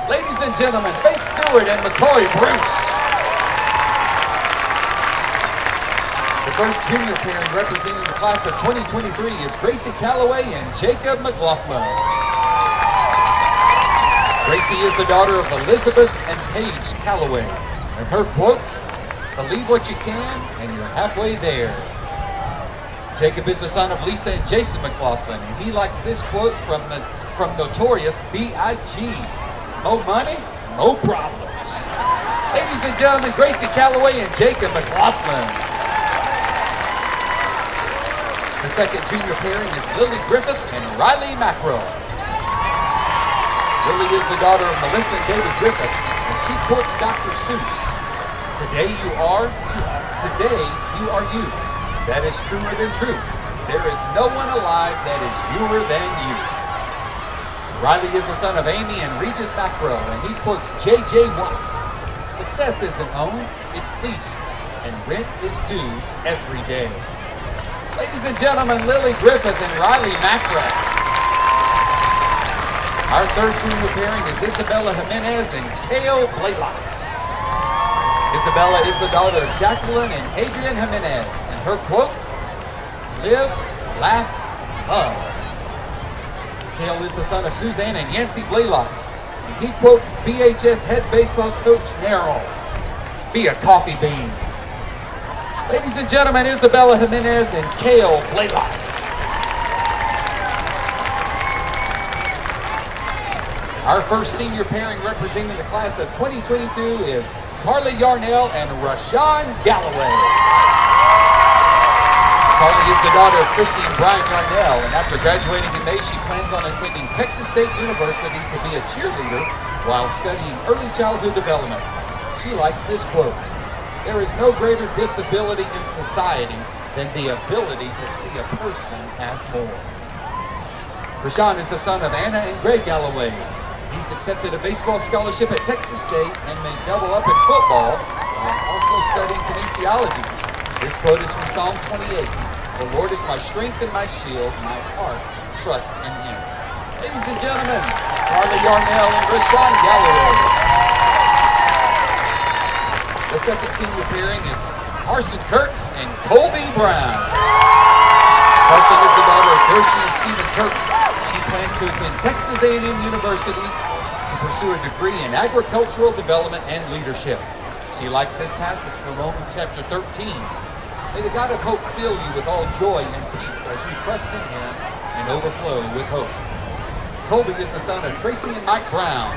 Ladies and gentlemen, Faith Stewart and McCoy Bruce. The first junior pairing representing the class of 2023 is Gracie Calloway and Jacob McLaughlin. Gracie is the daughter of Elizabeth and Paige Calloway, and her quote, "Believe what you can, and you're halfway there." Jacob is the son of Lisa and Jason McLaughlin, and he likes this quote from Notorious B.I.G. "Mo money, no problems." Ladies and gentlemen, Gracie Calloway and Jacob McLaughlin. The second junior pairing is Lily Griffith and Riley Macro. Lily is the daughter of Melissa and David Griffith, and she quotes Dr. Seuss: "Today you are you. That is truer than truth. There is no one alive that is newer than you." Riley is the son of Amy and Regis Macro, and he quotes J.J. Watt: "Success isn't owned, it's leased, and rent is due every day." Ladies and gentlemen, Lily Griffith and Riley Macro. Our third junior pairing is Isabella Jimenez and Kale Blaylock. Isabella is the daughter of Jacqueline and Adrian Jimenez, and her quote, "Live, laugh, love." Kale is the son of Suzanne and Yancy Blaylock, and he quotes BHS head baseball coach Merrill: "Be a coffee bean." Ladies and gentlemen, Isabella Jimenez and Kale Blaylock. Our first senior pairing representing the class of 2022 is Carly Yarnell and Rashawn Galloway. Carly is the daughter of Christy and Brian Yarnell, and after graduating in May, she plans on attending Texas State University to be a cheerleader while studying early childhood development. She likes this quote: "There is no greater disability in society than the ability to see a person as more." Rashawn is the son of Anna and Greg Galloway. He's accepted a baseball scholarship at Texas State and may double up in football while also studying kinesiology. This quote is from Psalm 28. "The Lord is my strength and my shield, my heart trusts in him." Ladies and gentlemen, Carly Yarnell and Rashawn Galloway. The second senior pairing is Carson Kurtz and Colby Brown. Carson is the daughter of Hershey and Stephen Kurtz. She plans to attend Texas A&M University to pursue a degree in agricultural development and leadership. She likes this passage from Romans chapter 13. "May the God of hope fill you with all joy and peace as you trust in him and overflow with hope." Colby is the son of Tracy and Mike Brown.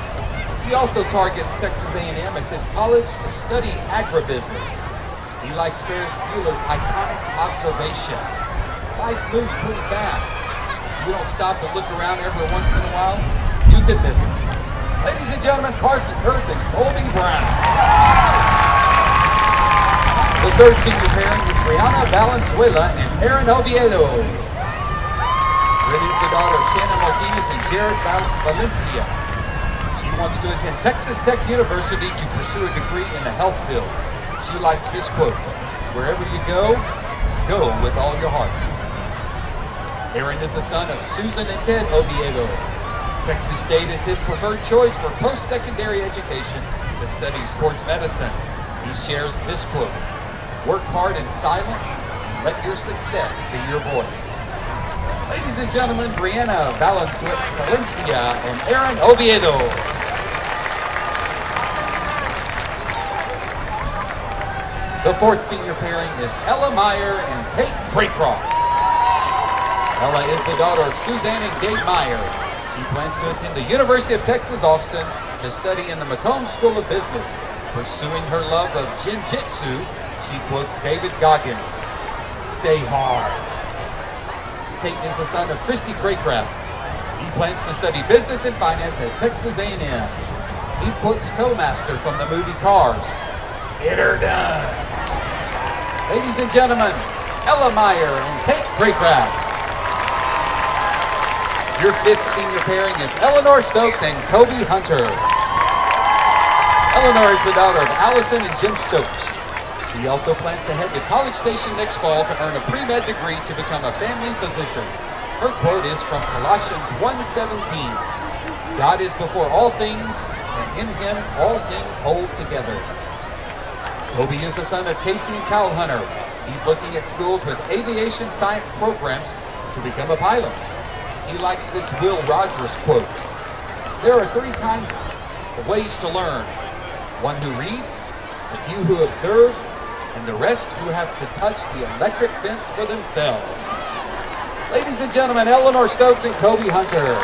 He also targets Texas A&M as his college to study agribusiness. He likes Ferris Bueller's iconic observation. Life moves pretty fast. If you don't stop to look around every once in a while, you could miss it. Ladies and gentlemen, Carson Kurtz and Colby Brown. The third senior pairing is Brianna Valenzuela and Aaron Oviedo. Brittany's the daughter of Shannon Martinez and Jared Valencia. She wants to attend Texas Tech University to pursue a degree in the health field. She likes this quote, "Wherever you go, go with all your heart." Aaron is the son of Susan and Ted Oviedo. Texas State is his preferred choice for post-secondary education to study sports medicine. He shares this quote, "Work hard in silence, and let your success be your voice." Ladies and gentlemen, Brianna Valencia and Aaron Oviedo. The fourth senior pairing is Ella Meyer and Tate Craycroft. Ella is the daughter of Suzanne and Gabe Meyer. She plans to attend the University of Texas, Austin to study in the McComb School of Business. Pursuing her love of jiu-jitsu, she quotes David Goggins, "Stay hard." Tate is the son of Christy Craycraft. He plans to study business and finance at Texas A&M. He quotes Toastmaster from the movie Cars, "Get her done." Ladies and gentlemen, Ella Meyer and Tate Craycraft. Your fifth senior pairing is Eleanor Stokes and Kobe Hunter. Eleanor is the daughter of Allison and Jim Stokes. She also plans to head to College Station next fall to earn a pre-med degree to become a family physician. Her quote is from Colossians 1:17. "God is before all things, and in him all things hold together." Kobe is the son of Casey and Kyle Hunter. He's looking at schools with aviation science programs to become a pilot. He likes this Will Rogers quote, "There are three kinds of ways to learn. One who reads, a few who observe, and the rest who have to touch the electric fence for themselves." Ladies and gentlemen, Eleanor Stokes and Kobe Hunter.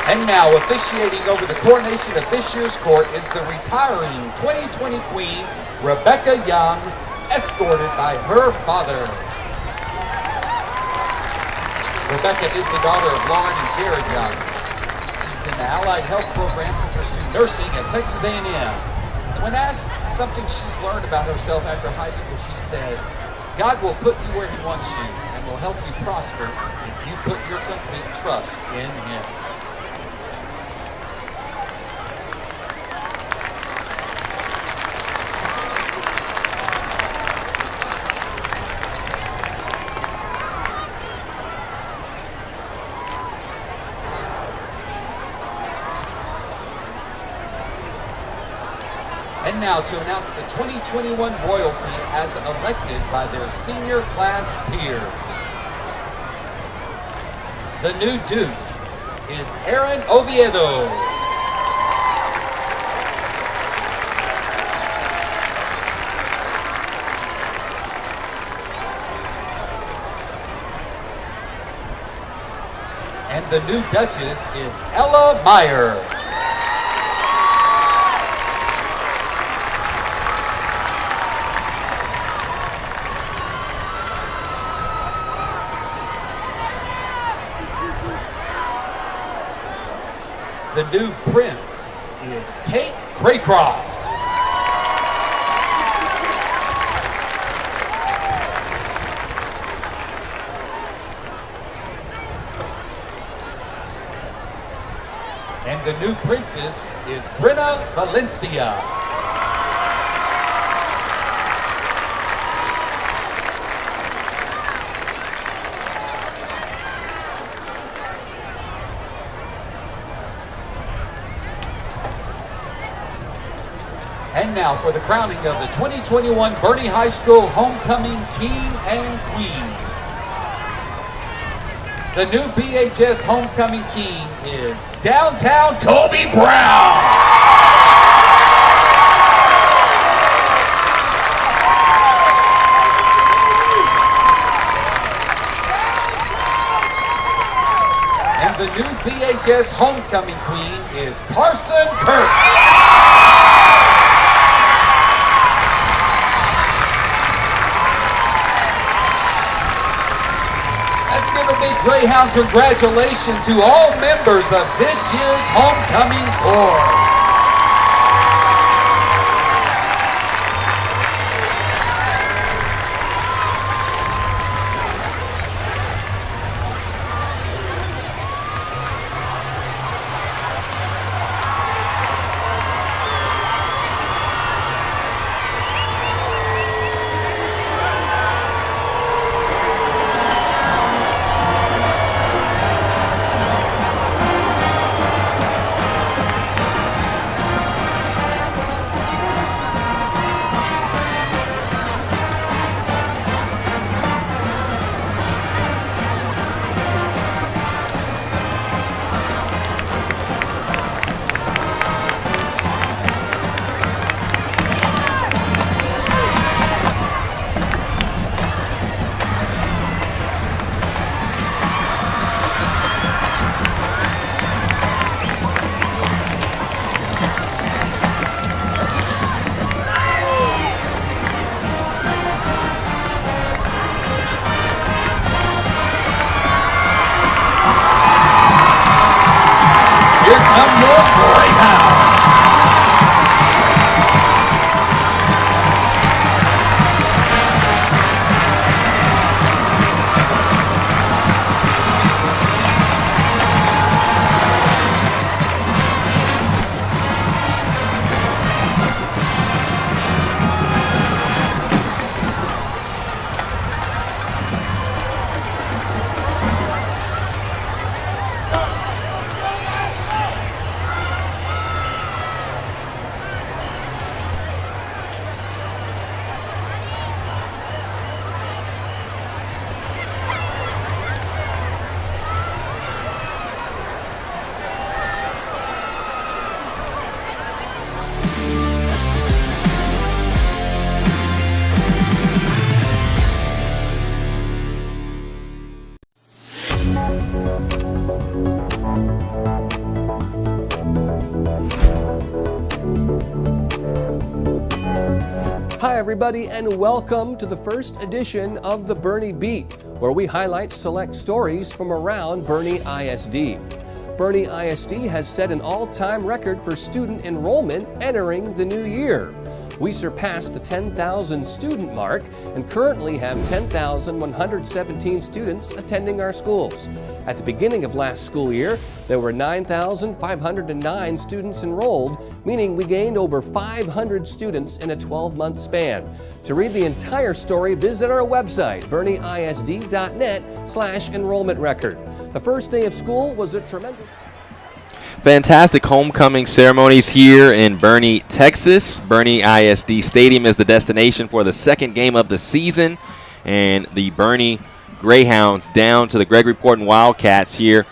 And now, officiating over the coronation of this year's court is the retiring 2020 Queen, Rebecca Young, escorted by her father. Rebecca is the daughter of Lauren and Jared Young. She's in the Allied Health Program to pursue nursing at Texas A&M. And when asked something she's learned about herself after high school, she said, "God will put you where he wants you and will help you prosper if you put your complete trust in him." And now to announce the 2021 royalty as elected by their senior class peers. The new Duke is Aaron Oviedo. And the new Duchess is Ella Meyer. The new prince is Tate Craycroft. And the new princess is Brenna Valencia. And now for the crowning of the 2021 Boerne High School Homecoming King and Queen. The new BHS Homecoming King is Downtown Colby Brown. And the new BHS BHS homecoming queen is Parson Kirk. Let's give a big Greyhound congratulations to all members of this year's homecoming corps. Hi everybody, and welcome to the first edition of the Boerne Beat, where we highlight select stories from around Boerne ISD. Boerne ISD has set an all-time record for student enrollment entering the new year. We surpassed the 10,000 student mark and currently have 10,117 students attending our schools. At the beginning of last school year, there were 9,509 students enrolled, meaning we gained over 500 students in a 12-month span. To read the entire story, visit our website, boerneisd.net/enrollment record. The first day of school was a tremendous... Fantastic homecoming ceremonies here in Boerne, Texas. Boerne ISD Stadium is the destination for the second game of the season, and the Boerne Greyhounds down to the Gregory-Portland Wildcats here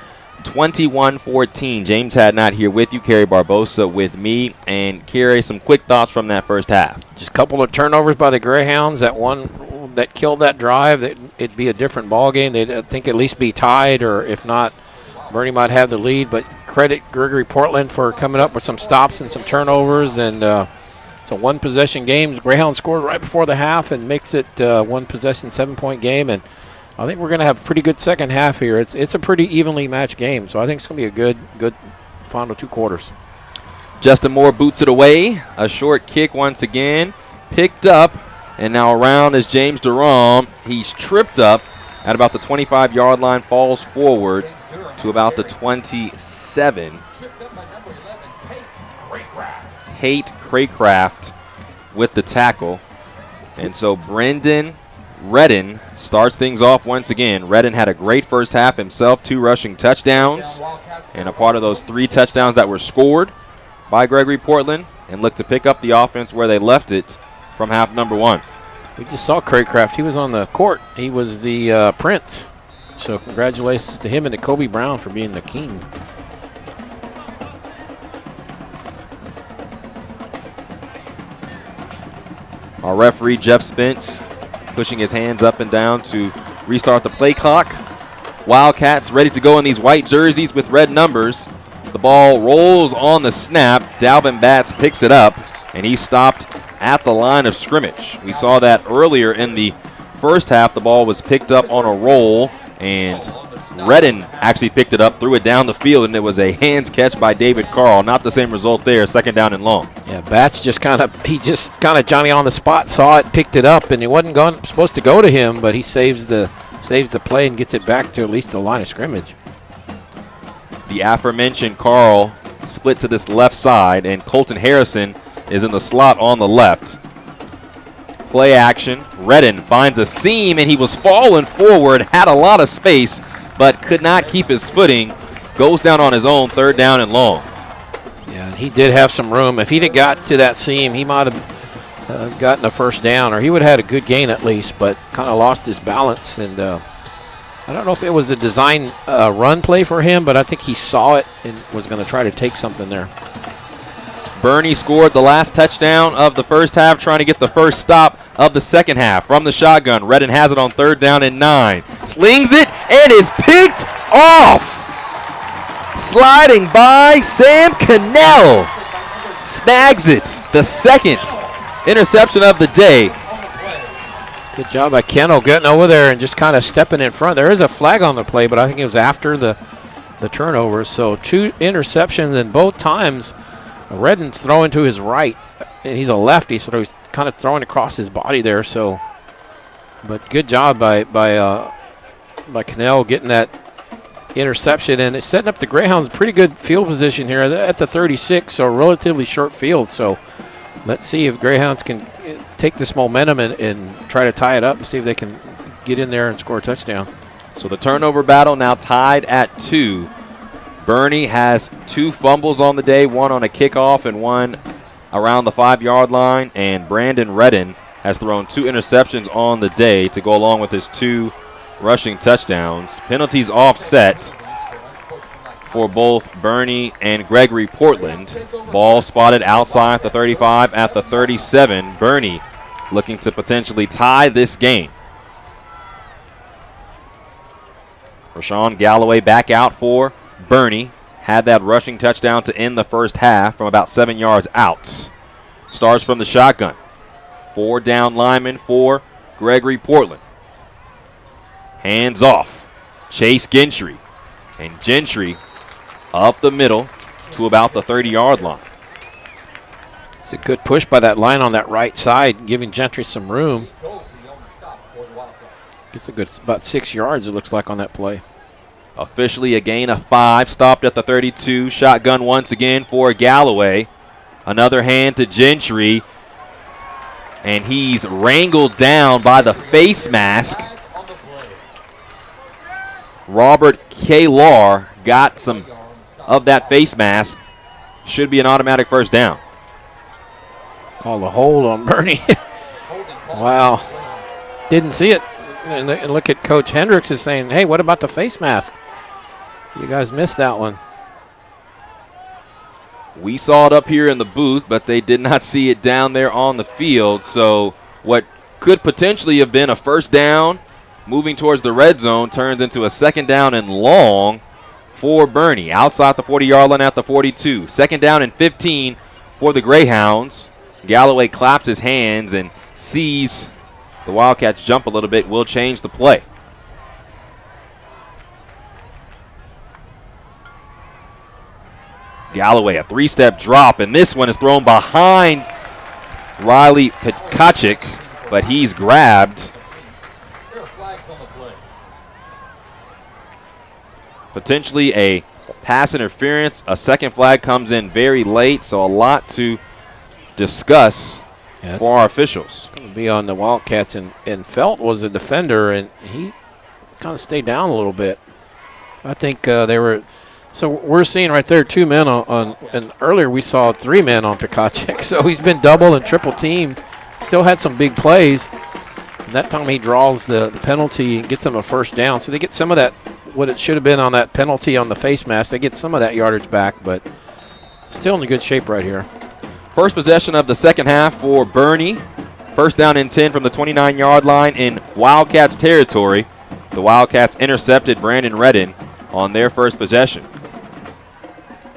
21-14. James Hadnot here with you, Kerry Barbosa with me, and Kerry, some quick thoughts from that first half. Just a couple of turnovers by the Greyhounds. That one that killed that drive, it'd be a different ball game. They'd, I think, at least be tied, or if not, Boerne might have the lead. But credit Gregory-Portland for coming up with some stops and some turnovers, and it's a one-possession game. Greyhound scored right before the half and makes it one-possession, 7-point game, and I think we're going to have a pretty good second half here. It's a pretty evenly matched game, so I think it's going to be a good final two quarters. Justin Moore boots it away. A short kick once again, picked up, and now around is James Durham. He's tripped up at about the 25-yard line, falls forward to about the 27. Tate Craycraft with the tackle. And so Brendan Redden starts things off once again. Redden had a great first half himself, 2 rushing touchdowns, and a part of those 3 touchdowns that were scored by Gregory-Portland, and looked to pick up the offense where they left it from half number 1. We just saw Craycraft. He was on the court. He was the prince. So congratulations to him and to Kobe Brown for being the king. Our referee, Jeff Spence, pushing his hands up and down to restart the play clock. Wildcats ready to go in these white jerseys with red numbers. The ball rolls on the snap. Dalvin Batts picks it up, and he stopped at the line of scrimmage. We saw that earlier in the first half. The ball was picked up on a roll, and Redden actually picked it up, threw it down the field, and it was a hands catch by David Carl. Not the same result there, second down and long. Yeah, Batts just kind of Johnny on the spot, saw it, picked it up, and it wasn't supposed to go to him, but he saves the play and gets it back to at least the line of scrimmage. The aforementioned Carl split to this left side, and Colton Harrison is in the slot on the left. Play action. Redden finds a seam, and he was falling forward, had a lot of space, but could not keep his footing. Goes down on his own, third down and long. Yeah, and he did have some room. If he'd have got to that seam, he might have gotten a first down, or he would have had a good gain at least, but kind of lost his balance. And I don't know if it was a design run play for him, but I think he saw it and was going to try to take something there. Boerne scored the last touchdown of the first half, trying to get the first stop of the second half from the shotgun. Redden has it on third down and 9. Slings it and is picked off. Sliding by Sam Cannell. Snags it. The second interception of the day. Good job by Kennel getting over there and just kind of stepping in front. There is a flag on the play, but I think it was after the turnover. So 2 interceptions, and both times Redden's throwing to his right. He's a lefty, so he's kind of throwing across his body there. So, but good job by Cannell getting that interception, and it's setting up the Greyhounds pretty good field position here. They're at the 36, so relatively short field. So let's see if Greyhounds can take this momentum and try to tie it up, see if they can get in there and score a touchdown. So the turnover battle now tied at 2. Boerne has 2 fumbles on the day, one on a kickoff and one around the 5-yard line, and Brandon Redden has thrown 2 interceptions on the day to go along with his 2 rushing touchdowns. Penalties offset for both Boerne and Gregory-Portland. Ball spotted outside the 35 at the 37. Boerne looking to potentially tie this game. Rashawn Galloway back out for Boerne. Had that rushing touchdown to end the first half from about 7 yards out. Starts from the shotgun. 4 down linemen for Gregory-Portland. Hands off. Chase Gentry. And Gentry up the middle to about the 30-yard line. It's a good push by that line on that right side, giving Gentry some room. Gets a good about 6 yards, it looks like, on that play. Officially a gain of 5. Stopped at the 32. Shotgun once again for Galloway. Another hand to Gentry. And he's wrangled down by the face mask. Robert Kalar got some of that face mask. Should be an automatic first down. Call a hold on Boerne. Wow. Didn't see it. And look at Coach Hendricks is saying, hey, what about the face mask? You guys missed that one. We saw it up here in the booth, but they did not see it down there on the field. So what could potentially have been a first down moving towards the red zone turns into a second down and long for Boerne. Outside the 40-yard line at the 42. Second down and 15 for the Greyhounds. Galloway claps his hands and sees the Wildcats jump a little bit. Will change the play. Galloway, a 3-step drop, and this one is thrown behind Riley Petkachik, but he's grabbed. Potentially a pass interference. A second flag comes in very late, so a lot to discuss for our officials. Going to be on the Wildcats, and Felt was a defender, and he kind of stayed down a little bit. I think they were. So we're seeing right there 2 men on and earlier we saw 3 men on Petkachik. So he's been double and triple teamed. Still had some big plays. And that time he draws the penalty and gets them a first down. So they get some of that, what it should have been on that penalty on the face mask. They get some of that yardage back, but still in good shape right here. First possession of the second half for Boerne. First down and 10 from the 29-yard line in Wildcats territory. The Wildcats intercepted Brandon Redden on their first possession.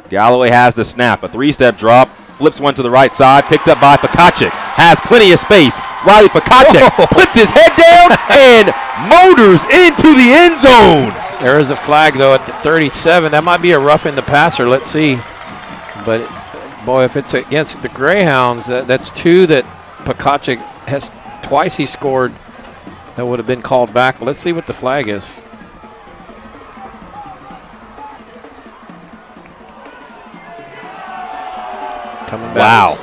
Galloway has the snap, a three-step drop, flips one to the right side, picked up by Pekacic, has plenty of space. Riley Pekacic puts his head down and motors into the end zone. There is a flag, though, at the 37. That might be a roughing the passer. Let's see. But, boy, if it's against the Greyhounds, that's two that Pekacic has twice he scored. That would have been called back. Let's see what the flag is. Coming back. Wow.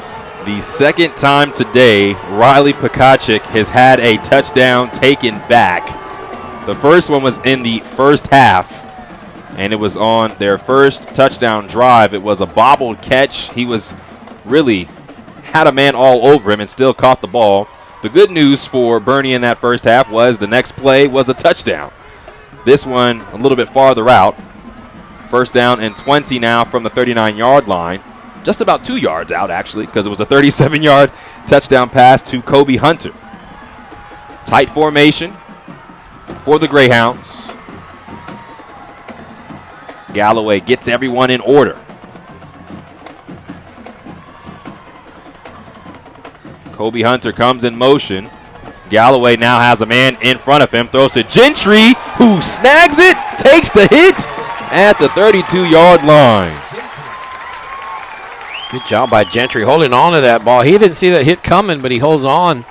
The second time today, Riley Pekacic has had a touchdown taken back. The first one was in the first half, and it was on their first touchdown drive. It was a bobbled catch. He was really had a man all over him and still caught the ball. The good news for Boerne in that first half was the next play was a touchdown. This one a little bit farther out. First down and 20 now from the 39-yard line. Just about 2 yards out, actually, because it was a 37-yard touchdown pass to Kobe Hunter. Tight formation for the Greyhounds. Galloway gets everyone in order. Kobe Hunter comes in motion. Galloway now has a man in front of him, throws to Gentry, who snags it, takes the hit at the 32-yard line. Good job by Gentry holding on to that ball. He didn't see that hit coming, but he holds on.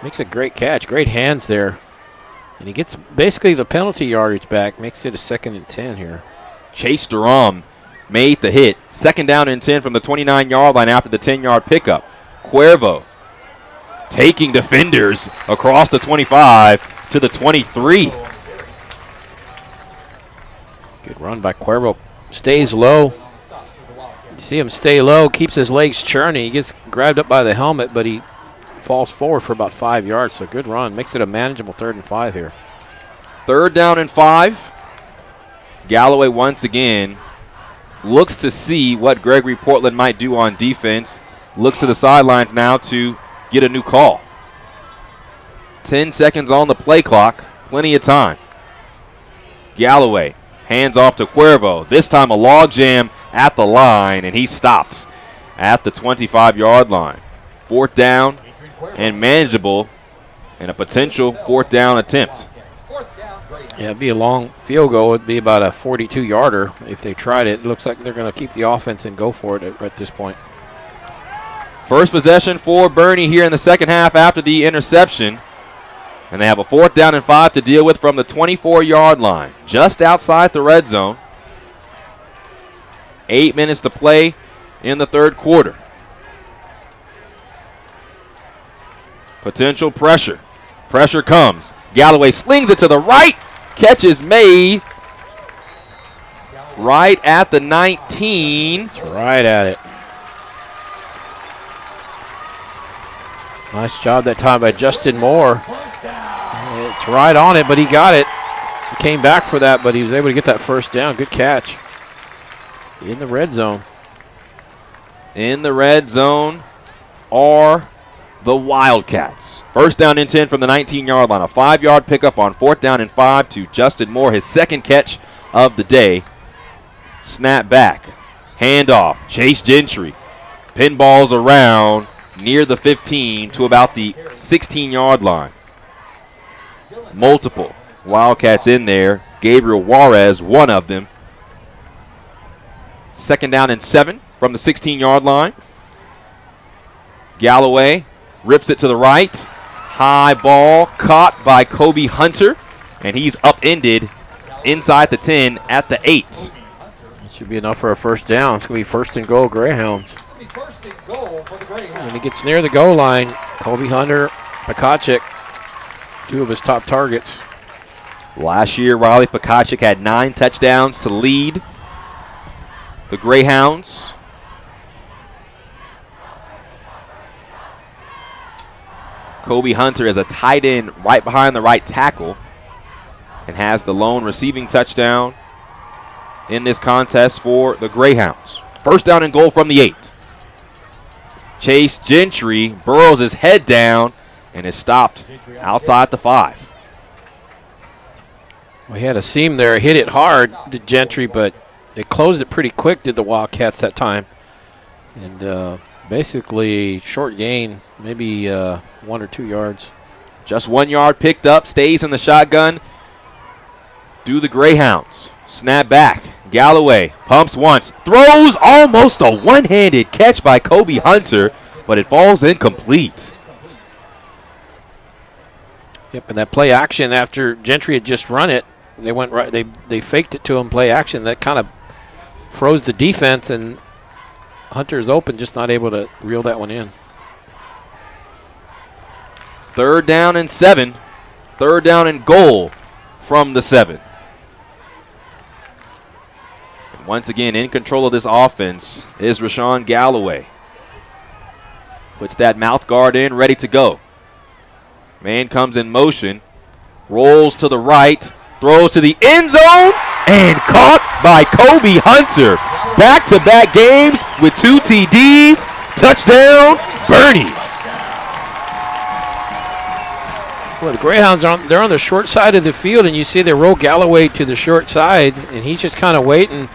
Makes a great catch. Great hands there. And he gets basically the penalty yardage back. Makes it a 2nd and 10 here. Chase Durham made the hit. 2nd down and 10 from the 29-yard line after the 10-yard pickup. Cuervo taking defenders across the 25 to the 23. Good run by Cuervo. Stays low. You see him stay low, keeps his legs churning. He gets grabbed up by the helmet, but he falls forward for about 5 yards. So good run. Makes it a manageable 3rd and 5 here. 3rd down and 5. Galloway once again looks to see what Gregory-Portland might do on defense. Looks to the sidelines now to get a new call. 10 seconds on the play clock. Plenty of time. Galloway hands off to Cuervo. This time a log jam at the line, and he stops at the 25-yard line. 4th down and manageable, and a potential 4th down attempt. Yeah, it'd be a long field goal. It'd be about a 42-yarder if they tried it. It looks like they're going to keep the offense and go for it at this point. First possession for Boerne here in the second half after the interception. And they have a 4th down and 5 to deal with from the 24-yard line, just outside the red zone. 8 minutes to play in the 3rd quarter. Potential pressure. Pressure comes. Galloway slings it to the right. Catch is made right at the 19. It's right at it. Nice job that time by Justin Moore. It's right on it, but he got it. He came back for that, but he was able to get that 1st down. Good catch. In the red zone. In the red zone are the Wildcats. 1st down and 10 from the 19-yard line. A 5-yard pickup on 4th down and 5 to Justin Moore, his 2nd catch of the day. Snap back. Handoff. Chase Gentry. Pinballs around near the 15 to about the 16-yard line. Multiple Wildcats in there. Gabriel Juarez, one of them. 2nd down and 7 from the 16-yard line. Galloway rips it to the right. High ball caught by Kobe Hunter, and he's upended inside the 10 at the 8. That should be enough for a 1st down. It's going to be 1st and goal Greyhounds. When he gets near the goal line, Kobe Hunter, Pekacic, 2 of his top targets. Last year, Riley Pekacic had 9 touchdowns to lead the Greyhounds. Kobe Hunter is a tight end right behind the right tackle and has the lone receiving touchdown in this contest for the Greyhounds. 1st down and goal from the 8. Chase Gentry burrows his head down and is stopped outside the 5. We had a seam there, hit it hard, did Gentry, but they closed it pretty quick, did the Wildcats that time. And basically short gain, maybe 1 or 2 yards. Just 1 yard picked up, stays in the shotgun. Do the Greyhounds. Snap back. Galloway pumps once, throws almost a one-handed catch by Kobe Hunter, but it falls incomplete. Yep, and that play action after Gentry had just run it, they went right. They faked it to him. Play action that kind of froze the defense, and Hunter's open, just not able to reel that one in. 3rd down and 7. 3rd down and goal from the 7. And once again, in control of this offense is Rashawn Galloway. Puts that mouth guard in, ready to go. Man comes in motion, rolls to the right, throws to the end zone, and caught by Kobe Hunter. Back-to-back games with 2 TDs. Touchdown, Boerne. Well, the Greyhounds, they're on the short side of the field, and you see they roll Galloway to the short side, and he's just kind of waiting.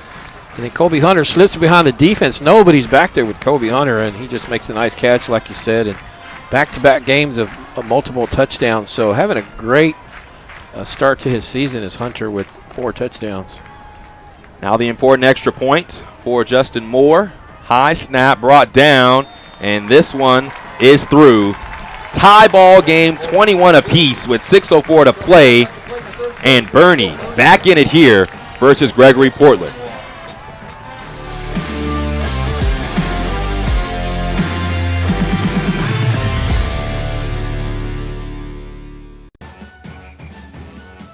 And then Kobe Hunter slips behind the defense. Nobody's back there with Kobe Hunter, and he just makes a nice catch, like you said. And back-to-back games of multiple touchdowns. So having a great start to his season is Hunter with 4 touchdowns. Now the important extra point for Justin Moore. High snap brought down, and this one is through. Tie ball game, 21 apiece with 6:04 to play. And Boerne back in it here versus Gregory-Portland.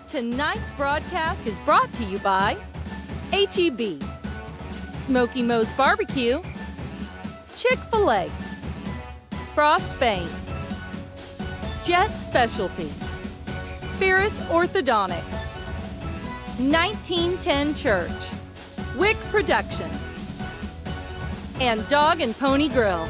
Tonight's broadcast is brought to you by H-E-B, Smoky Moe's Barbecue, Chick-fil-A, Frost Bank, Jet Specialty, Ferris Orthodontics, 1910 Church, Wick Productions, and Dog and Pony Grill.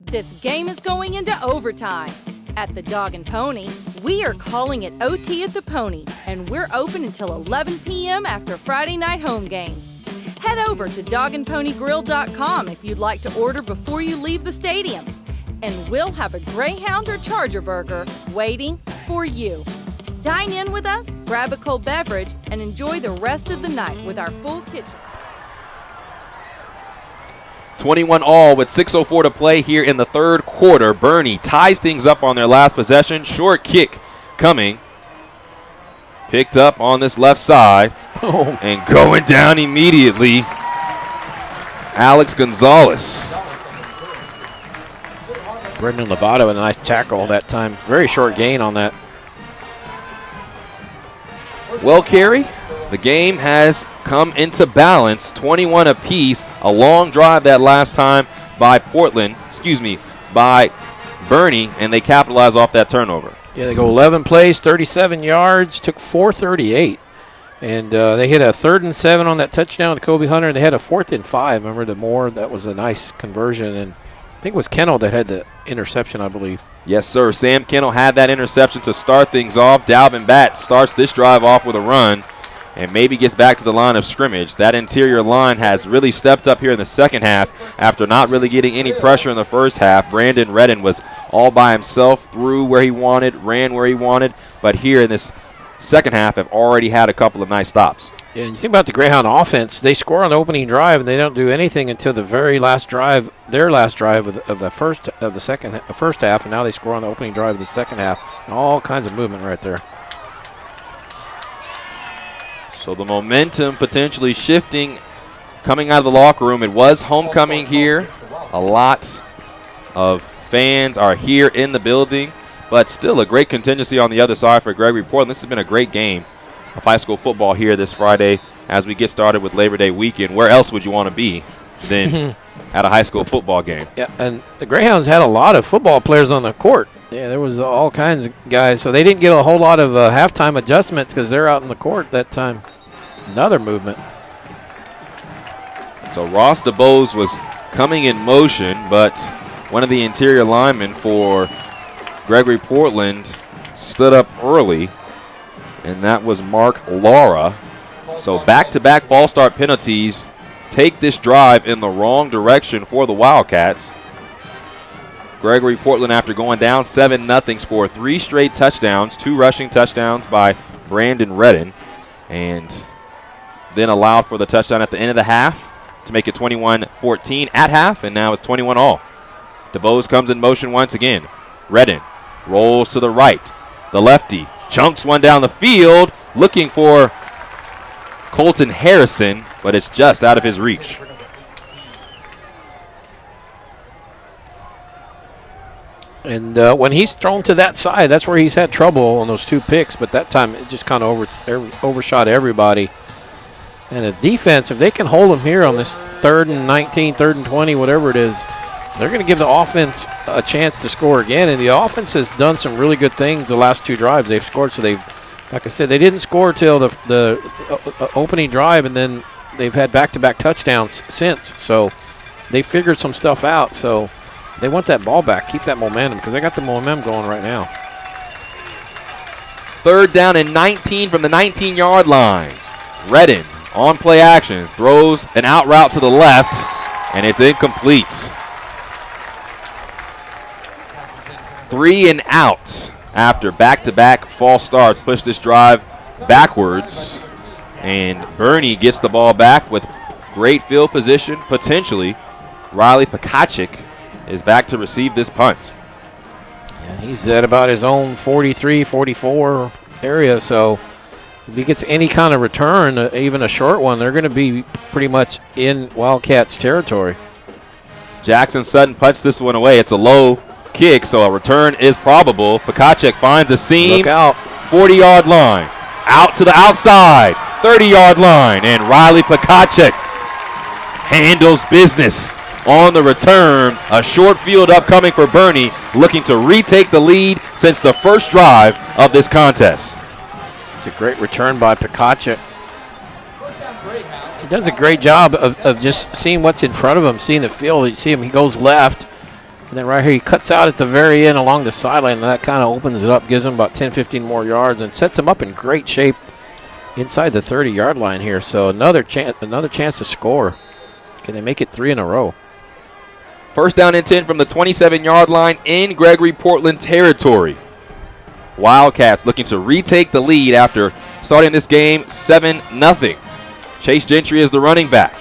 This game is going into overtime. At the Dog and Pony, we are calling it OT at the Pony, and we're open until 11 p.m. after Friday night home games. Head over to dogandponygrill.com if you'd like to order before you leave the stadium. And we'll have a Greyhound or Charger burger waiting for you. Dine in with us, grab a cold beverage, and enjoy the rest of the night with our full kitchen. 21 all with 6:04 to play here in the 3rd quarter. Boerne ties things up on their last possession. Short kick coming. Picked up on this left side. And going down immediately, Alex Gonzalez. Brendan Lovato with a nice tackle that time. Very short gain on that. Well, Kerry, the game has come into balance, 21 apiece. A long drive that last time by by Boerne, and they capitalize off that turnover. Yeah, they go 11 plays, 37 yards, took 4:38. And they hit a 3rd and 7 on that touchdown to Kobe Hunter. They had a 4th and 5. Remember the Moore, that was a nice conversion. And I think it was Kennel that had the interception, I believe. Yes, sir. Sam Kennel had that interception to start things off. Dalvin Batts starts this drive off with a run and maybe gets back to the line of scrimmage. That interior line has really stepped up here in the second half after not really getting any pressure in the first half. Brandon Redden was all by himself, threw where he wanted, ran where he wanted, but here in this second half have already had a couple of nice stops. Yeah, and you think about the Greyhound offense, they score on the opening drive and they don't do anything until the very last drive, their last drive of the first half, and now they score on the opening drive of the second half. All kinds of movement right there. So the momentum potentially shifting coming out of the locker room. It was homecoming here. A lot of fans are here in the building, but still a great contingency on the other side for Gregory-Portland. This has been a great game of high school football here this Friday as we get started with Labor Day weekend. Where else would you want to be than at a high school football game? Yeah, and the Greyhounds had a lot of football players on the court. Yeah, there was all kinds of guys, so they didn't get a whole lot of halftime adjustments because they're out in the court that time. Another movement. So Ross DeBose was coming in motion, but one of the interior linemen for Gregory-Portland stood up early, and that was Mark Lara. So back-to-back false start penalties take this drive in the wrong direction for the Wildcats. Gregory-Portland, after going down 7-0, scored 3 straight touchdowns, 2 rushing touchdowns by Brandon Redden, and then allowed for the touchdown at the end of the half to make it 21-14 at half, and now it's 21-all. DeBose comes in motion once again. Redden rolls to the right. The lefty chunks one down the field, looking for Colton Harrison, but it's just out of his reach. And when he's thrown to that side, that's where he's had trouble on those 2 picks, but that time it just kind of overshot everybody. And the defense, if they can hold them here on this 3rd and 19, 3rd and 20, whatever it is, they're going to give the offense a chance to score again. And the offense has done some really good things the last 2 drives they've scored. So they've, like I said, they didn't score till the opening drive, and then they've had back-to-back touchdowns since. So they figured some stuff out. So they want that ball back, keep that momentum, because they got the momentum going right now. 3rd down and 19 from the 19-yard line. Redden on play action, throws an out route to the left, and it's incomplete. 3 and out after back-to-back false starts push this drive backwards, and Boerne gets the ball back with great field position, potentially. Riley Pekacik is back to receive this punt. Yeah, he's at about his own 43, 44 area, so if he gets any kind of return, even a short one, they're going to be pretty much in Wildcats territory. Jackson Sutton puts this one away. It's a low kick, so a return is probable. Pekacik finds a seam. Look out. 40-yard line. Out to the outside. 30-yard line. And Riley Pekacik handles business on the return. A short field upcoming for Boerne, looking to retake the lead since the first drive of this contest. It's a great return by Pekacik. He does a great job of just seeing what's in front of him, seeing the field. You see him, he goes left, and then right here he cuts out at the very end along the sideline, and that kind of opens it up, gives him about 10, 15 more yards, and sets him up in great shape inside the 30-yard line here. So another chance to score. Can they make it 3 in a row? 1st down and 10 from the 27-yard line in Gregory-Portland territory. Wildcats looking to retake the lead after starting this game 7-0. Chase Gentry is the running back.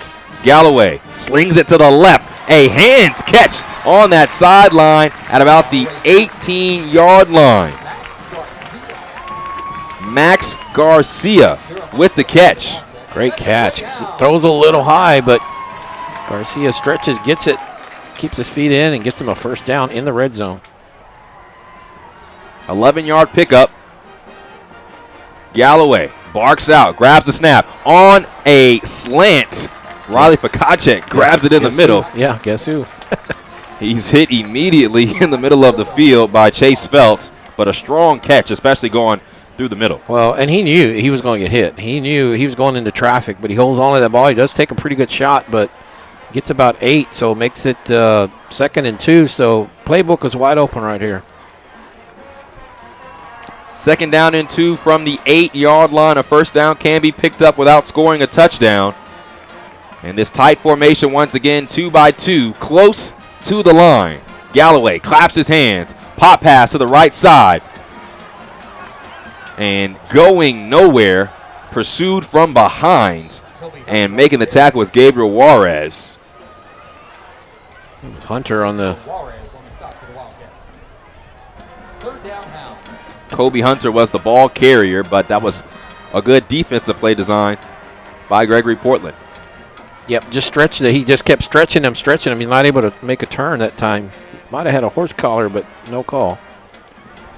Galloway slings it to the left. A hands catch on that sideline at about the 18-yard line. Max Garcia with the catch. Great catch. Throws a little high, but Garcia stretches, gets it, keeps his feet in, and gets him a 1st down in the red zone. 11-yard pickup. Galloway barks out, grabs the snap on a slant. Riley Pekacik grabs it in the middle. Yeah, guess who? He's hit immediately in the middle of the field by Chase Felt, but a strong catch, especially going through the middle. Well, and he knew he was going to get hit. He knew he was going into traffic, but he holds on to that ball. He does take a pretty good shot, but gets about 8, so makes it 2nd and 2. So playbook is wide open right here. 2nd down and 2 from the 8-yard line. A 1st down can be picked up without scoring a touchdown. And this tight formation once again, 2 by 2, close to the line. Galloway claps his hands. Pop pass to the right side. And going nowhere, pursued from behind. And making the tackle was Gabriel Juarez. It was Hunter on the... Kobe Hunter was the ball carrier, but that was a good defensive play design by Gregory-Portland. Yep, just stretched it. He just kept stretching him. He's not able to make a turn that time. Might have had a horse collar, but no call.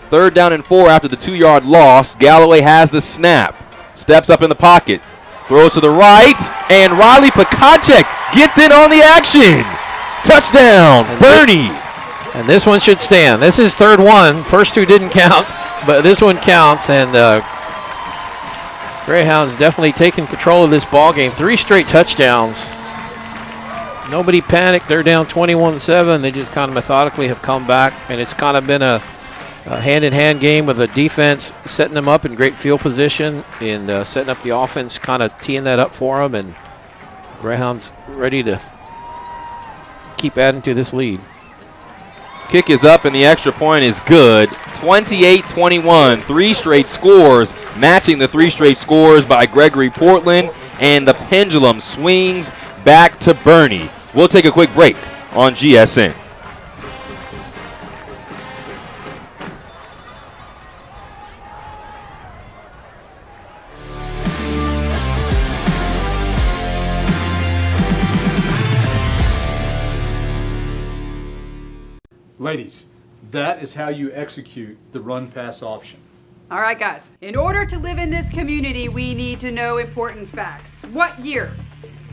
3rd down and 4 after the 2-yard loss. Galloway has the snap. Steps up in the pocket. Throws to the right, and Riley Pekacik gets in on the action. Touchdown, Boerne. And this one should stand. This is 3rd one. First 2 didn't count, but this one counts, and Greyhounds definitely taking control of this ball game. 3 straight touchdowns. Nobody panicked. They're down 21-7. They just kind of methodically have come back, and it's kind of been a hand-in-hand game with the defense, setting them up in great field position and setting up the offense, kind of teeing that up for them. And Greyhounds ready to keep adding to this lead. Kick is up and the extra point is good. 28-21, 3 straight scores, matching the 3 straight scores by Gregory-Portland, and the pendulum swings back to Boerne. We'll take a quick break on GSN. Ladies, that is how you execute the run-pass option. All right, guys. In order to live in this community, we need to know important facts. What year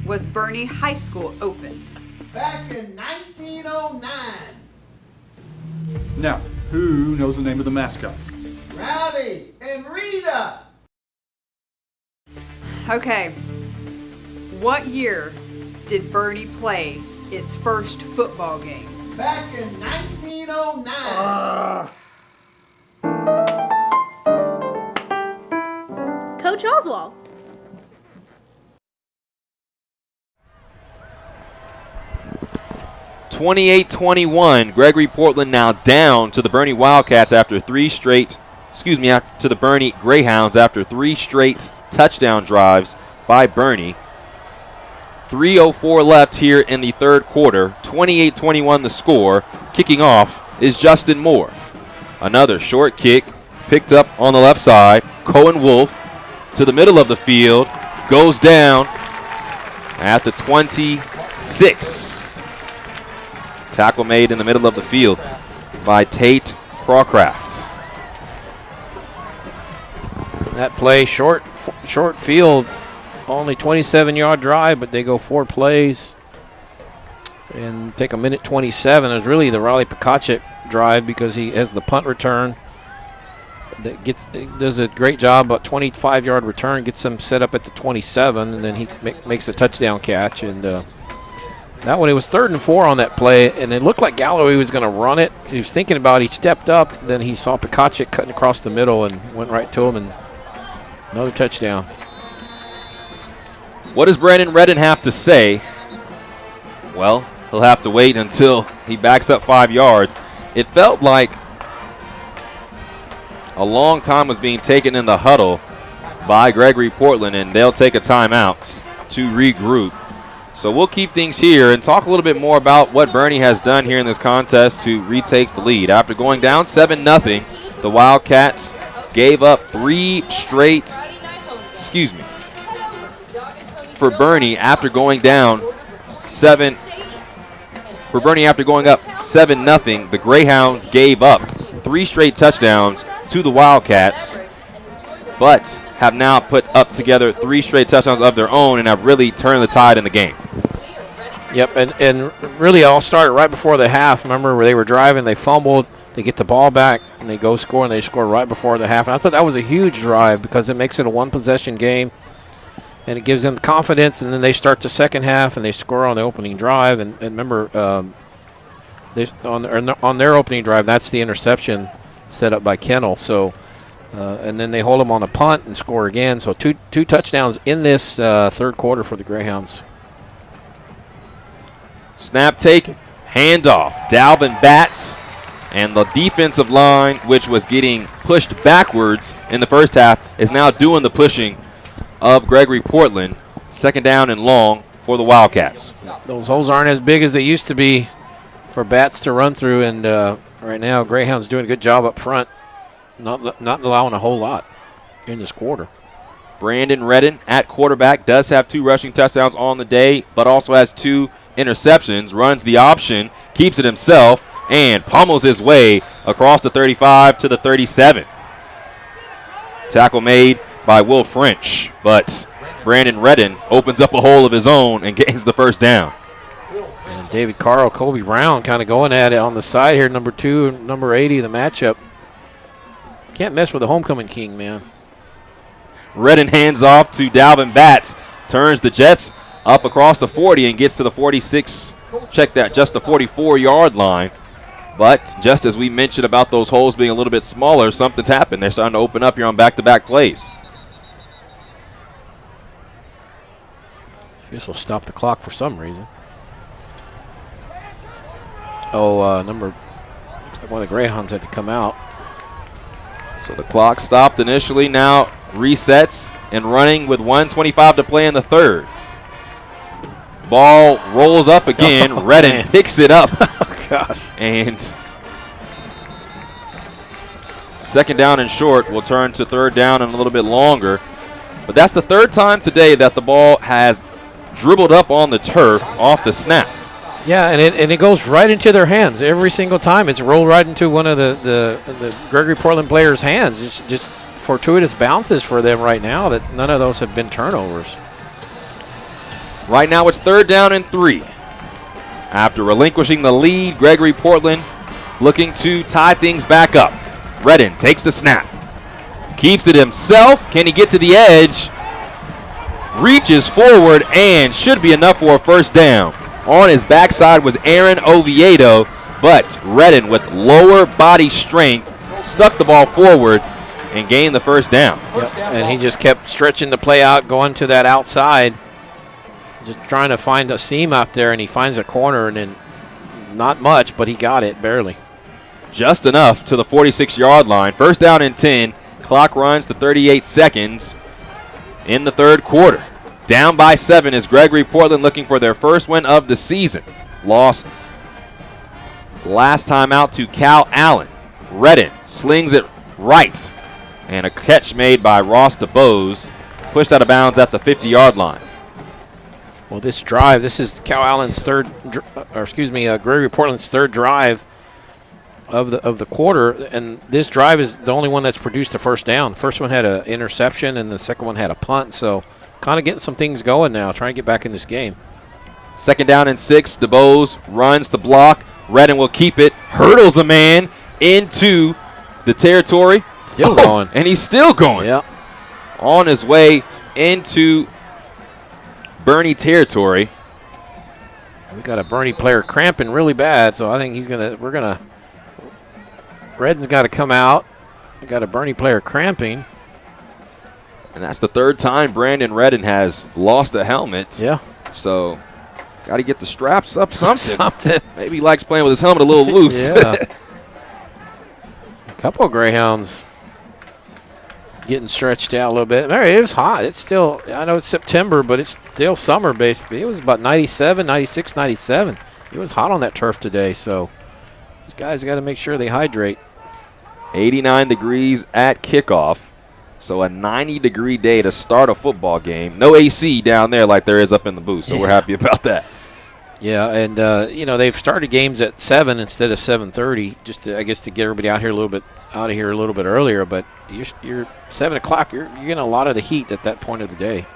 was Boerne High School opened? Back in 1909. Now, who knows the name of the mascots? Rowdy and Rita. Okay. What year did Boerne play its first football game? Back in 1909. Coach Oswald. (28-21). Gregory-Portland now down to the Boerne Wildcats after 3 straight, to the Boerne Greyhounds after 3 straight touchdown drives by Boerne. 3:04 left here in the third quarter. 28-21 the score. Kicking off is Justin Moore. Another short kick picked up on the left side. Cohen Wolf to the middle of the field. Goes down at the 26. Tackle made in the middle of the field by Tate Crawcraft. That play, short field, only 27-yard drive, but they go 4 plays and take a minute 27. It was really the Riley Pekacik drive because he has the punt return. Does a great job, about 25-yard return, gets them set up at the 27, and then he makes a touchdown catch. And that one, it was 3rd and 4 on that play, and it looked like Galloway was going to run it. He was thinking about it. He stepped up, then he saw Pekacik cutting across the middle and went right to him, and another touchdown. What does Brandon Redden have to say? Well, he'll have to wait until he backs up 5 yards. It felt like a long time was being taken in the huddle by Gregory-Portland, and they'll take a timeout to regroup. So we'll keep things here and talk a little bit more about what Boerne has done here in this contest to retake the lead. After going down 7-0, the Wildcats gave up 3 straight, for Boerne after going down 7. For Boerne after going up 7-0, the Greyhounds gave up 3 straight touchdowns to the Wildcats, but have now put up together 3 straight touchdowns of their own and have really turned the tide in the game. Yep, and really all started right before the half. Remember where they were driving, they fumbled, they get the ball back, and they go score, and they score right before the half. And I thought that was a huge drive because it makes it a 1-possession game, and it gives them confidence, and then they start the second half, and they score on the opening drive. And remember, on their opening drive, that's the interception set up by Kennel. So, and then they hold them on a punt and score again. So two touchdowns in this third quarter for the Greyhounds. Snap taken, handoff, Dalvin Batts, and the defensive line, which was getting pushed backwards in the first half, is now doing the pushing of Gregory-Portland. Second down and long for the Wildcats. Those holes aren't as big as they used to be for Batts to run through, and right now Greyhound's doing a good job up front, not allowing a whole lot in this quarter. Brandon Redden at quarterback does have 2 rushing touchdowns on the day, but also has 2 interceptions, runs the option, keeps it himself, and pummels his way across the 35 to the 37. Tackle made by Will French, but Brandon Redden opens up a hole of his own and gains the first down. And David Carl, Kobe Brown kind of going at it on the side here, number 2, number 80, the matchup. Can't mess with the homecoming king, man. Redden hands off to Dalvin Batts, turns the Jets up across the 40 and gets to the 46, check that, just the 44-yard line. But just as we mentioned about those holes being a little bit smaller, something's happened. They're starting to open up here on back-to-back plays. Official stopped the clock for some reason. Oh, looks like one of the Greyhounds had to come out. So the clock stopped initially, now resets and running with 1:25 to play in the third. Ball rolls up again. Redden picks it up. Oh, gosh. And second down and short will turn to third down and a little bit longer. But that's the third time today that the ball has dribbled up on the turf off the snap. Yeah, and it goes right into their hands every single time. It's rolled right into one of the Gregory-Portland players' hands. It's just fortuitous bounces for them right now that none of those have been turnovers. Right now it's third down and 3. After relinquishing the lead, Gregory-Portland looking to tie things back up. Redden takes the snap. Keeps it himself. Can he get to the edge? Reaches forward and should be enough for a first down. On his backside was Aaron Oviedo, but Redden with lower body strength stuck the ball forward and gained the first down. Yep. And he just kept stretching the play out, going to that outside, just trying to find a seam out there, and he finds a corner, and then not much, but he got it, barely. Just enough to the 46-yard line. First down and 10. Clock runs to 38 seconds in the third quarter. Down by 7 is Gregory-Portland looking for their first win of the season. Lost last time out to Cal Allen. Redden slings it right. And a catch made by Ross DeBose. Pushed out of bounds at the 50-yard line. Well, this drive, this is Cal Allen's Gregory-Portland's third drive of the quarter, and this drive is the only one that's produced a first down. First one had an interception, and the second one had a punt, so kind of getting some things going now, trying to get back in this game. Second down and 6. DeBose runs to block. Redden will keep it. Hurdles a man into the territory. Still going. And he's still going. Yep. On his way into Boerne territory. We got a Boerne player cramping really bad, so I think Redden's got to come out. We got a Boerne player cramping. And that's the third time Brandon Redden has lost a helmet. Yeah. So, got to get the straps up something. Maybe he likes playing with his helmet a little loose. Yeah. A couple of Greyhounds getting stretched out a little bit. It was hot. It's still, I know it's September, but it's still summer basically. It was about 97, 96, 97. It was hot on that turf today, so these guys got to make sure they hydrate. 89 degrees at kickoff. So a 90-degree day to start a football game. No AC down there like there is up in the booth, so we're happy about that. Yeah, and they've started games at 7 instead of 7:30, just to, I guess, to get everybody out of here a little bit earlier. But you're 7 o'clock. You're getting a lot of the heat at that point of the day.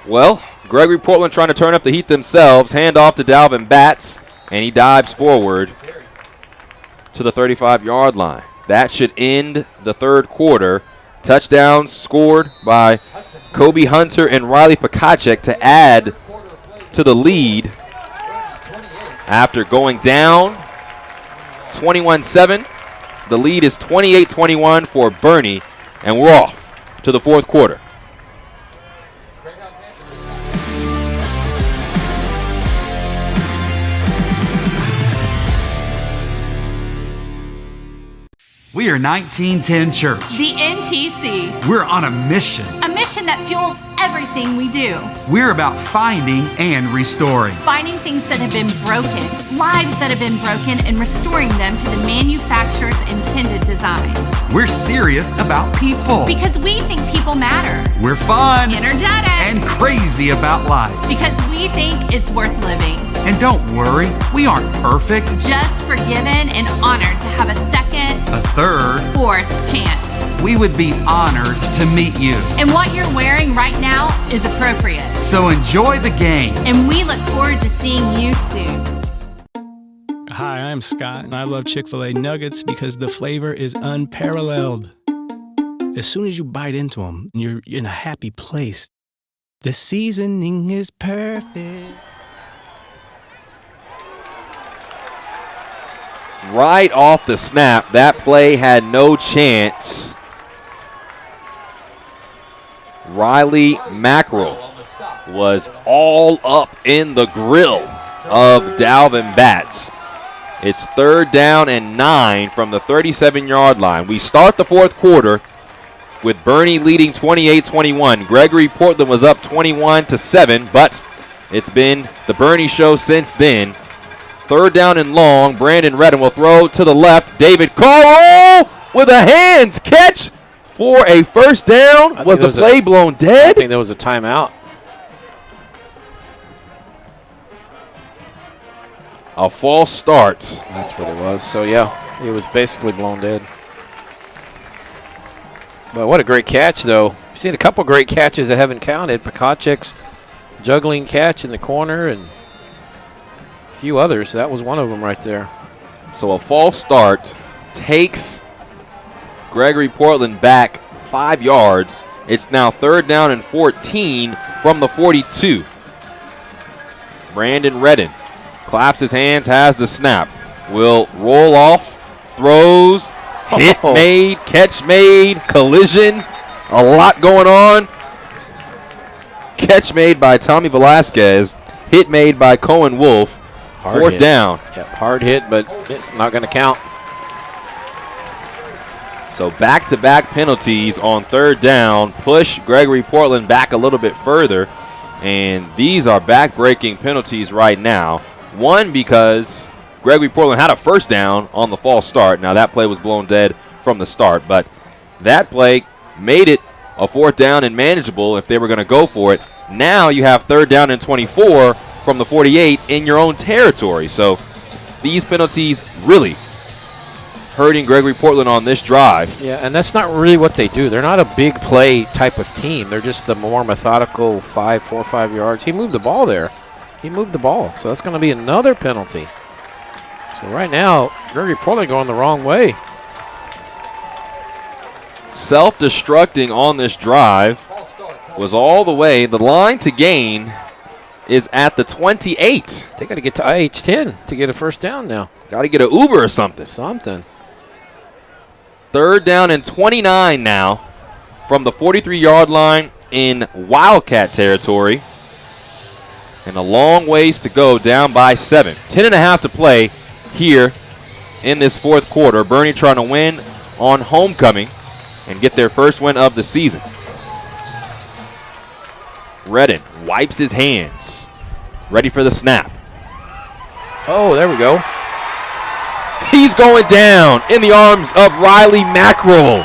Well, Gregory-Portland trying to turn up the heat themselves. Hand off to Dalvin Batts, and he dives forward to the 35-yard line. That should end the third quarter. Touchdowns scored by Kobe Hunter and Riley Pakacek to add to the lead after going down 21-7. The lead is 28-21 for Boerne, and we're off to the fourth quarter. We are 1910 Church. The NTC. We're on a mission. A mission that fuels everything we do. We're about finding and restoring. Finding things that have been broken, lives that have been broken, and restoring them to the manufacturer's intended design. We're serious about people. Because we think people matter. We're fun. Energetic. And crazy about life. Because we think it's worth living. And don't worry, we aren't perfect. Just forgiven and honored to have a second, a third, fourth chance. We would be honored to meet you. And what you're wearing right now is appropriate. So enjoy the game. And we look forward to seeing you soon. Hi, I'm Scott, and I love Chick-fil-A nuggets because the flavor is unparalleled. As soon as you bite into them, you're in a happy place. The seasoning is perfect. right off the snap. That play had no chance. Riley Mackerel was all up in the grill of Dalvin Batts. It's 3rd down and 9 from the 37-yard line. We start the fourth quarter with Boerne leading 28-21. Gregory-Portland was up 21-7, but it's been the Boerne show since then. 3rd down and long. Brandon Redden will throw to the left. David Carl with a hands catch for a first down. Was the play blown dead? I think there was a timeout. A false start. That's what it was. So, yeah, it was basically blown dead. But what a great catch, though. We've seen a couple great catches that haven't counted. Pakachek's juggling catch in the corner and a few others. That was one of them right there. So a false start takes Gregory-Portland back 5 yards. It's now 3rd down and 14 from the 42. Brandon Redden claps his hands, has the snap. Will roll off, throws, hit made, catch made, collision. A lot going on. Catch made by Tommy Velasquez. Hit made by Cohen Wolf. Hard 4th hit. down. Yep, hard hit, but it's not going to count. So back-to-back penalties on 3rd down. Push Gregory-Portland back a little bit further. And these are back-breaking penalties right now. One, because Gregory-Portland had a first down on the false start. Now, that play was blown dead from the start, but that play made it a 4th down and manageable if they were going to go for it. Now you have 3rd down and 24 from the 48 in your own territory. So these penalties really hurting Gregory-Portland on this drive. Yeah, and that's not really what they do. They're not a big play type of team. They're just the more methodical 4 or 5 yards. He moved the ball there. He moved the ball. So that's going to be another penalty. So right now, Gregory-Portland going the wrong way. Self-destructing on this drive was all the way. The line to gain is at the 28. They got to get to IH-10 to get a first down now. Got to get an Uber or something. 3rd down and 29 now from the 43-yard line in Wildcat territory. And a long ways to go, down by 7. 10.5 to play here in this fourth quarter. Boerne trying to win on homecoming and get their first win of the season. Redden wipes his hands. Ready for the snap. Oh, there we go. He's going down in the arms of Riley Mackerel.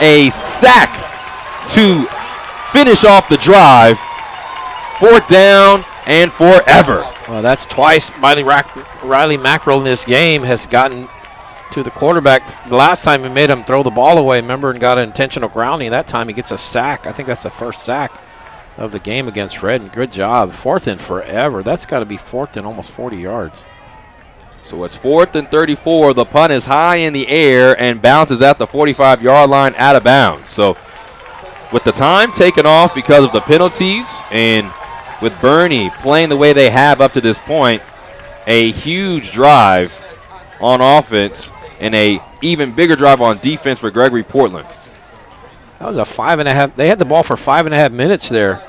A sack to finish off the drive. 4th down and forever. Well, that's twice Riley Mackerel in this game has gotten to the quarterback. The last time he made him throw the ball away, remember, and got an intentional grounding. That time he gets a sack. I think that's the first sack of the game against Redden. Good job. 4th and forever. That's got to be 4th and almost 40 yards. So it's 4th and 34. The punt is high in the air and bounces at the 45-yard line out of bounds. So with the time taken off because of the penalties and with Boerne playing the way they have up to this point, a huge drive on offense and a even bigger drive on defense for Gregory-Portland. That was a 5.5. They had the ball for 5.5 minutes there.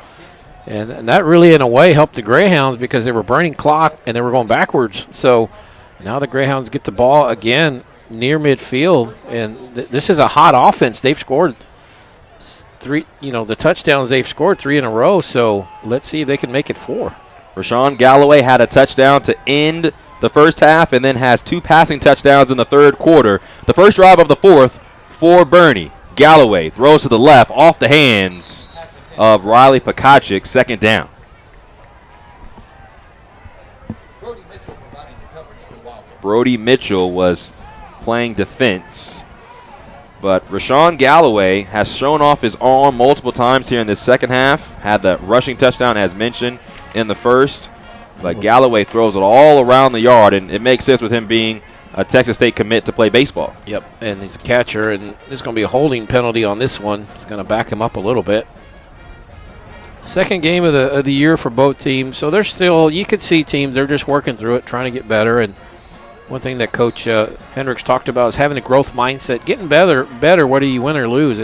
And that really, in a way, helped the Greyhounds because they were burning clock and they were going backwards. So now the Greyhounds get the ball again near midfield. And this is a hot offense. They've scored 3, the touchdowns they've scored 3 in a row. So let's see if they can make it 4. Rashawn Galloway had a touchdown to end the first half and then has 2 passing touchdowns in the third quarter. The first drive of the fourth for Boerne. Galloway throws to the left off the hands of Riley Pakachek, 2nd down. Brody Mitchell was playing defense. But Rashawn Galloway has shown off his arm multiple times here in this second half. Had the rushing touchdown, as mentioned, in the first. But Galloway throws it all around the yard, and it makes sense with him being a Texas State commit to play baseball. Yep, and he's a catcher, and there's going to be a holding penalty on this one. It's going to back him up a little bit. Second game of the year for both teams. So they're still, you could see teams, they're just working through it, trying to get better. And One thing that Coach Hendricks talked about is having a growth mindset, getting better, whether you win or lose.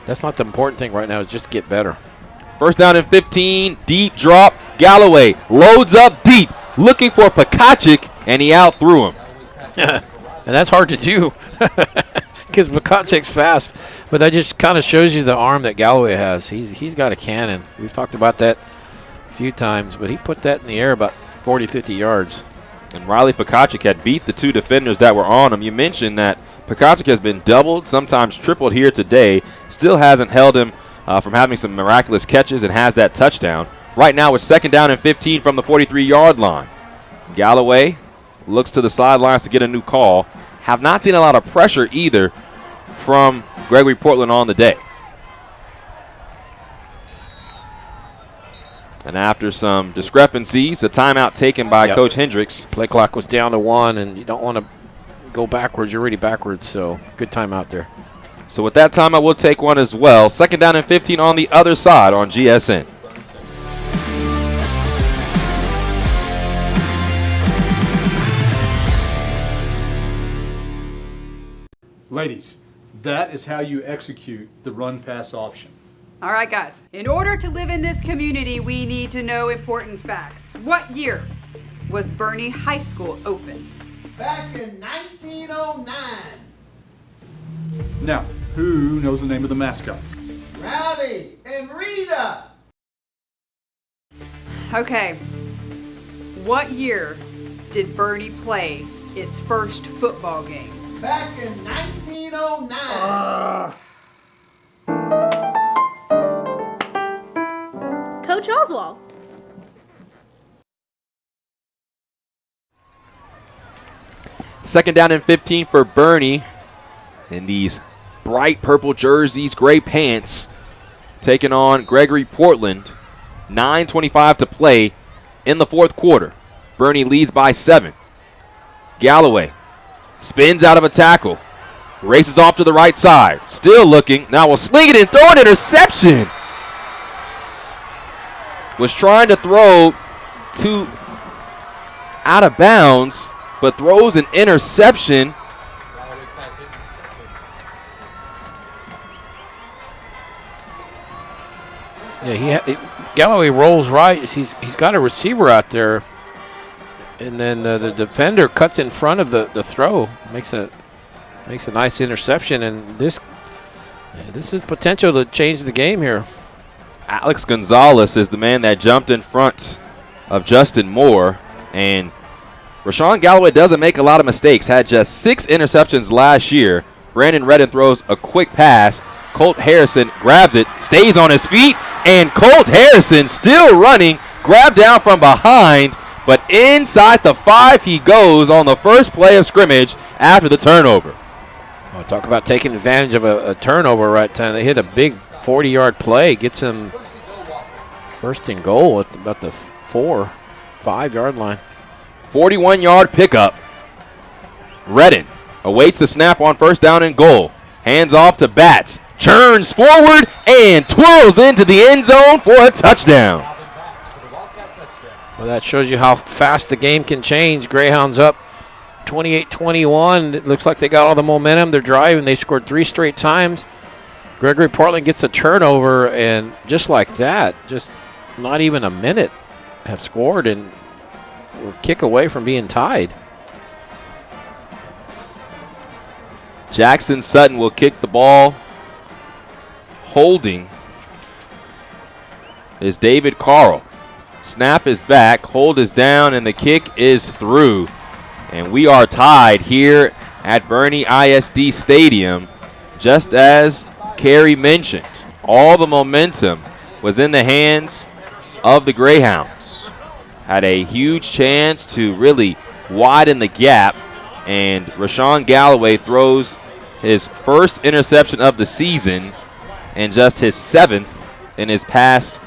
That's not the important thing right now, is just get better. First down and 15, deep drop. Galloway loads up deep, looking for Pekacic, and he outthrew him. And that's hard to do because Pekacic's fast, but that just kind of shows you the arm that Galloway has. He's got a cannon. We've talked about that a few times, but he put that in the air about 40, 50 yards. And Riley Pekacic had beat the two defenders that were on him. You mentioned that Pekacic has been doubled, sometimes tripled here today. Still hasn't held him from having some miraculous catches and has that touchdown. Right now it's second down and 15 from the 43-yard line. Galloway looks to the sidelines to get a new call. Have not seen a lot of pressure either from Gregory-Portland on the day. And after some discrepancies, a timeout taken by Coach Hendricks. Play clock was down to 1, and you don't want to go backwards. You're already backwards, so good timeout there. So with that timeout, we'll take one as well. Second down and 15 on the other side on GSN. Ladies, that is how you execute the run-pass option. All right, guys. In order to live in this community, we need to know important facts. What year was Boerne High School opened? Back in 1909. Now, who knows the name of the mascots? Rowdy and Rita. Okay. What year did Boerne play its first football game? Back in 1909. Coach Oswald. Second down and 15 for Boerne in these bright purple jerseys, gray pants, taking on Gregory-Portland. 9:25 to play in the fourth quarter. Boerne leads by 7. Galloway spins out of a tackle, races off to the right side, still looking, now will sling it and throw an interception. Was trying to throw to out of bounds, but throws an interception. Yeah, Galloway rolls right. He's got a receiver out there, and then the defender cuts in front of the throw, makes a nice interception, and this is potential to change the game here. Alex Gonzalez is the man that jumped in front of Justin Moore, and Rashawn Galloway doesn't make a lot of mistakes. Had just 6 interceptions last year. Brandon Redden throws a quick pass. Colt Harrison grabs it, stays on his feet, and Colt Harrison still running, grabbed down from behind, but inside the 5 he goes on the first play of scrimmage after the turnover. Oh, talk about taking advantage of a turnover right time. They hit a big 40-yard play, gets them first and goal at about the 4-5-yard line. 41-yard pickup. Redden awaits the snap on first down and goal. Hands off to Batts. Churns forward and twirls into the end zone for a touchdown. Well, that shows you how fast the game can change. Greyhounds up 28-21. It looks like they got all the momentum. They're driving. They scored 3 straight times. Gregory-Portland gets a turnover, and just like that, just not even a minute, have scored, and we're a kick away from being tied. Jackson Sutton will kick the ball. Holding is David Carl. Snap is back, hold is down, and the kick is through. And we are tied here at Boerne ISD Stadium, just as Carey mentioned. All the momentum was in the hands of the Greyhounds. Had a huge chance to really widen the gap, and Rashawn Galloway throws his first interception of the season and just his 7th in his past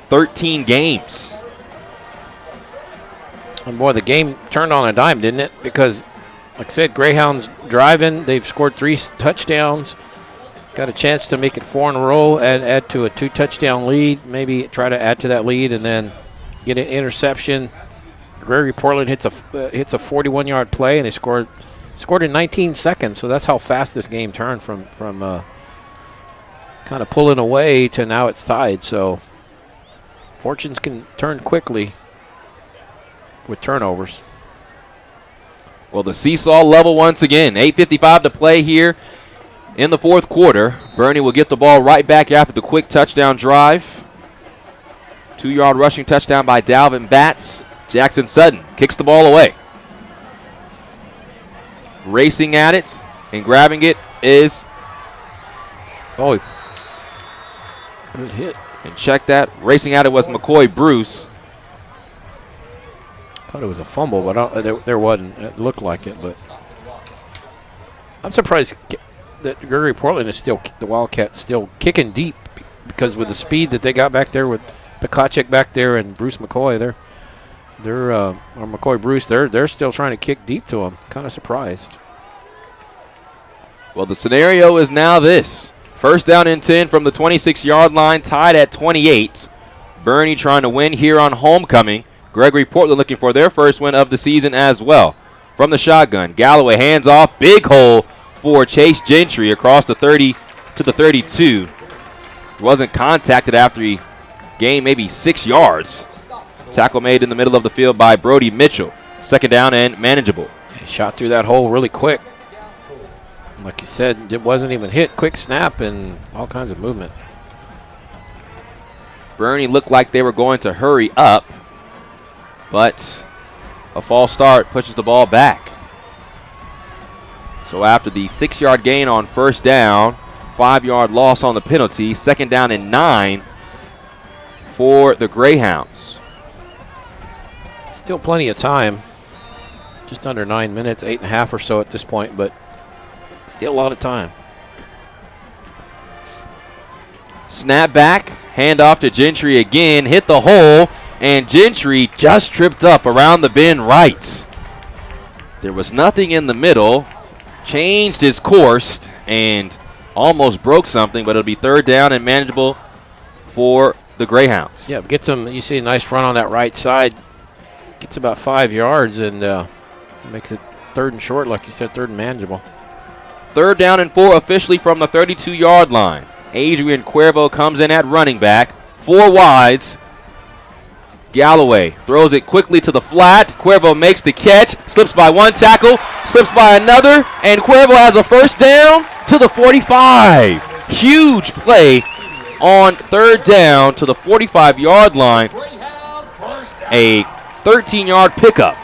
13 games. And boy, the game turned on a dime, didn't it? Because, like I said, Greyhounds driving. They've scored 3 touchdowns. Got a chance to make it 4 in a row, add to a 2-touchdown lead, maybe try to add to that lead, and then get an interception. Gregory-Portland hits a 41-yard play, and they scored in 19 seconds. So that's how fast this game turned from kind of pulling away to now it's tied. So fortunes can turn quickly with turnovers. Well, the seesaw level once again. 8:55 to play here in the fourth quarter. Boerne will get the ball right back after the quick touchdown drive. 2-yard rushing touchdown by Dalvin Batts. Jackson Sutton kicks the ball away. Racing at it and grabbing it is... Oh, good hit. And check that. Racing at it was McCoy Bruce. Thought it was a fumble, but there wasn't. It looked like it, but I'm surprised that Gregory-Portland is still, the Wildcats still kicking deep, because with the speed that they got back there with Pekacic back there and Bruce McCoy, or McCoy Bruce, they're still trying to kick deep to him. Kind of surprised. Well, the scenario is now this. First down and 10 from the 26-yard line, tied at 28. Boerne trying to win here on homecoming. Gregory-Portland looking for their first win of the season as well. From the shotgun, Galloway hands off, big hole for Chase Gentry across the 30 to the 32. Wasn't contacted after he gained maybe 6 yards. Tackle made in the middle of the field by Brody Mitchell. Second down and manageable. He shot through that hole really quick. Like you said, it wasn't even hit. Quick snap and all kinds of movement. Boerne looked like they were going to hurry up, but a false start pushes the ball back. So after the 6-yard gain on first down, 5-yard loss on the penalty, second down and 9 for the Greyhounds. Still plenty of time. Just under 9 minutes, 8.5 or so at this point, but still a lot of time. Snap back, hand off to Gentry again, hit the hole, and Gentry just tripped up around the bend right. There was nothing in the middle, changed his course, and almost broke something, but it'll be third down and manageable for the Greyhounds. Yeah, gets him. You see a nice run on that right side. Gets about 5 yards and makes it third and short, like you said, third and manageable. Third down and 4 officially from the 32-yard line. Adrian Cuervo comes in at running back. 4 wides. Galloway throws it quickly to the flat. Cuervo makes the catch, slips by one tackle, slips by another, and Cuervo has a first down to the 45. Huge play on third down to the 45-yard line. A 13-yard pickup.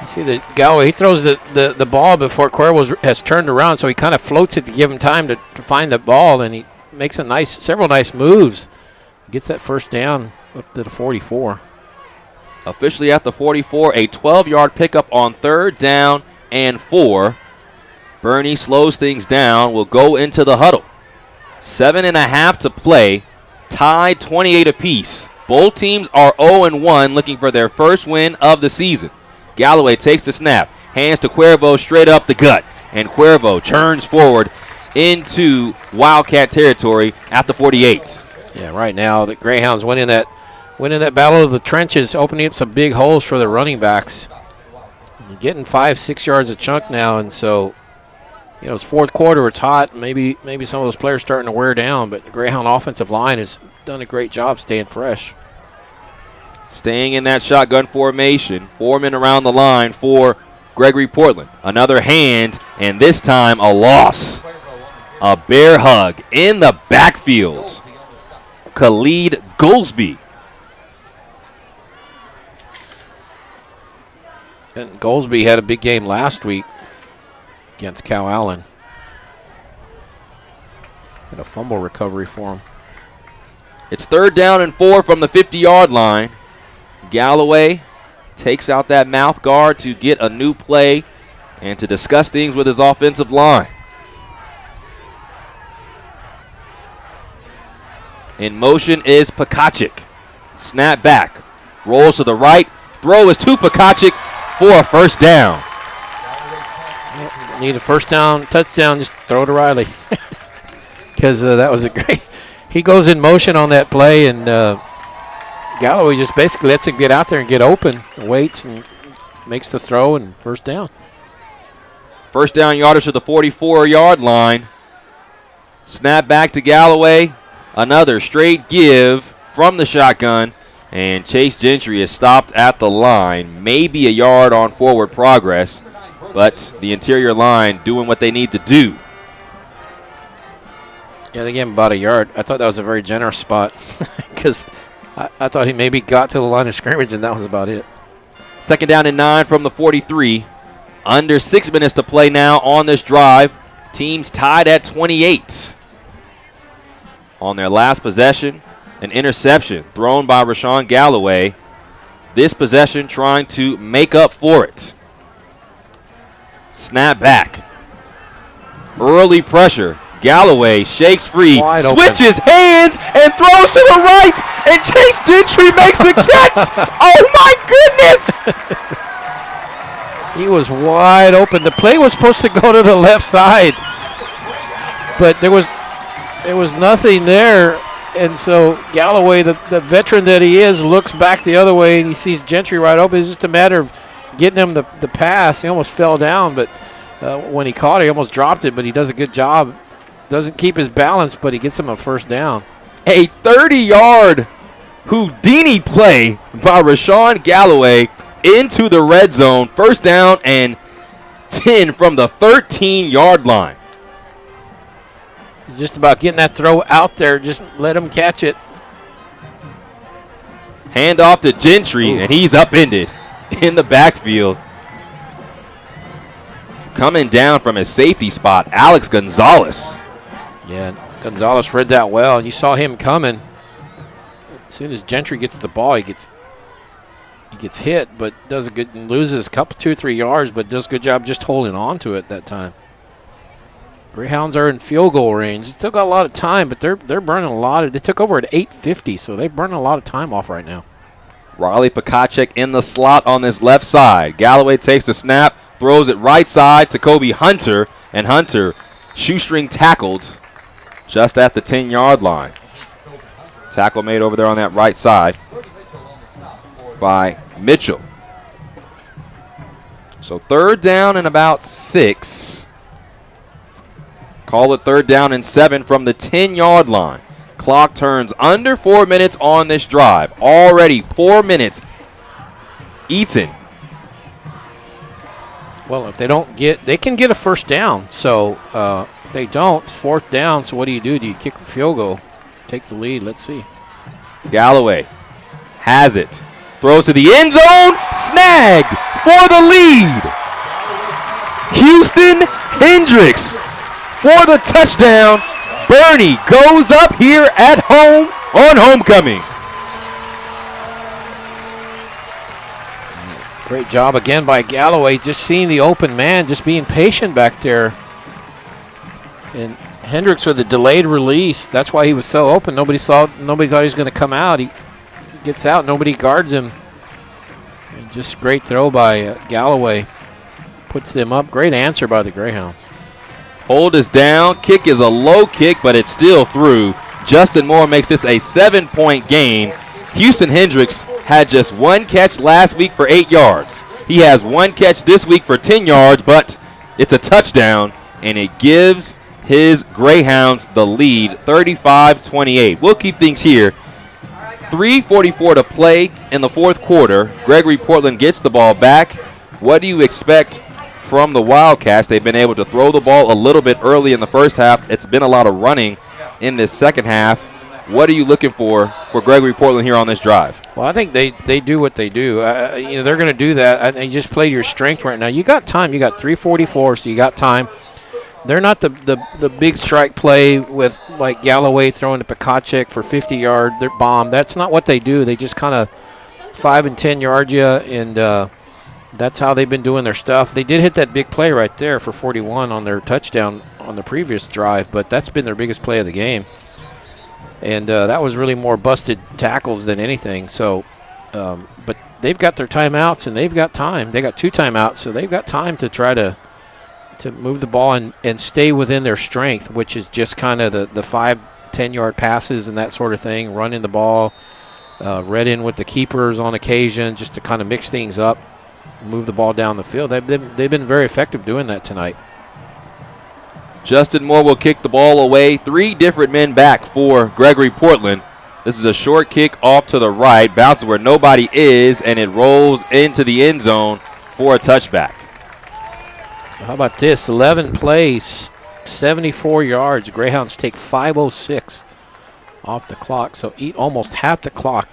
You see that Galloway, he throws the ball before Cuervo has turned around, so he kind of floats it to give him time to find the ball, and he makes several nice moves. Gets that first down up to the 44. Officially at the 44, a 12-yard pickup on third down and 4. Boerne slows things down, will go into the huddle. 7.5 to play, tied 28 apiece. Both teams are 0-1, looking for their first win of the season. Galloway takes the snap, hands to Cuervo straight up the gut, and Cuervo turns forward into Wildcat territory at the 48. Yeah, right now the Greyhounds winning that battle of the trenches, opening up some big holes for the running backs. You're getting 5-6 yards a chunk now, and so it's fourth quarter. It's hot. Maybe some of those players starting to wear down, but the Greyhound offensive line has done a great job staying fresh. Staying in that shotgun formation, 4 men around the line for Gregory-Portland. Another hand, and this time a loss. A bear hug in the backfield. Khalid Goldsby. And Goldsby had a big game last week against Cal Allen. Had a fumble recovery for him. It's third down and 4 from the 50-yard line. Galloway takes out that mouth guard to get a new play and to discuss things with his offensive line. In motion is Pekacic. Snap back. Rolls to the right. Throw is to Pekacic for a first down. Need a first down, touchdown, just throw it to Riley. Because that was a great. He goes in motion on that play, and Galloway just basically lets him get out there and get open, waits, and makes the throw and first down. First down yardage to the 44-yard line. Snap back to Galloway. Another straight give from the shotgun. And Chase Gentry is stopped at the line. Maybe a yard on forward progress, but the interior line doing what they need to do. Yeah, they gave him about a yard. I thought that was a very generous spot because I thought he maybe got to the line of scrimmage, and that was about it. Second down and 9 from the 43. Under 6 minutes to play now on this drive. Teams tied at 28. On their last possession, an interception thrown by Rashawn Galloway. This possession trying to make up for it. Snap back. Early pressure. Galloway shakes free, switches hands, and throws to the right, and Chase Gentry makes the catch. Oh, my goodness! He was wide open. The play was supposed to go to the left side, but there was nothing there. And so Galloway, the veteran that he is, looks back the other way, and he sees Gentry right open. It's just a matter of getting him the pass. He almost fell down, but when he caught it, he almost dropped it, but he does a good job. Doesn't keep his balance, but he gets him a first down. A 30-yard Houdini play by Rashawn Galloway into the red zone. First down and 10 from the 13-yard line. It's just about getting that throw out there. Just let him catch it. Hand off to Gentry, and he's upended in the backfield. Coming down from his safety spot, Alex Gonzalez. Yeah, Gonzalez read that well, and you saw him coming. As soon as Gentry gets the ball, he gets hit, but does a good and loses a couple, 2 or 3 yards, but does a good job just holding on to it that time. Greyhounds are in field goal range. Still got a lot of time, but they're burning a lot. They took over at 8:50, so they're burning a lot of time off right now. Riley Pakacek in the slot on this left side. Galloway takes the snap, throws it right side to Kobe Hunter, and Hunter shoestring tackled just at the 10-yard line. Tackle made over there on that right side by Mitchell. So third down and about 6. Call it third down and 7 from the 10-yard line. Clock turns under 4 minutes on this drive. Already 4 minutes eaten. Well, if they don't they can get a first down. So if they don't, fourth down. So what do? Do you kick a field goal? Take the lead. Let's see. Galloway has it. Throws to the end zone. Snagged for the lead. Houston Hendricks for the touchdown. Boerne goes up here at home on homecoming. Great job again by Galloway, just seeing the open man, just being patient back there. And Hendricks with a delayed release. That's why he was so open. Nobody thought he was going to come out. He gets out. Nobody guards him. And just great throw by Galloway. Puts them up. Great answer by the Greyhounds. Hold is down. Kick is a low kick, but it's still through. Justin Moore makes this a 7-point game. Houston Hendricks had just one catch last week for 8 yards. He has one catch this week for 10 yards, but it's a touchdown, and it gives his Greyhounds the lead, 35-28. We'll keep things here. 3:44 to play in the fourth quarter. Gregory-Portland gets the ball back. What do you expect from the Wildcats? They've been able to throw the ball a little bit early in the first half. It's been a lot of running in this second half. What are you looking for Gregory-Portland here on this drive? Well, I think they do what they do. They're going to do that. You just play to your strength right now. You got time. You got 3:44, so you got time. They're not the big strike play with like Galloway throwing to Pakacek for 50-yard bomb. That's not what they do. They just kind of 5 and 10 yard you, and that's how they've been doing their stuff. They did hit that big play right there for 41 on their touchdown on the previous drive, but that's been their biggest play of the game. And that was really more busted tackles than anything. So, but they've got their timeouts, and they've got time. They got 2 timeouts, so they've got time to try to move the ball and stay within their strength, which is just kind of the 5-10 yard passes and that sort of thing, running the ball, read in with the keepers on occasion just to kind of mix things up. move the ball down the field. They've been very effective doing that tonight. Justin Moore will kick the ball away. 3 different men back for Gregory-Portland. This is a short kick off to the right, bounces where nobody is, and it rolls into the end zone for a touchback. How about this? 11 plays, 74 yards. Greyhounds take 5:06 off the clock, so eat almost half the clock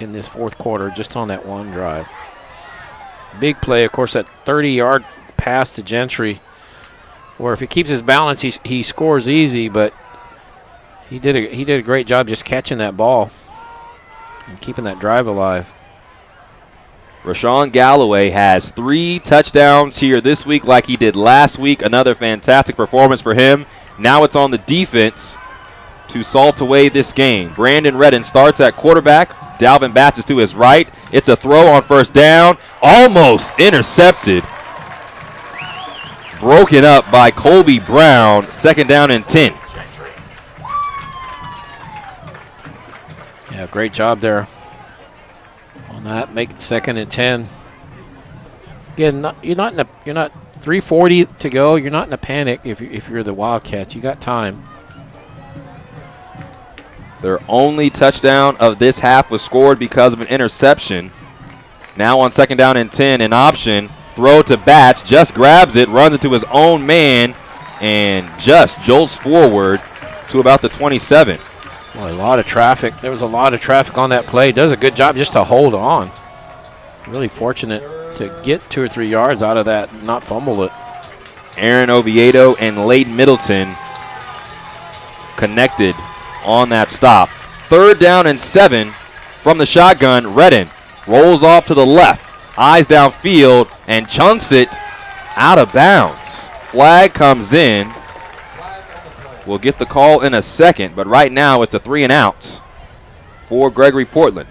in this fourth quarter just on that one drive. Big play, of course, that 30-yard pass to Gentry, where if he keeps his balance, he scores easy, but he did a great job just catching that ball and keeping that drive alive. Rashawn Galloway has 3 touchdowns here this week like he did last week. Another fantastic performance for him. Now it's on the defense to salt away this game. Brandon Redden starts at quarterback. Dalvin Batts is to his right. It's a throw on first down. Almost intercepted. Broken up by Colby Brown. 2nd down and 10. Yeah, great job there on that. Make it 2nd and 10. Again, you're not 3:40 to go. You're not in a panic if you're the Wildcats. You got time. Their only touchdown of this half was scored because of an interception. Now on 2nd down and 10, an option. Throw to Batts, just grabs it, runs into his own man, and just jolts forward to about the 27. Boy, a lot of traffic. There was a lot of traffic on that play. Does a good job just to hold on. Really fortunate to get 2 or 3 yards out of that and not fumble it. Aaron Oviedo and Layden Middleton connected on that stop. 3rd down and 7 from the shotgun. Redden rolls off to the left, eyes downfield, and chunks it out of bounds. Flag comes in. We'll get the call in a second, but right now it's a 3 and out for Gregory-Portland.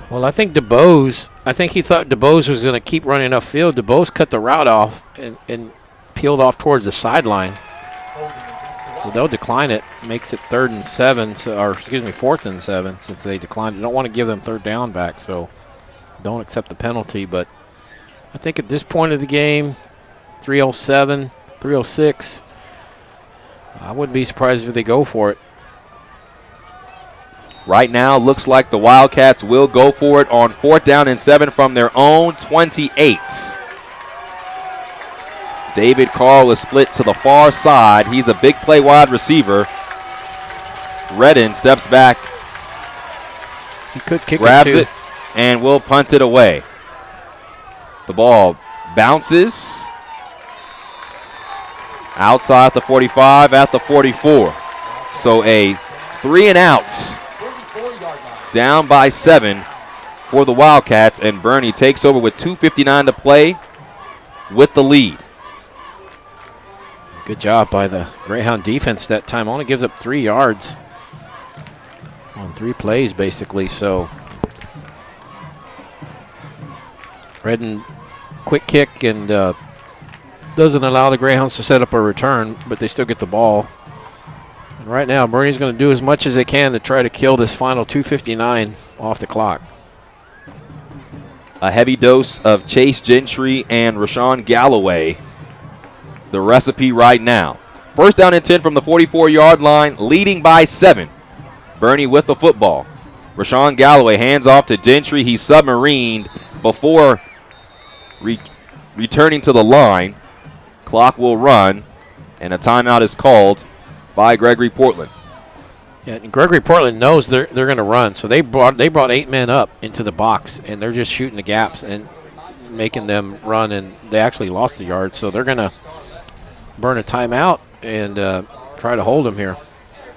Well, I think he thought DeBose was going to keep running upfield. DeBose cut the route off and peeled off towards the sideline. So they'll decline it. Makes it 4th and 7, since they declined it. Don't want to give them 3rd down back, so don't accept the penalty. But I think at this point of the game, 3:07, 3:06, I wouldn't be surprised if they go for it. Right now, looks like the Wildcats will go for it on 4th down and 7 from their own 28. David Carl is split to the far side. He's a big play wide receiver. Redden steps back. He could kick grabs it, too. it, and will punt it away. The ball bounces outside the 45 at the 44. So a 3 and outs, down by 7 for the Wildcats, and Boerne takes over with 2:59 to play with the lead. Good job by the Greyhound defense that time. Only gives up 3 yards on 3 plays, basically. So Redden, quick kick, and doesn't allow the Greyhounds to set up a return, but they still get the ball. And right now, Boerne's going to do as much as they can to try to kill this final 2:59 off the clock. A heavy dose of Chase Gentry and Rashawn Galloway. The recipe right now. 1st down and 10 from the 44-yard line, leading by 7. Boerne with the football. Rashawn Galloway hands off to Gentry. He's submarined before returning to the line. Clock will run, and a timeout is called by Gregory-Portland. Yeah, and Gregory-Portland knows they're going to run, so they brought 8 men up into the box, and they're just shooting the gaps and making them run, and they actually lost the yards, so they're going to burn a timeout and try to hold them here.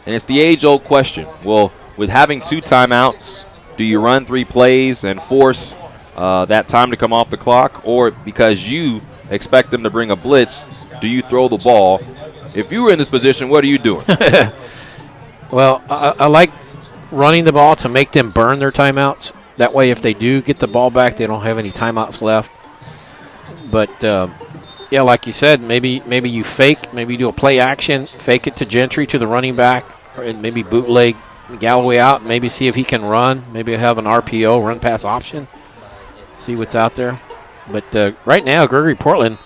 And it's the age-old question. Well, with having 2 timeouts, do you run 3 plays and force that time to come off the clock, or because you expect them to bring a blitz, do you throw the ball? If you were in this position, what are you doing? Well, I like running the ball to make them burn their timeouts. That way, if they do get the ball back, they don't have any timeouts left. But yeah, like you said, maybe you fake, maybe you do a play action, fake it to Gentry to the running back, and maybe bootleg Galloway out, maybe see if he can run, maybe have an RPO, run pass option, see what's out there. But right now, Gregory-Portland,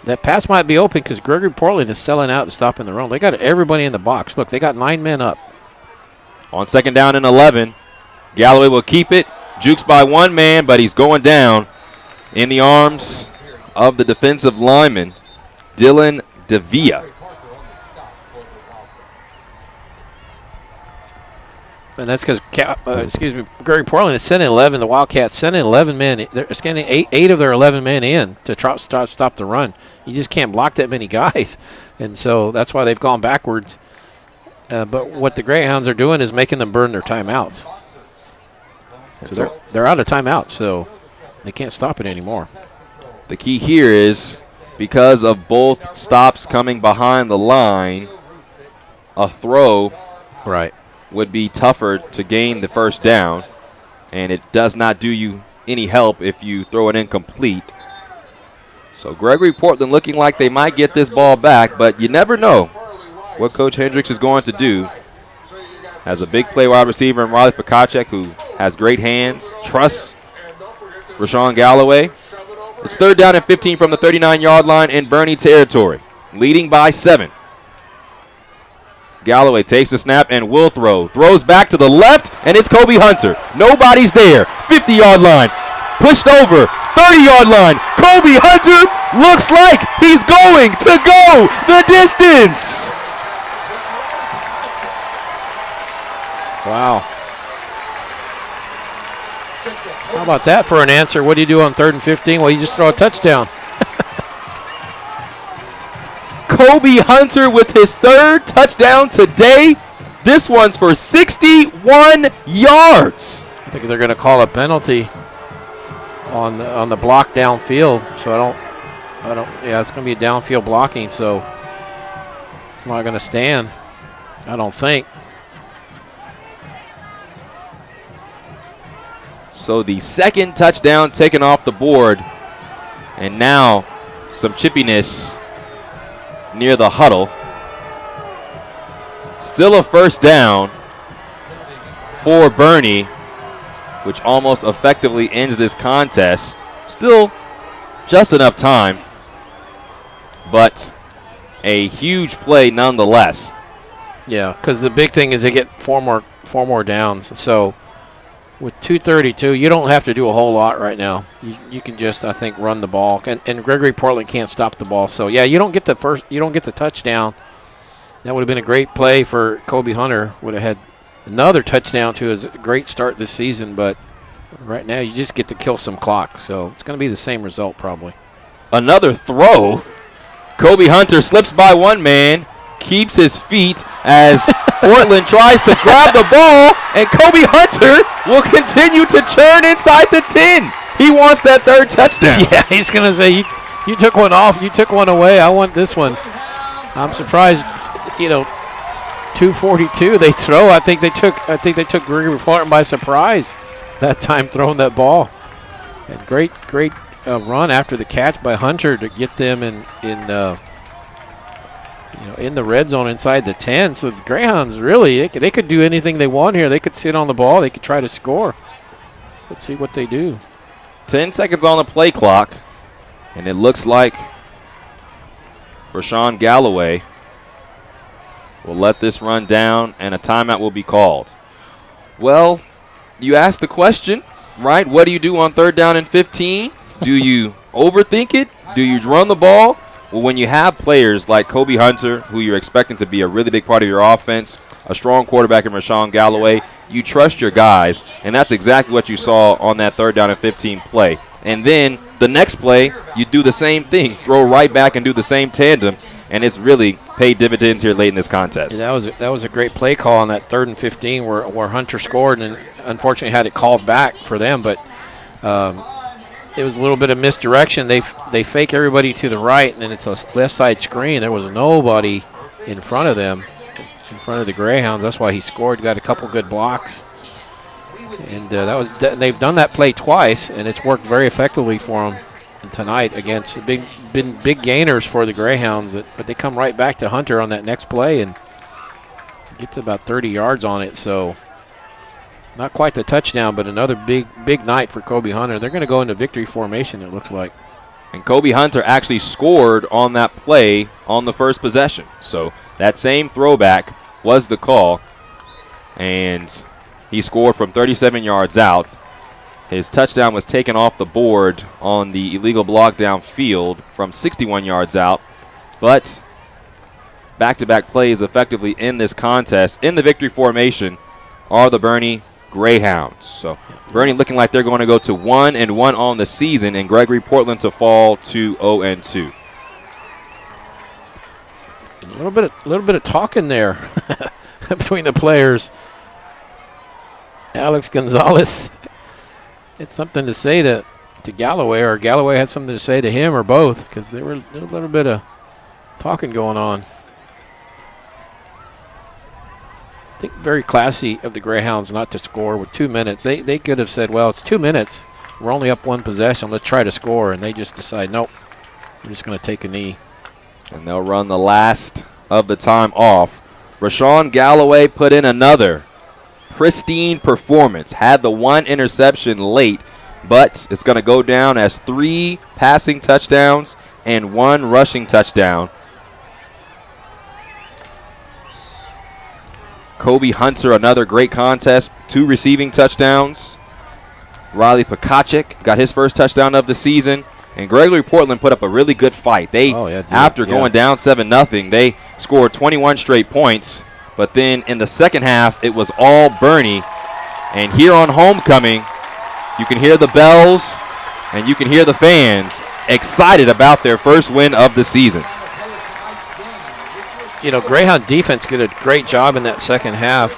that pass might be open because Gregory-Portland is selling out and stopping the run. They got everybody in the box. Look, they got 9 men up. On 2nd down and 11, Galloway will keep it. Jukes by 1 man, but he's going down in the arms of the defensive lineman, Dylan DeVia. And that's because, Gregory-Portland is sending 11. The Wildcats sending 11 men. They're sending eight of their 11 men in to stop the run. You just can't block that many guys. And so that's why they've gone backwards. But what the Greyhounds are doing is making them burn their timeouts. So they're out of timeouts, so they can't stop it anymore. The key here is because of both stops coming behind the line, a throw would be tougher to gain the first down, and it does not do you any help if you throw it incomplete. So Gregory-Portland looking like they might get this ball back, but you never know what Coach Hendricks is going to do. Has a big play wide receiver in Riley Pikacek, who has great hands, trusts Rashawn Galloway. It's 3rd down and 15 from the 39-yard line in Boerne territory, leading by 7. Galloway takes the snap and will throw. Throws back to the left, and it's Kobe Hunter. Nobody's there. 50-yard line. Pushed over. 30-yard line. Kobe Hunter looks like he's going to go the distance. Wow. How about that for an answer? What do you do on 3rd and 15? Well, you just throw a touchdown. Kobe Hunter with his 3rd touchdown today. This one's for 61 yards. I think they're going to call a penalty on the block downfield. So I don't. Yeah, it's going to be downfield blocking. So it's not going to stand, I don't think. So the 2nd touchdown taken off the board, and now some chippiness near the huddle. Still a 1st down for Boerne, which almost effectively ends this contest. Still just enough time, but a huge play nonetheless. Yeah, because the big thing is they get four more downs. So with 2:32, you don't have to do a whole lot right now. You can just, I think, run the ball. And Gregory-Portland can't stop the ball. So yeah, you don't get the touchdown. That would have been a great play for Kobe Hunter. Would have had another touchdown to his great start this season. But right now, you just get to kill some clock. So it's going to be the same result probably. Another throw. Kobe Hunter slips by 1 man, keeps his feet as Portland tries to grab the ball, and Kobe Hunter will continue to churn inside the 10. He wants that 3rd touchdown. Yeah, he's going to say, you took one off, you took one away, I want this one. I'm surprised, 2:42 they throw. I think they took Gregory-Portland by surprise that time throwing that ball. And great run after the catch by Hunter to get them in the red zone inside the 10. So the Greyhounds really, they could do anything they want here. They could sit on the ball. They could try to score. Let's see what they do. 10 seconds on the play clock, and it looks like Rashawn Galloway will let this run down, and a timeout will be called. Well, you asked the question, right? What do you do on 3rd down and 15? Do you overthink it? Do you run the ball? Well, when you have players like Kobe Hunter, who you're expecting to be a really big part of your offense, a strong quarterback in Rashawn Galloway, you trust your guys, and that's exactly what you saw on that 3rd down and 15 play. And then the next play, you do the same thing, throw right back and do the same tandem, and it's really paid dividends here late in this contest. Yeah, that was a great play call on that 3rd and 15 where Hunter scored, and unfortunately had it called back for them, but it was a little bit of misdirection. They fake everybody to the right, and then it's a left side screen. There was nobody in front of them, in front of the Greyhounds. That's why he scored. Got a couple good blocks, and they've done that play twice, and it's worked very effectively for them tonight against big gainers for the Greyhounds. But they come right back to Hunter on that next play and gets about 30 yards on it. So Not quite the touchdown, but another big night for Kobe Hunter. They're going to go into victory formation, it looks like. And Kobe Hunter actually scored on that play on the first possession. So that same throwback was the call. And he scored from 37 yards out. His touchdown was taken off the board on the illegal block downfield from 61 yards out. But back-to-back plays effectively in this contest in the victory formation are the Boerne Greyhounds. So Boerne looking like they're going to go to 1-1 on the season, and Gregory-Portland to fall to 0-2. A little bit of talking there between the players. Alex Gonzalez had something to say to Galloway, or Galloway had something to say to him, or both, because there was a little bit of talking going on. I think very classy of the Greyhounds not to score with 2 minutes. They could have said, well, it's 2 minutes. We're only up one possession. Let's try to score. And they just decide, nope, we're just going to take a knee. And they'll run the last of the time off. Rashawn Galloway put in another pristine performance. Had the one interception late, but it's going to go down as 3 passing touchdowns and 1 rushing touchdown. Kobe Hunter, another great contest, 2 receiving touchdowns. Riley Pekacik got his first touchdown of the season. And Gregory-Portland put up a really good fight. After going down 7-0, they scored 21 straight points. But then in the second half, it was all Boerne. And here on homecoming, you can hear the bells and you can hear the fans excited about their first win of the season. You know, Greyhound defense did a great job in that second half.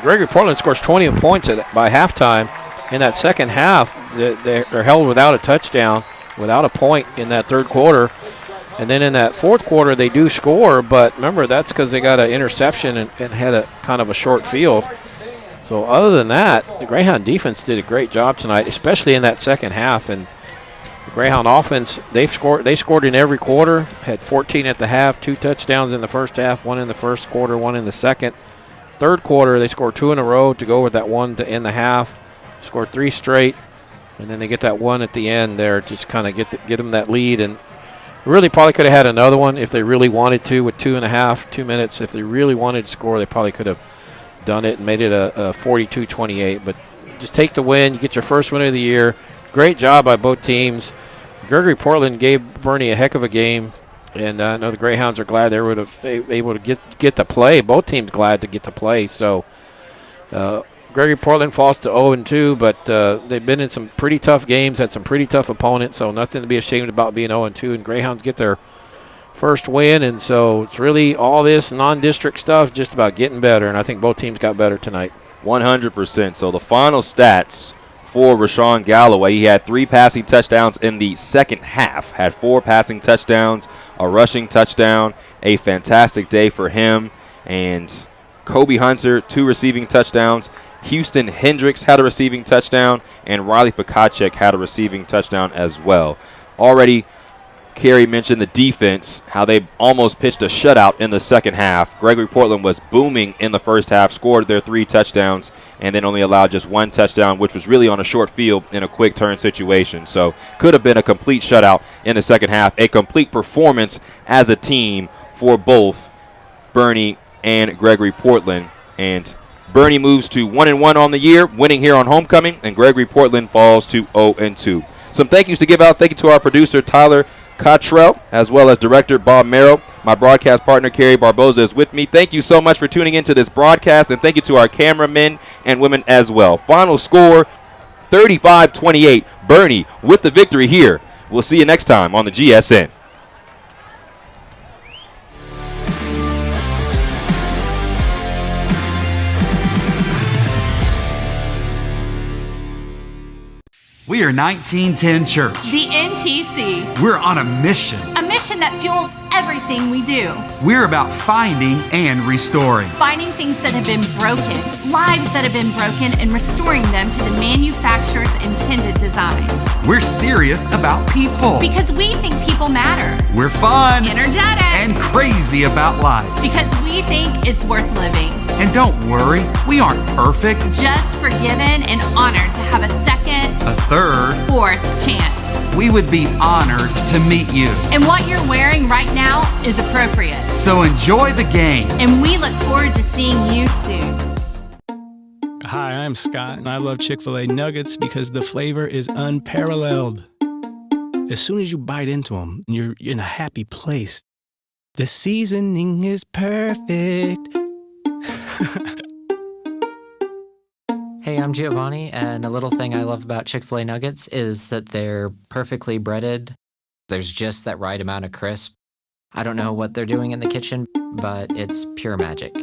Gregory-Portland scores 20 points by halftime. In that second half, they're held without a touchdown, without a point in that third quarter. And then in that fourth quarter, they do score, but remember, that's because they got an interception and had a kind of a short field. So other than that, the Greyhound defense did a great job tonight, especially in that second half. And the Greyhound offense, they scored in every quarter, had 14 at the half, 2 touchdowns in the first half, 1 in the first quarter, 1 in the second. Third quarter, they scored 2 in a row to go with that 1 to end the half, scored 3 straight, and then they get that 1 at the end there, just kind of get them that lead. And really probably could have had another one if they really wanted to with 2 minutes. If they really wanted to score, they probably could have done it and made it a 42-28. But just take the win. You get your first win of the year. Great job by both teams. Gregory-Portland gave Boerne a heck of a game, and I know the Greyhounds are glad they were able to get to play. Both teams glad to get to play. So Gregory-Portland falls to 0-2, but they've been in some pretty tough games, had some pretty tough opponents, so nothing to be ashamed about being 0-2. And Greyhounds get their first win, and so it's really all this non-district stuff just about getting better, and I think both teams got better tonight. 100%. So the final stats for Rashawn Galloway, he had 3 passing touchdowns in the second half, had 4 passing touchdowns, a rushing touchdown, a fantastic day for him. And Kobe Hunter, 2 receiving touchdowns. Houston Hendricks had a receiving touchdown, and Riley Pekacik had a receiving touchdown as well. Already, Carey mentioned the defense, how they almost pitched a shutout in the second half. Gregory-Portland was booming in the first half, scored their 3 touchdowns, and then only allowed just 1 touchdown, which was really on a short field in a quick turn situation. So could have been a complete shutout in the second half, a complete performance as a team for both Boerne and Gregory-Portland. And Boerne moves to 1-1 on the year, winning here on homecoming, and Gregory-Portland falls to 0-2. Some thank yous to give out. Thank you to our producer, Tyler Cottrell, as well as director Bob Merrill. My broadcast partner, Carrie Barboza, is with me. Thank you so much for tuning into this broadcast, and thank you to our cameramen and women as well. Final score, 35-28. Boerne with the victory here. We'll see you next time on the GSN. We are 1910 Church. The NTC. We're on a mission. A mission that fuels everything we do. We're about finding and restoring. Finding things that have been broken, lives that have been broken, and restoring them to the manufacturer's intended design. We're serious about people. Because we think people matter. We're fun. Energetic. And crazy about life. Because we think it's worth living. And don't worry, we aren't perfect. Just forgiven and honored to have a second, A third, fourth chance. we would be honored to meet you. And what you're wearing right now is appropriate. So enjoy the game. And we look forward to seeing you soon. Hi, I'm Scott, and I love Chick-fil-A nuggets because the flavor is unparalleled. As soon as you bite into them, you're in a happy place. The seasoning is perfect. Hey, I'm Giovanni, and a little thing I love about Chick-fil-A nuggets is that they're perfectly breaded. There's just that right amount of crisp. I don't know what they're doing in the kitchen, but it's pure magic.